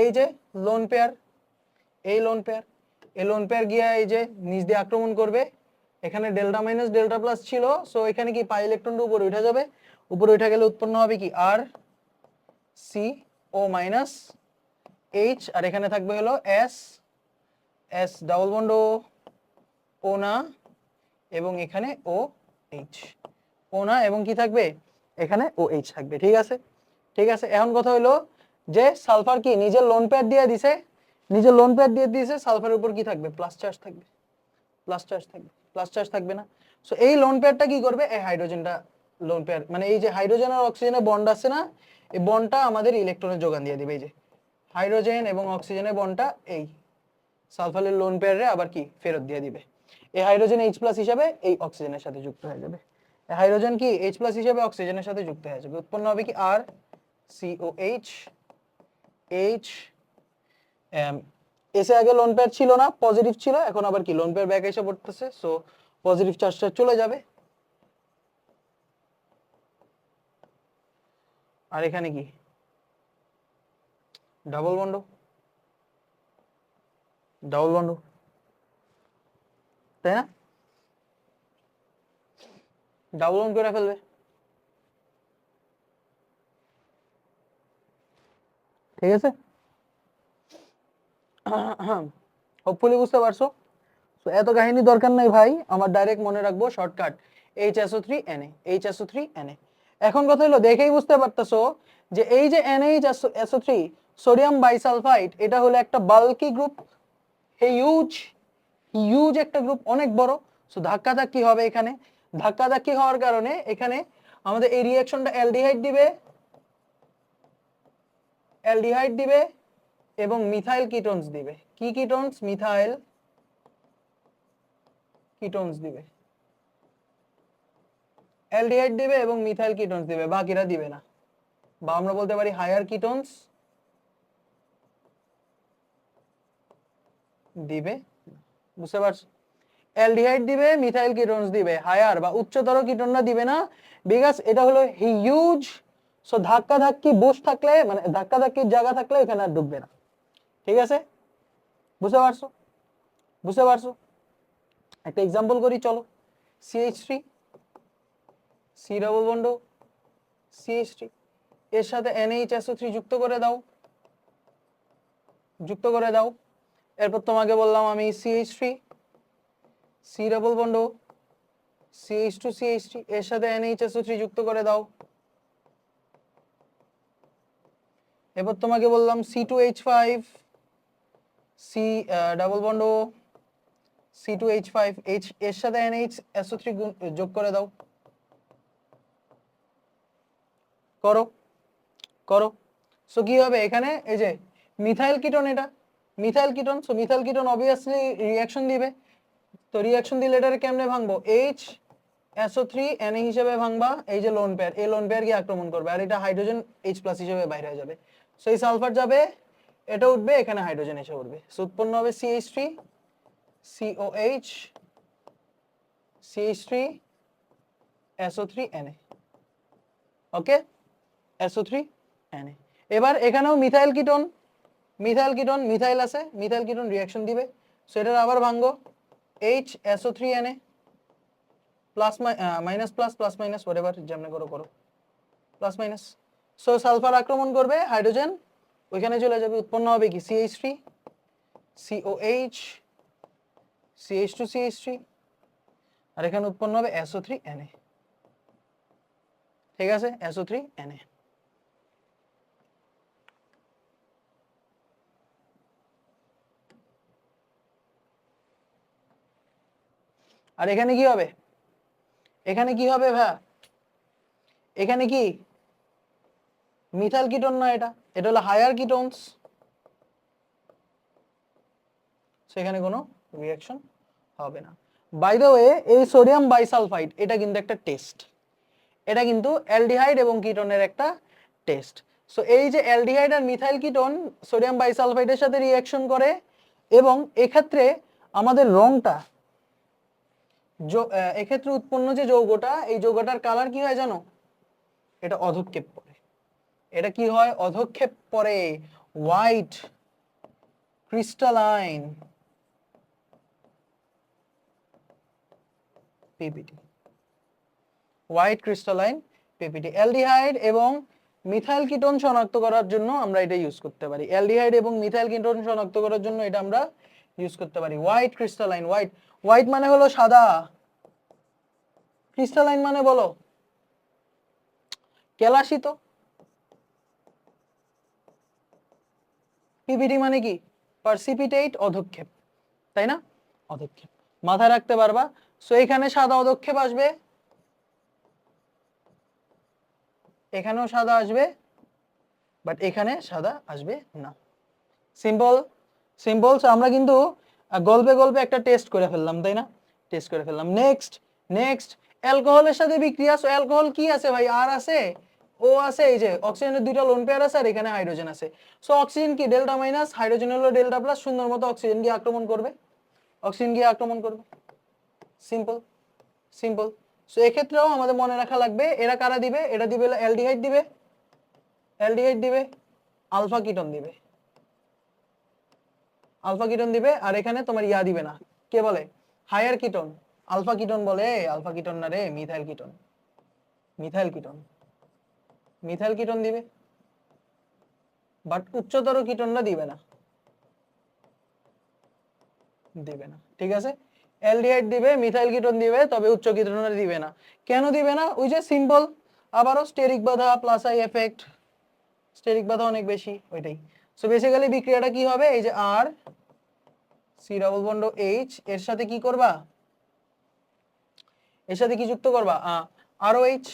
এই যে লোন পেয়ার, এই লোন পেয়ার, এই লোন পেয়ার গিয়া এই যে নিচ দিয়ে আক্রমণ করবে, এখানে ডেল্টা মাইনাস ডেল্টা প্লাস ছিল, সো এখানে কি পাই ইলেকট্রনটা উপরে উঠে যাবে, উপরে উঠে গেলে উৎপন্ন হবে কি আর সি ও মাইনাস H, আর এখানে থাকবে হলো S ডাবল বন্ড ও না এবং এখানে OH, ও না এবং কি থাকবে এখানে OH থাকবে, ঠিক আছে, ঠিক আছে। এখন কথা হলো যে সালফার কি নিজের লোন পেয়ার দিয়ে দিছে, নিজের লোন পেয়ার দিয়ে দিয়েছে, সালফারের উপর কি থাকবে, প্লাস চার্জ থাকবে, প্লাস চার্জ থাকবে, প্লাস চার্জ থাকবে না। সো এই লোন পেয়ারটা কি করবে, এই হাইড্রোজেনটা লোন পেয়ার মানে এই যে হাইড্রোজেন আর অক্সিজেনের বন্ড আছে না, এই বন্ডটা আমাদের ইলেকট্রনের যোগান দিয়ে দিবে, এই যে হাইড্রোজেন এবং অক্সিজেনের বন্ডটা এই সালফারের লোন পেয়ারে আবার কি ফেরত দিয়ে দিবে, এই হাইড্রোজেন H+ হিসাবে এই অক্সিজেনের সাথে যুক্ত হয়ে যাবে, এই হাইড্রোজেন কি H+ হিসাবে অক্সিজেনের সাথে যুক্ত হয়ে যাবে, উৎপন্ন হবে কি আর COH H, এসে আগে লোন পেয়ার ছিল না, পজিটিভ ছিল, এখন আবার কি লোন পেয়ার ব্যাক এসে পড়তেছে, সো পজিটিভ চার্জটা চলে যাবে। আর এখানে কি ডাবল বন্ড, ডাবল বন্ড, তাই না, ডাবল বন্ড করে ফেলবে, ঠিক আছে। হোপফুলি বুঝতে পারছো। তো এত কাহিনী দরকার নাই ভাই, আমার ডাইরেক্ট মনে রাখবো shortcut HSO3 Na, HSO3 Na। এখন কথা হলো দেখেই বুঝতে পারতেছো যে এই যে NaHSO3 সোডিয়াম বাইসালফাইড, এটা হলো একটা বাল্কি গ্রুপ, হিউজ হিউজ একটা গ্রুপ, অনেক বড়। সো ধাক্কাধাক্কি হবে এখানে, ধাক্কাধাক্কি হওয়ার কারণে এখানে আমাদের এই রিঅ্যাকশনটা অ্যালডিহাইড দিবে, অ্যালডিহাইড দিবে এবং মিথাইল কিটোনস দিবে। কি কিটোনস, মিথাইল কিটোনস দিবে, অ্যালডিহাইড দিবে এবং মিথাইল কিটোনস দিবে, বাকিরা দিবে না, বা আমরা বলতে পারি হায়ার কিটোনস দিবে, বুঝতে পারছো, অ্যালডিহাইড দিবে, মিথাইল কিটোনস দিবে, হায়ার বা উচ্চতর কিটোনরা দিবে না, বিকজ এটা হলো হিউজ সো ধাক্কা ধাক্কি বুশ থাকলে মানে ধাক্কা ধাক্কির জায়গা থাকলে এখানে আর ঢুকবে না। ঠিক আছে, বুঝতে পারছো? বুঝতে পারছো? একটা এক্সাম্পল করি চলো। CH3 C double bond CH3 এর সাথে NHSO3 যুক্ত করে দাও, যুক্ত করে দাও। এরপর তোমাকে বললাম আমি CH3 C double bond CH2CH3 এর সাথে NHSO3 যুক্ত করে দাও। এরপর তোমাকে বললাম C2H5 C double bond C2H5 এর সাথে NHSO3 যোগ করে দাও। করো করো। সো কি হবে এখানে, এই যে মিথাইল কিটোন, এটা methyl ketone. So methyl ketone obviously reaction দিবে। তো রিঅ্যাকশন দিলে এটারে কেমনে ভাঙবো? HSO3 Na হিসেবে ভাঙবা। এই যে লোন পেয়ার, এই লোন পেয়ার কি আক্রমণ করবে, আর এটা হাইড্রোজেন H+ হিসেবে বাইরে হয়ে যাবে। সো এই সালফার যাবে, এটা উঠবে, এখানে হাইড্রোজেন এসে উঠবে। সো উৎপন্ন হবে CH3 COH CH3 SO3 Na। ওকে, SO3 Na। এবার এখানেও methyl ketone, methyl ketone, methyl আছে, মিথাইল কিটোন রিঅ্যাকশন দিবে। সো এটার আবার ভাঙবো, HSO3 Na plus minus plus plus minus whatever যেমন করো করো, প্লাস মাইনাস। সো সালফার আক্রমণ করবে, হাইড্রোজেন ওইখানে চলে যাবে, উৎপন্ন হবে কি CH3 COH CH2CH3, আর এখানে উৎপন্ন হবে SO3 Na। ঠিক আছে, SO3 Na। আর এখানে কি হবে, এখানে কি হবে ভাই, এখানে কি মিথাইল কিটোন না, এটা এটা হলো হায়ার কিটোনস। সেখানে কোনো রিঅ্যাকশন হবে না। বাই দ্য ওয়ে, এই সোডিয়াম বাইসালফাইড এটা কিন্তু একটা টেস্ট, এটা কিন্তু অ্যালডিহাইড এবং কিটোনের একটা টেস্ট। সো এই যে অ্যালডিহাইড আর মিথাইল কিটোন সোডিয়াম বাইসালফাইডের সাথে রিঅ্যাকশন করে, এবং এক্ষেত্রে আমাদের রংটা এক্ষেত্রে উৎপন্ন যে যৌগটা, এই যৌগটার কালার কি হয় জানো? এটা অধক্ষেপ পড়ে। এটা কি হয়? অধক্ষেপ পড়ে, white crystalline PPT, white crystalline PPT. Aldehyde এবং মিথাইল কিটোন শনাক্ত করার জন্য আমরা এটা ইউজ করতে পারি। অ্যালডিহাইড এবং মিথাইল কিটোন শনাক্ত করার জন্য এটা আমরা ইউজ করতে পারি। হোয়াইট ক্রিস্টালাইন, হোয়াইট, হোয়াইট মানে হলো সাদা, ক্রিস্টালাইন মানে বলো কেলাসিত, পিপিটি মানে কি পার্সিপিটেট, অধক্ষেপ, তাই না? অধক্ষেপ মাথায় রাখতে পারবা। সো এখানে সাদা অধক্ষেপ আসবে, এখানেও সাদা আসবে, বাট এখানে সাদা আসবে না। Simple simple. সো আমরা কিন্তু গল্পে গল্পে একটা টেস্ট করে ফেললাম, তাই না? টেস্ট করে ফেললাম। নেক্সট নেক্সট অ্যালকোহলের সাথে বিক্রিয়া। সো অ্যালকোহল কি আছে ভাই? আর আছে, ও আছে, এই যে অক্সিজেনের দুইটা লোন পেয়ার আছে, আর এখানে হাইড্রোজেন আছে। সো অক্সিজেন কি ডেল্টা মাইনাস, হাইড্রোজেন হলো ডেল্টা প্লাস, সুন্দর মতো অক্সিজেন গিয়ে আক্রমণ করবে, অক্সিজেন গিয়ে আক্রমণ করবে। Simple simple. সো এক্ষেত্রেও আমাদের মনে রাখা লাগবে, এরা কারা দিবে? এটা দিবে অ্যালডিহাইড দিবে, অ্যালডিহাইড দিবে, আলফা কিটোন দিবে, আলফা কিটোন দিবে। আর এখানে তোমার ইয়া দিবে না, কে বলে হায়ার কিটোন, আলফা কিটোন বলে, আলফা কিটোন না রে, methyl ketone, methyl ketone, methyl ketone দিবে, বাট উচ্চতর কিটোনরা দিবে না, দিবে না। ঠিক আছে, অ্যালডিহাইড দিবে, মিথাইল কিটোন দিবে, তবে উচ্চ কিটোনরা দিবে না। কেন দিবে না? ওই যে সিম্পল, আবারও স্টেরিক বাধা, প্লাস আই এফেক্ট, স্টেরিক বাধা অনেক বেশি, ওইটাই। সো বেসিক্যালি বিক্রিয়াটা কি হবে? এই যে আর সি ডাবল বন্ড এইচ এর সাথে কি করবা? এর সাথে কি যুক্ত করবা? আরওএইচ,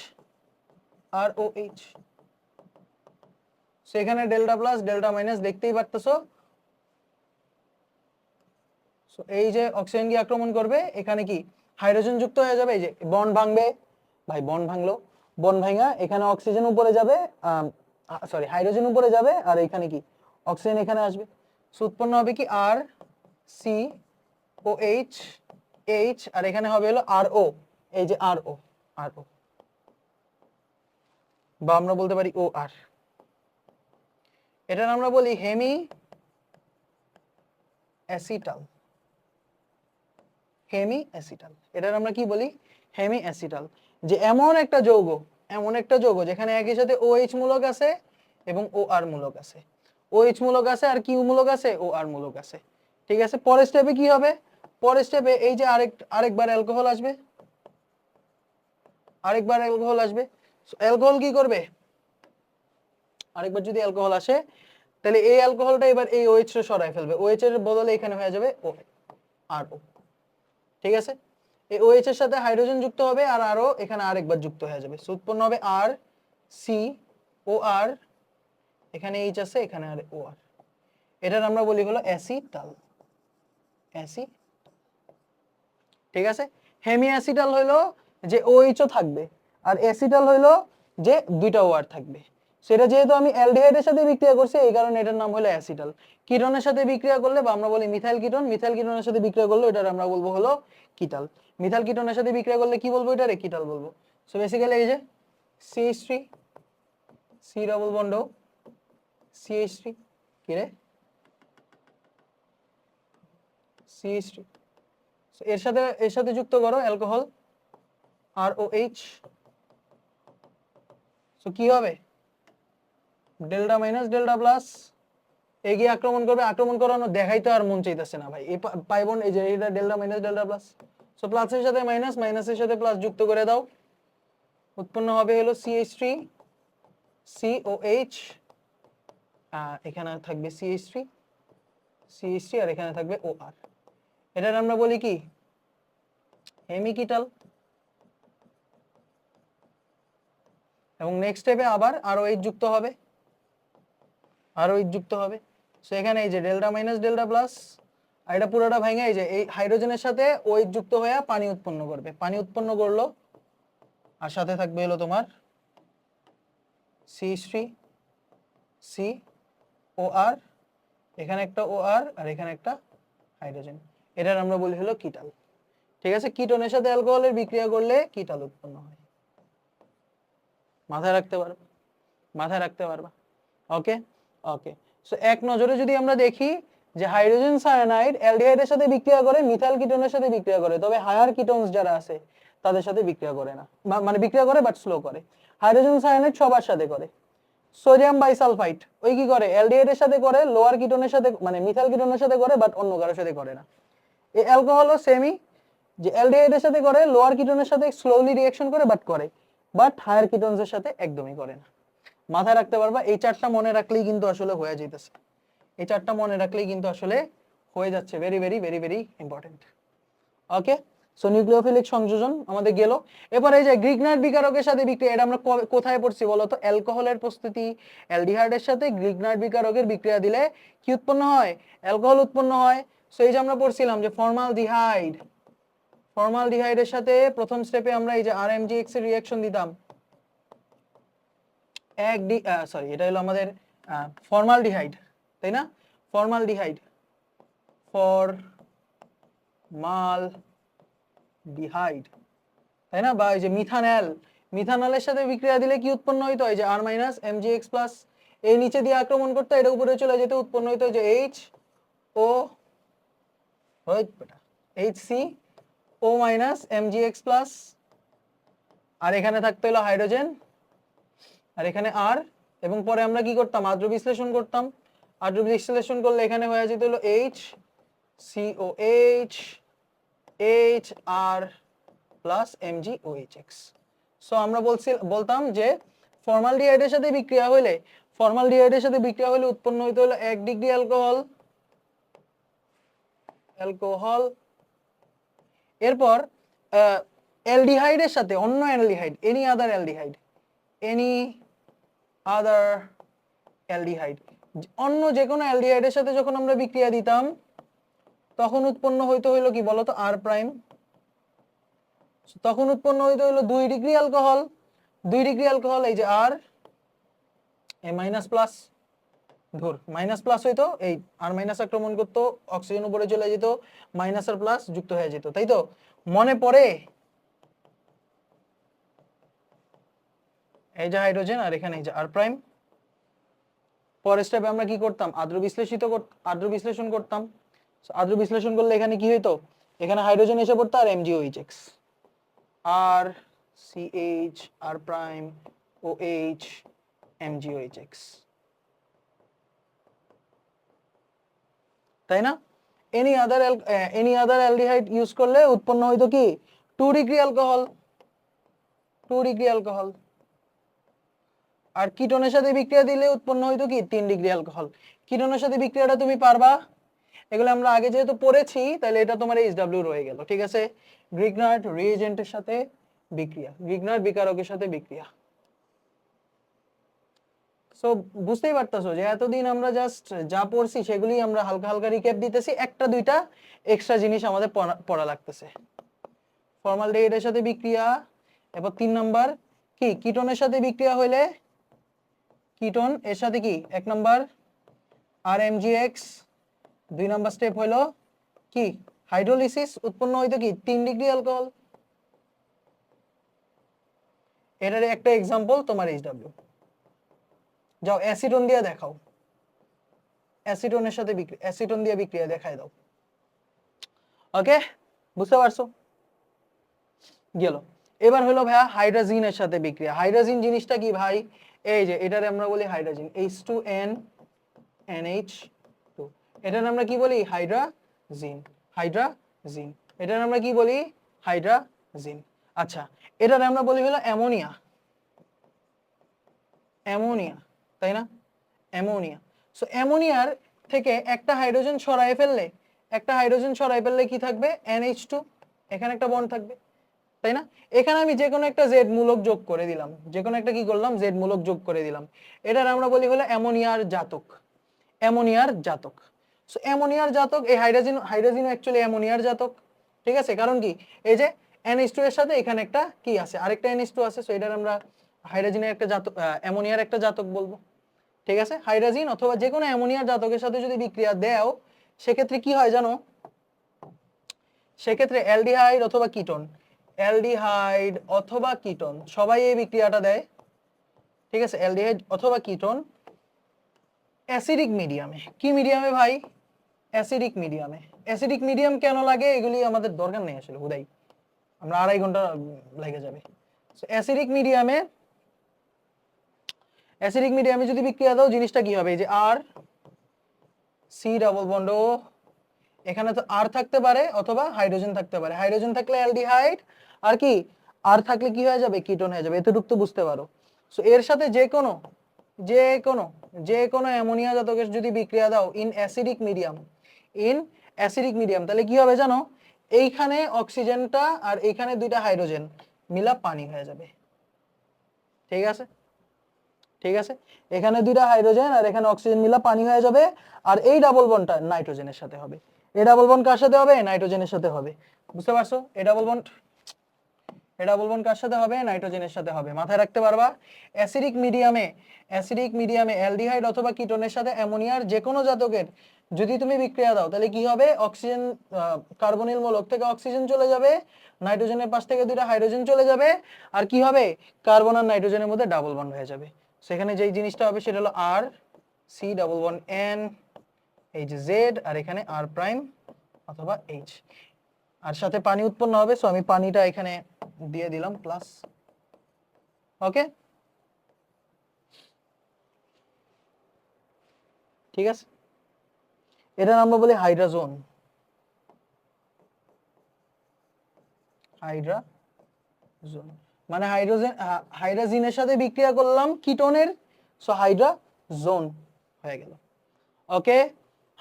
আরওএইচ। সো এখানে ডেল্টা প্লাস ডেল্টা মাইনাস দেখতেই পারতেছো। সো এই যে অক্সিজেন কি আক্রমণ করবে, এখানে কি হাইড্রোজেন যুক্ত হয়ে যাবে, এই যে বন্ড ভাঙবে, ভাই বন্ড ভাঙলো, বন্ড ভাঙা এখানে অক্সিজেন উপরে যাবে, সরি হাইড্রোজেন উপরে যাবে, আর এখানে কি অক্সিজেন এখানে আসবে। সো উৎপন্ন হবে কি আর সি ও এইচ এইচ, আর এখানে হবে হলো আর ও, এই যে আর ও, আর ও। বা আমরা বলতে পারি ও আর। এটার আমরা বলি হেমি অ্যাসিটাল। হেমি অ্যাসিটাল, এটার আমরা কি বলি? Hemi acetal. যে এমন একটা যৌগ যেখানে একই সাথে OH মূলক আছে এবং OR মূলক আছে, OH মূলক আছে আর কিউ মূলক আছে, OR মূলক আছে। ঠিক আছে, পরের স্টেপে কি হবে? পরের স্টেপে এই যে আরেকবার অ্যালকোহল আসবে, অ্যালকোহল কি করবে? আরেকবার যদি অ্যালকোহল আসে তাহলে এই অ্যালকোহলটা এবার এই OH টা সরায় ফেলবে, OH এর বদলে এখানে হয়ে যাবে ও আর ও। ঠিক আছে, এই OH এর সাথে হাইড্রোজেন যুক্ত হবে আর আরো এখানে আরেকবার যুক্ত হয়ে যাবে, উৎপন্ন হবে আর সি ও আর, এখানে এইচ আছে এখানে আর ও আর। এটার আমরা বলি হলো অ্যাসিটাল। ঠিক আছে, হেমি অ্যাসিটাল হইলো যে OH ও থাকবে আর অ্যাসিটাল হইলো যে দুইটা OR থাকবে। সেটা যেহেতু আমি অ্যালডিহাইডের সাথে বিক্রিয়া করছি এই কারণে এটার নাম হলো অ্যাসিটাল। কিটোনের সাথে বিক্রিয়া করলে বা আমরা বলি মিথাইল কিটোনের সাথে বিক্রিয়া করলে এটার আমরা বলবো হলো কিটাল। মিথাইল কিটোনের সাথে বিক্রিয়া করলে কি বলবো? এটারে কিটাল বলবো। সো বেসিক্যালি এই যে CH3 C double bond CH3 কি রে CH3, এর সাথে যুক্ত করো অ্যালকোহল ROH। সো কি হবে? ডেল্টা মাইনাস ডেল্টা প্লাস, এগিয়ে আক্রমণ করবে, আক্রমণ করানো দেখাইতে আর মন চাইতেছে না ভাই। এই পাই বন্ড এই যে এটা delta minus delta plus, so প্লাসের সাথে মাইনাস, মাইনাসের সাথে প্লাস যুক্ত করে দাও, উৎপন্ন হবে হলো CH3 COH, এখানে থাকবে CH3 আর এখানে থাকবে OR। এটার আমরা বলি কি? হেমিকিটাল। এবং নেক্সট স্টেপে আবার ROH যুক্ত হবে, সো এখানে এই যে ডেল্টা মাইনাস ডেল্টা প্লাস, আর এটা পুরোটা ভাঙে এই যে এই হাইড্রোজেনের সাথে OH যুক্ত হয়ে পানি উৎপন্ন করবে, পানি উৎপন্ন করলো আর সাথে থাকবে হলো তোমার CH3 COR, এখানে একটা OR আর এখানে একটা হাইড্রোজেন। এটার আমরা বলি হলো কিটাল। ঠিক আছে, কিটোনের সাথে অ্যালকোহলের বিক্রিয়া করলে কিটাল উৎপন্ন হয়। মাথায় রাখতে পারবা। ওকে ওকে, সো এক নজরে যদি আমরা দেখি যে হাইড্রোজেন সায়ানাইড অ্যালডিহাইডের সাথে বিক্রিয়া করে, মিথাইল কিটোনের সাথে বিক্রিয়া করে, তবে হায়ার কিটোনস যারা আছে তাদের সাথে বিক্রিয়া করে না, মানে বিক্রিয়া করে বাট স্লো করে। হাইড্রোজেন সায়ানাইড সবার সাথে করে। সোডিয়াম বাইসালফাইড ওই কি করে? অ্যালডিহাইডের সাথে করে, লোয়ার কিটোনের সাথে মানে মিথাইল কিটোনের সাথে করে বাট অন্য কারোর সাথে করে না। এই অ্যালকোহলও সেমই, যে অ্যালডিহাইডের সাথে করে, লোয়ার কিটোনের সাথে স্লোলি রিঅ্যাকশন করে বাট হায়ার কিটোনসের সাথে একদমই করে না। মাথায় রাখতে পারবা, এই চারটা মনে রাখলেই কিন্তু আসলে হয়ে যাইতেছে, এই চারটা মনে রাখলেই কিন্তু আসলে হয়ে যাচ্ছে। Very very very very important. Okay, so nucleophilic সংযোজন আমাদের গেল। এবার এই যে গ্রিগনাইট বিকারকের সাথে বিক্রিয়া, এটা আমরা কোথায় পড়ছি বলো তো? অ্যালকোহলের প্রস্তুতি, অ্যালডিহাইডের সাথে গ্রিগনাইট বিকারকের বিক্রিয়া দিলে কি উৎপন্ন হয়? অ্যালকোহল উৎপন্ন হয়। সো এই যে আমরা পড়ছিলাম যে ফর্মালডিহাইডের সাথে প্রথম স্টেপে আমরা এই যে RMGX এর রিঅ্যাকশন দিতাম, এটা হলো আমাদের ফর্মালডিহাইড, তাই না? ফর্মালডিহাইড তাই না? বা এই যে মিথানলের সাথে বিক্রিয়া দিলে কি উৎপন্ন হইতো? এই যে R-MgX প্লাস, এই নিচে দিয়ে আক্রমণ করতে, এটা উপরে চলে যেতে উৎপন্ন হইতো যে HCO মাইনাস MgX প্লাস, আর এখানে থাকতে হলো হাইড্রোজেন আর এখানে আর, এবং পরে আমরা কি করতাম? আদ্র বিশ্লেষণ করতাম। আদ্র বিশ্লেষণ করলে এখানে হয়ে যেত হলো HCOH HR plus MgOHX। So আমরা বলতাম যে ফর্মালডিহাইডের সাথে বিক্রিয়া হইলে উৎপন্ন হইতে হলো 1 ডিগ্রি অ্যালকোহল। এরপর অ্যালডিহাইডের সাথে অন্য অ্যালডিহাইড, এনি আদার অ্যালডিহাইড, অন্য যে কোনো অ্যালডিহাইডের সাথে যখন আমরা বিক্রিয়া দিতাম তখন উৎপন্ন হইতো হইলো কি বলতো? R prime. তখন উৎপন্ন হইতো হইলো 2 ডিগ্রি অ্যালকোহল, এই যে R, এই মাইনাস প্লাস মাইনাস প্লাস হইতো, এই আর মাইনাস আক্রমণ করতো, অক্সিজেন উপরে চলে যেত, মাইনাস আর প্লাস যুক্ত হয়ে যেত, তাই তো? মনে পড়ে? এই যে হাইড্রোজেন আর এখানে এই যে আর প্রাইম। পরের স্টেপে আমরা কি করতাম, আদ্র বিশ্লেষণ করতাম। আদ্র বিশ্লেষণ করলে এখানে কি হইতো, এখানে হাইড্রোজেন এসে পড়তো আর এমজিওএইচ, আর সিএইচ আর প্রাইম ও এইচ এমজিওএইচ, তাই না? এনি আদার অ্যালডিহাইড ইউজ করলে উৎপন্ন হইতো কি 2 ডিগ্রি অ্যালকোহল, 2 ডিগ্রি অ্যালকোহল। আর কিটোনের সাথে বিক্রিয়া দিলে উৎপন্ন হইতো কি 3 ডিগ্রি অ্যালকোহল। কিটোনের সাথে বিক্রিয়াটা তুমি পারবা, এগুলো আমরা আগে যেহেতু পড়েছি তাহলে এটা তোমার এইচডব্লিউ রয়ে গেল, ঠিক আছে। গ্রিগনার্ড রিএজেন্টের সাথে বিক্রিয়া, গ্রিগনার্ড বিকারকের সাথে বিক্রিয়া। সো বুঝতেই পারতাছো যে এতদিন আমরা জাস্ট যা পড়ছি সেগুলি আমরা হালকা হালকা রিক্যাপ দিতেছি, একটা দুইটা এক্সট্রা জিনিস আমাদের পড়া লাগতেছে। ফর্মালডিহাইডের সাথে বিক্রিয়া, এরপর 3 নাম্বার কি কিটোনের সাথে বিক্রিয়া হইলে কিটোন এর সাথে কি 1 নাম্বার আরএমজিএক্স, 2 নাম্বার স্টেপ হলো কি হাইড্রোলিসিস, উৎপন্ন হইতো কি 3 ডিগ্রি অ্যালকোহল। এটার একটা এক্সাম্পল তোমার এইচডব্লিউ। যাও অ্যাসিটন দিয়ে দেখাও, অ্যাসিটনের সাথে অ্যাসিটন দিয়ে বিক্রিয়া দেখায় দাও। ওকে, বুঝতে পারছো? গেল। এবার হলো ভাইয়া হাইড্রোজিনের সাথে বিক্রিয়া। হাইড্রোজিন জিনিসটা কি ভাই, এই যে এটারে আমরা বলি হাইড্রোজিন H2N NH2, এটার আমরা কি বলি হাইড্রোজিন, হাইড্রোজিন। এটার আমরা কি বলি হাইড্রোজিন। আচ্ছা, এটার আমরা বলি হলো অ্যামোনিয়া, অ্যামোনিয়া, তাই না? অ্যামোনিয়া। সো অ্যামোনিয়ার থেকে একটা হাইড্রোজেন সরাই ফেললে, একটা হাইড্রোজেন সরাই ফেললে কি থাকবে NH2, এখানে একটা বন্ড থাকবে, তাই না? এখানে আমি যে কোনো একটা জেড মূলক যোগ করে দিলাম, যে কোনো একটা কি করলাম জেড মূলক যোগ করে দিলাম। এটার আমরা বলি হলো অ্যামোনিয়ার জাতক, অ্যামোনিয়ার জাতক। সো অ্যামোনিয়ার জাতক, এই হাইড্রোজেন অ্যাকচুয়ালি অ্যামোনিয়ার জাতক, ঠিক আছে? কারণ কি এই যে NH2 এর সাথে এখানে একটা কি আছে, আরেকটা NH2 আছে, সো এটার আমরা হাইড্রোজেনের একটা জাতক, অ্যামোনিয়ার একটা জাতক বলবো, ঠিক আছে? হাইড্রোজেন অথবা যে কোনো অ্যামোনিয়ার জাতকের সাথে যদি বিক্রিয়া দেও সেক্ষেত্রে কি হয় জানো, সেক্ষেত্রে অ্যালডিহাইড অথবা কিটোন, অ্যালডিহাইড অথবা কিটোন সবাই এই বিক্রিয়াটা দেয়, ঠিক আছে? অ্যালডিহাইড অথবা কিটোন অ্যাসিডিক মিডিয়ামে। কি মিডিয়ামে ভাই? অ্যাসিডিক মিডিয়ামে। অ্যাসিডিক মিডিয়াম কেন লাগে এগুলি আমাদের দরকার নেই আসলে, হুদাই আমরা 2.5 ঘন্টা লেগে যাবে। সো অ্যাসিডিক মিডিয়ামে, অ্যাসিডিক মিডিয়ামে যদি বিক্রিয়া দাও জিনিসটা কি হবে, এই যে আর সি ডাবল বন্ড ও, এখানে তো আর থাকতে পারে অথবা হাইড্রোজেন থাকতে পারে। হাইড্রোজেন থাকলে অ্যালডিহাইড, আর কি আর থাকলে কি হয়ে যাবে কিটোন হয়ে যাবে, এতটুকু তো বুঝতে পারো। সো এর সাথে যে কোনো অ্যামোনিয়া জাতকের যদি বিক্রিয়া দাও in acidic medium, in acidic medium, তাহলে কি হবে জানো, এইখানে অক্সিজেনটা আর এইখানে দুইটা হাইড্রোজেন মিলা পানি হয়ে যাবে, ঠিক আছে? ঠিক আছে, এখানে দুইটা হাইড্রোজেন আর এখানে অক্সিজেন মিলা পানি হয়ে যাবে, আর এই ডাবল বন্ডটা নাইট্রোজেনের সাথে হবে। এই ডাবল বন্ড কার সাথে হবে? নাইট্রোজেনের সাথে হবে। বুঝতে পারছো? এই ডাবল বন্ড কার সাথে হবে? নাইট্রোজেনের সাথে হবে। মাথায় রাখতে পারবা, অ্যাসিডিক মিডিয়ামে অ্যালডিহাইড অথবা কিটোনের সাথে অ্যামোনিয়ার যে কোনো জাতকের যদি তুমি বিক্রিয়া দাও তাহলে কি হবে, অক্সিজেন কার্বনিল মূলক থেকে অক্সিজেন চলে যাবে, নাইট্রোজেনের পাশ থেকে দুইটা হাইড্রোজেন চলে যাবে, আর কি হবে, কার্বন আর নাইট্রোজেনের মধ্যে ডাবল বন্ড হয়ে যাবে। সেখানে যেই জিনিসটা হবে সেটা হলো আর সি ডাবল বন্ড এন, এই যে জেড, আর এখানে আর প্রাইম অথবা এইচ, আর সাথে পানি উৎপন্ন হবে। সো আমি পানিটা এখানে দিয়ে দিলাম প্লাস। ওকে, ঠিক আছে? এটার আমরা বলি হাইড্রাজোন, হাইড্রাজোন মানে হাইড্রোজেনের সাথে বিক্রিয়া করলাম কিটোনের, সো হাইড্রাজোন হয়ে গেল। ওকে,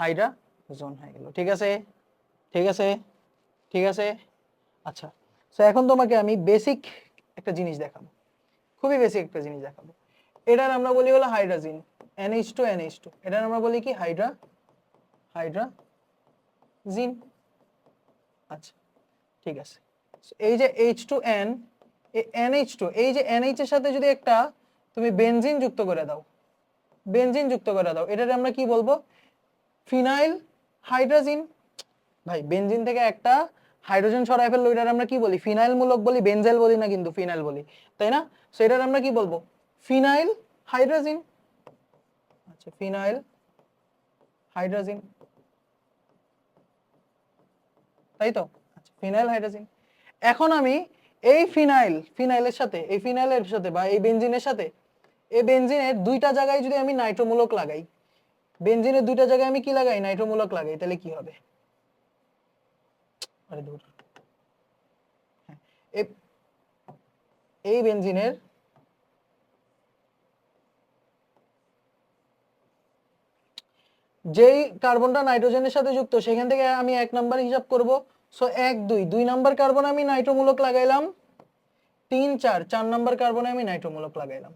হাইড্রাজোন হয়ে গেল, ঠিক আছে? ঠিক আছে, ঠিক আছে। আচ্ছা, সো এখন তোমাকে আমি বেসিক একটা জিনিস দেখাবো, খুবই বেসিক একটা জিনিস দেখাবো। এটার আমরা বলি হলো হাইড্রোজেন NH2, এটার আমরা বলি কি হাইড্রাজিন। আচ্ছা, ঠিক আছে। এই যে H2N, এই NH2, এই যে NH এর সাথে যদি একটা তুমি বেনজিন যুক্ত করে দাও, এটারে আমরা কি বলবো, ফিনাইল হাইড্রোজিন। ভাই বেনজিন থেকে একটা হাইড্রোজেন সরাই ফেললো, এটার আমরা কি বলি, ফিনাইল মূলক বলি, বেনজেল বলি না, কিন্তু ফিনাইল বলি, তাই না? সো এটার আমরা কি বলবো, ফিনাইল হাইড্রাজিন। আচ্ছা, ফিনাইল হাইড্রাজিন, তাই তো? আচ্ছা, ফিনাইল হাইড্রাজিন। এখন আমি এই ফিনাইলের সাথে বা এই বেনজিনের সাথে, এই বেনজিনের দুইটা জায়গায় যদি আমি নাইট্রোমূলক লাগাই, বেনজিনের দুইটা জায়গায় আমি কি লাগাই? নাইট্রোমূলক লাগাই, তাহলে কি হবে? আরে দূর। হ্যাঁ, এই বেনজিনের যেই কার্বনটা নাইট্রোজেনের সাথে যুক্ত, সেখান থেকে আমি 1 নাম্বার হিসাব করব। সো 1 2 নাম্বার কার্বনে আমি নাইট্রোমূলক লাগাইলাম, 3 4 নাম্বার কার্বনে আমি নাইট্রোমূলক লাগাইলাম,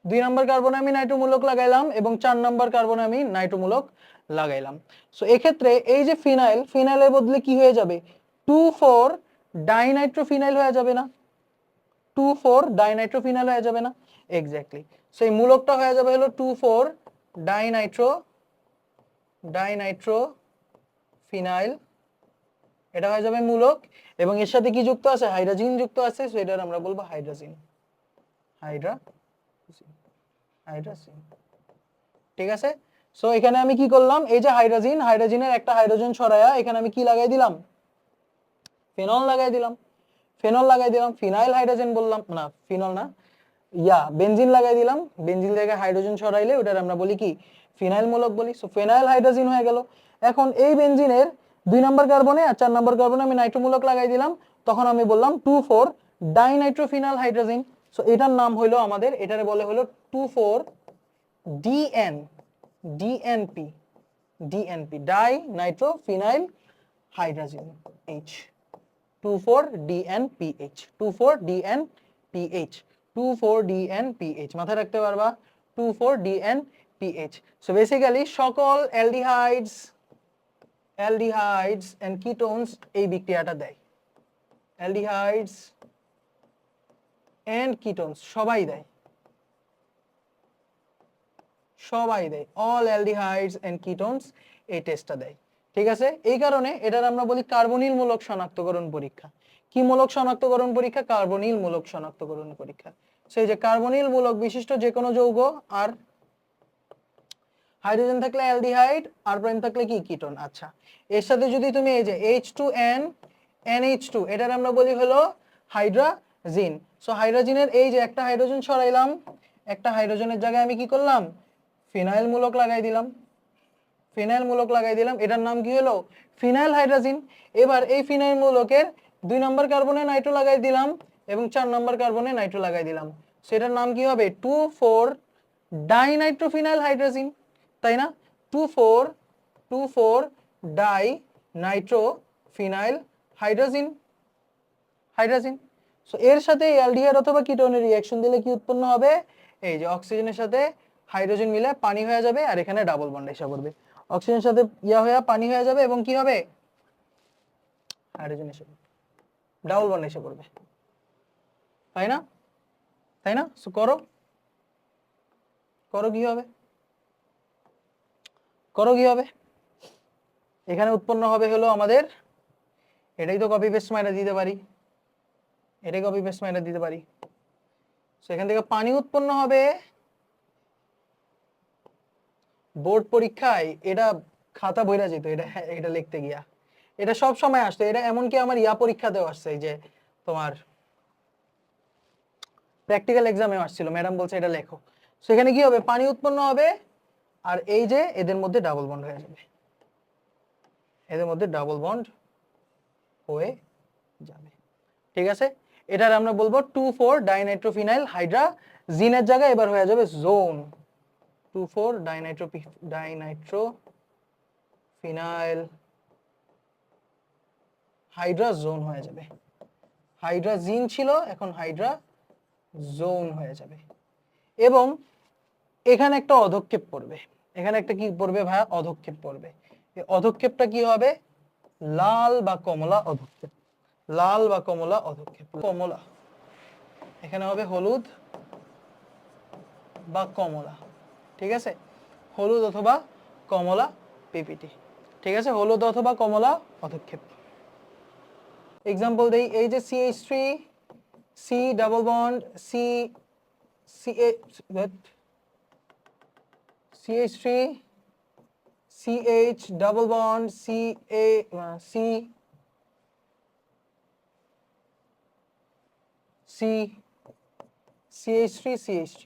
2 নাম্বার কার্বনে আমি নাইট্রোমূলক লাগাইলাম এবং 4 নাম্বার কার্বনে আমি নাইট্রোমূলক লাগাইলাম। সো এক্ষেত্রে এই যে ফিনাইলের বদলে কি হয়ে যাবে? 2,4 ডাইনাইট্রোফিনাইল হয়ে যাবে না? 2,4 ডাইনাইট্রোফিনাইল হয়ে যাবে না? এক্স্যাক্টলি। সো এই মূলকটা হয়ে যাবে হলো 2,4 ডাইনাইট্রোফিনাইল, এটা হয়ে যাবে মূলক, এবং এর সাথে কি যুক্ত আছে? হাইড্রোজেন যুক্ত আছে। সো এটার আমরা বলবো হাইড্রোজেন। হাইড্রোজেন, ঠিক আছে? সো এখানে আমি কি করলাম? এই যে হাইড্রোজেনের একটা হাইড্রোজেন সরায়া এখানে আমি কি লাগাই দিলাম? ফেনল লাগাই দিলাম। ফিনাইল হাইড্রোজেন বললাম না, ফিনল না, বেনজিন লাগাই দিলাম। বেনজিন থেকে হাইড্রোজেন সরাইলে ওটার আমরা বলি কি? ফিনাইল মূলক বলি। সো ফিনাইল হাইড্রোজেন হয়ে গেল। এখন এই বেনজিনের 2 নাম্বার কার্বনে আর 4 নাম্বার কার্বনে আমি নাইট্রোমূলক লাগাই দিলাম, তখন আমি বললাম 2,4 ডাইনাইট্রোফিনাইল হাইড্রোজেন। সো এটার নাম হলো আমাদের, এটারে বলে হলো 2,4 DN DNP DNP dinitrophenyl hydrogen H, 24DNPH, 24DNPH, 24DNPH, মাথায় রাখতে পারবা? 24DNPH। সো বেসিক্যালি সকল অ্যালডিহাইডস এন্ড কিটোনস এই বিক্রিয়াটা দেয়। অ্যালডিহাইডস এন্ড কিটোনস সবাই দেয়, অল অ্যালডিহাইডস এন্ড কিটোনস এই টেস্টটা দেয়। ঠিক আছে? এই কারণে এটার আমরা বলি কার্বনিল মূলক শনাক্তকরণ পরীক্ষা। কি মূলক শনাক্তকরণ পরীক্ষা? কার্বনিল মূলক শনাক্তকরণ পরীক্ষা। সেই যে কার্বনিল মূলক বিশিষ্ট যে কোনো যৌগ, আর হাইড্রোজেন থাকলে অ্যালডিহাইড, আর প্রাইম থাকলে কি? কিটোন। আচ্ছা, এর সাথে যদি তুমি এই যে H2N NH2, এটার আমরা বলি হলো হাইড্রাজিন। সো হাইড্রোজেনের এই যে একটা হাইড্রোজেন সরাইলাম, একটা হাইড্রোজেনের জায়গায় আমি কি করলাম? ফিনাইল মূলক লাগাই দিলাম। এটার নাম কি হলো? Phenyl hydrogen. এবার এই ফিনাইল মূলকের 2 নম্বর কার্বনে নাইট্রো লাগাই দিলাম এবং 4 নম্বর কার্বনে নাইট্রো লাগাই দিলাম। সেটার নাম কি হবে? 2,4 ডাইনাইট্রোফিনাইল হাইড্রোজেন, তাই না? 2,4 ডাইনাইট্রোফিনাইল হাইড্রোজেন। সো এর সাথে অ্যালডিহাইড অথবা কিটোনের রিঅ্যাকশন দিলে কি উৎপন্ন হবে? এই যে অক্সিজেনের সাথে হাইড্রোজেন মিলে পানি হয়ে যাবে, আর এখানে ডাবল বন্ড এসে পড়বে। অক্সিজেনের সাথে হয়ে পানি হয়ে যাবে এবং কি হবে? হাইড্রোজেন এসে পড়বে, ডাবল বন্ড এসে পড়বে, তাই না? সো করো কি হবে? এখানে উৎপন্ন হবে হলো আমাদের, এটাই তো কপি পেস্ট মাইরা দিতে পারি, সো এখান থেকে পানি উৎপন্ন হবে। বোর্ড পরীক্ষায় এটা খাতা বইরা যেত, এটা লিখতে গিয়া, এটা সব সময় আসতো। এটা এমনকি আমার পরীক্ষাতেও আসছে, এই যে তোমার প্র্যাকটিক্যাল এক্সামে আসছিল, ম্যাডাম বলছে এটা লেখো। সেখানে কি হবে? পানি উৎপন্ন হবে, আর এই যে এদের মধ্যে ডাবল বন্ড হয়ে যাবে, ঠিক আছে? এটার আমরা বলবো 2,4 ডাইনাইট্রোফিনাইল হাইড্রাজিনের জায়গায় এবার হয়ে যাবে জোন। 2,4 ডাইনাইট্রোফিনাইল হাইড্রাজোন হয়ে যাবে। হাইড্রাজিন ছিল, এখন হাইড্রাজোন হয়ে যাবে। এবং এখানে একটা অধক্ষেপ পড়বে, এখানে একটা কি পড়বে ভাইয়া? অধক্ষেপ পড়বে। এই অধক্ষেপটা কি হবে? লাল বা কমলা অধক্ষেপ। কমলা, এখানে হবে হলুদ বা কমলা, ঠিক আছে? হলুদ অথবা কমলা পিপিটি, ঠিক আছে? হলুদ অথবা কমলা পদক্ষেপ। এক্সাম্পল দেই, এই যে CH3 C double bond C CH3 CH double bond C CH3 CH3।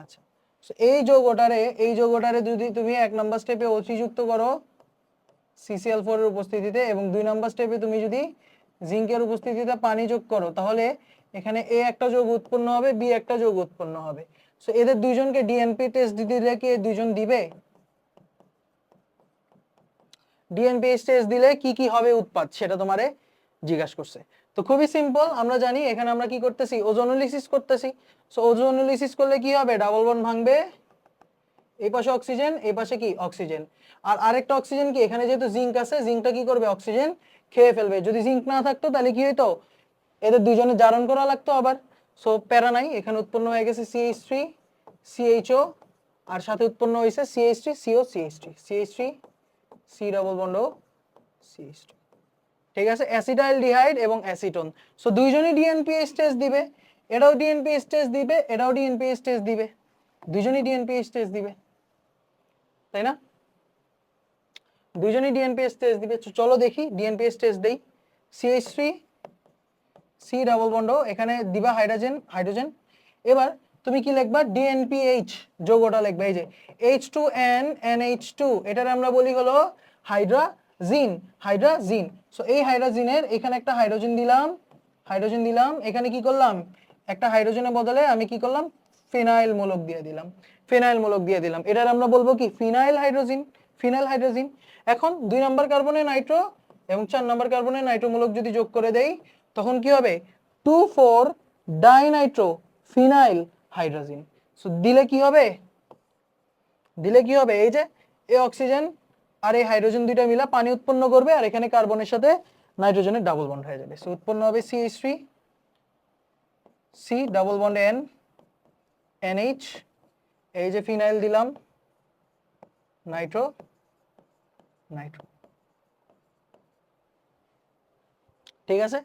আচ্ছা, সো এই যৌগটারে যদি তুমি 1 নাম্বার স্টেপে OC যুক্ত করো CCl4 এর উপস্থিতিতে এবং 2 নাম্বার স্টেপে তুমি যদি জিঙ্কের উপস্থিতিতে পানি যোগ করো, তাহলে এখানে A একটা যৌগ উৎপন্ন হবে, B একটা যৌগ উৎপন্ন হবে। সো এদের দুইজনকে ডিএনপি টেস্ট দিলে কি দুইজন দিবে? ডিএনপি টেস্ট দিলে কি কি হবে উৎপাদ, সেটা তোমারে জিজ্ঞাসা করছে। তো খুবই সিম্পল, আমরা জানি এখানে আমরা কি করতেছি, ওজোনোলিসিস করতেছি। সো ওজোনোলিসিস করলে কি হবে, ডাবল বন্ড ভাঙবে, এই পাশে অক্সিজেন, এই পাশে কি অক্সিজেন, আর আরেকটা অক্সিজেন কি এখানে যেহেতু জিঙ্ক আছে, জিঙ্কটা কি করবে, অক্সিজেন খেয়ে ফেলবে। যদি জিঙ্ক না থাকতো তাহলে কি হইতো, এদের দুইজনে জারণ করা লাগতো আবার। সো প্যারা নাই, এখানে উৎপন্ন হয়ে গেছে CH3 CHO, আর সাথে উৎপন্ন হয়েছে CH3 CO CH3 CH3 C double bond O CH3। ঠিক আছে, অ্যাসিটাইলডিহাইড এবং অ্যাসিটোন। সো দুইজনই ডিএনপিএইচ টেস্ট দিবে, এটাও ডিএনপিএইচ টেস্ট দিবে, এটাও ডিএনপিএইচ টেস্ট দিবে, দুইজনই ডিএনপিএইচ টেস্ট দিবে, তাই না? দুইজনই ডিএনপিএইচ টেস্ট দিবে। চলো দেখি ডিএনপিএইচ টেস্ট দেই। CH3 C ডাবল বন্ড, এখানে দিবা হাইড্রোজেন। এবার তুমি কি লিখবা, ডিএনপিএইচ যৌগটা লিখবা, এই যে H2N NH2, এটার আমরা বলি হলো হাইড্রাজিন। সো এই হাইড্রোজিনের এখানে একটা হাইড্রোজেন দিলাম, এখানে কি করলাম, একটা হাইড্রোজেনের বদলে আমি কি করলাম, ফিনাইল মূলক দিয়ে দিলাম। এটার আমরা বলবো কি, ফিনাইল হাইড্রোজিন। এখন 2 নাম্বার কার্বনে নাইট্রো এবং 4 নাম্বার কার্বনে নাইট্রো মূলক যদি যোগ করে দেই, তখন কি হবে, 2,4 ডাইনাইট্রো ফিনাইল হাইড্রোজিন। সো দিলে কি হবে, এই যে এই অক্সিজেন আর এই হাইড্রোজেন দুইটা মিলা পানি উৎপন্ন করবে, আর এখানে কার্বনের সাথে নাইট্রোজেনের ডাবল বন্ড হয়ে যাবে। সো উৎপন্ন হবে CH3 C double bond N NH, এই যে ফিনাইল দিলাম, নাইট্রো। ঠিক আছে।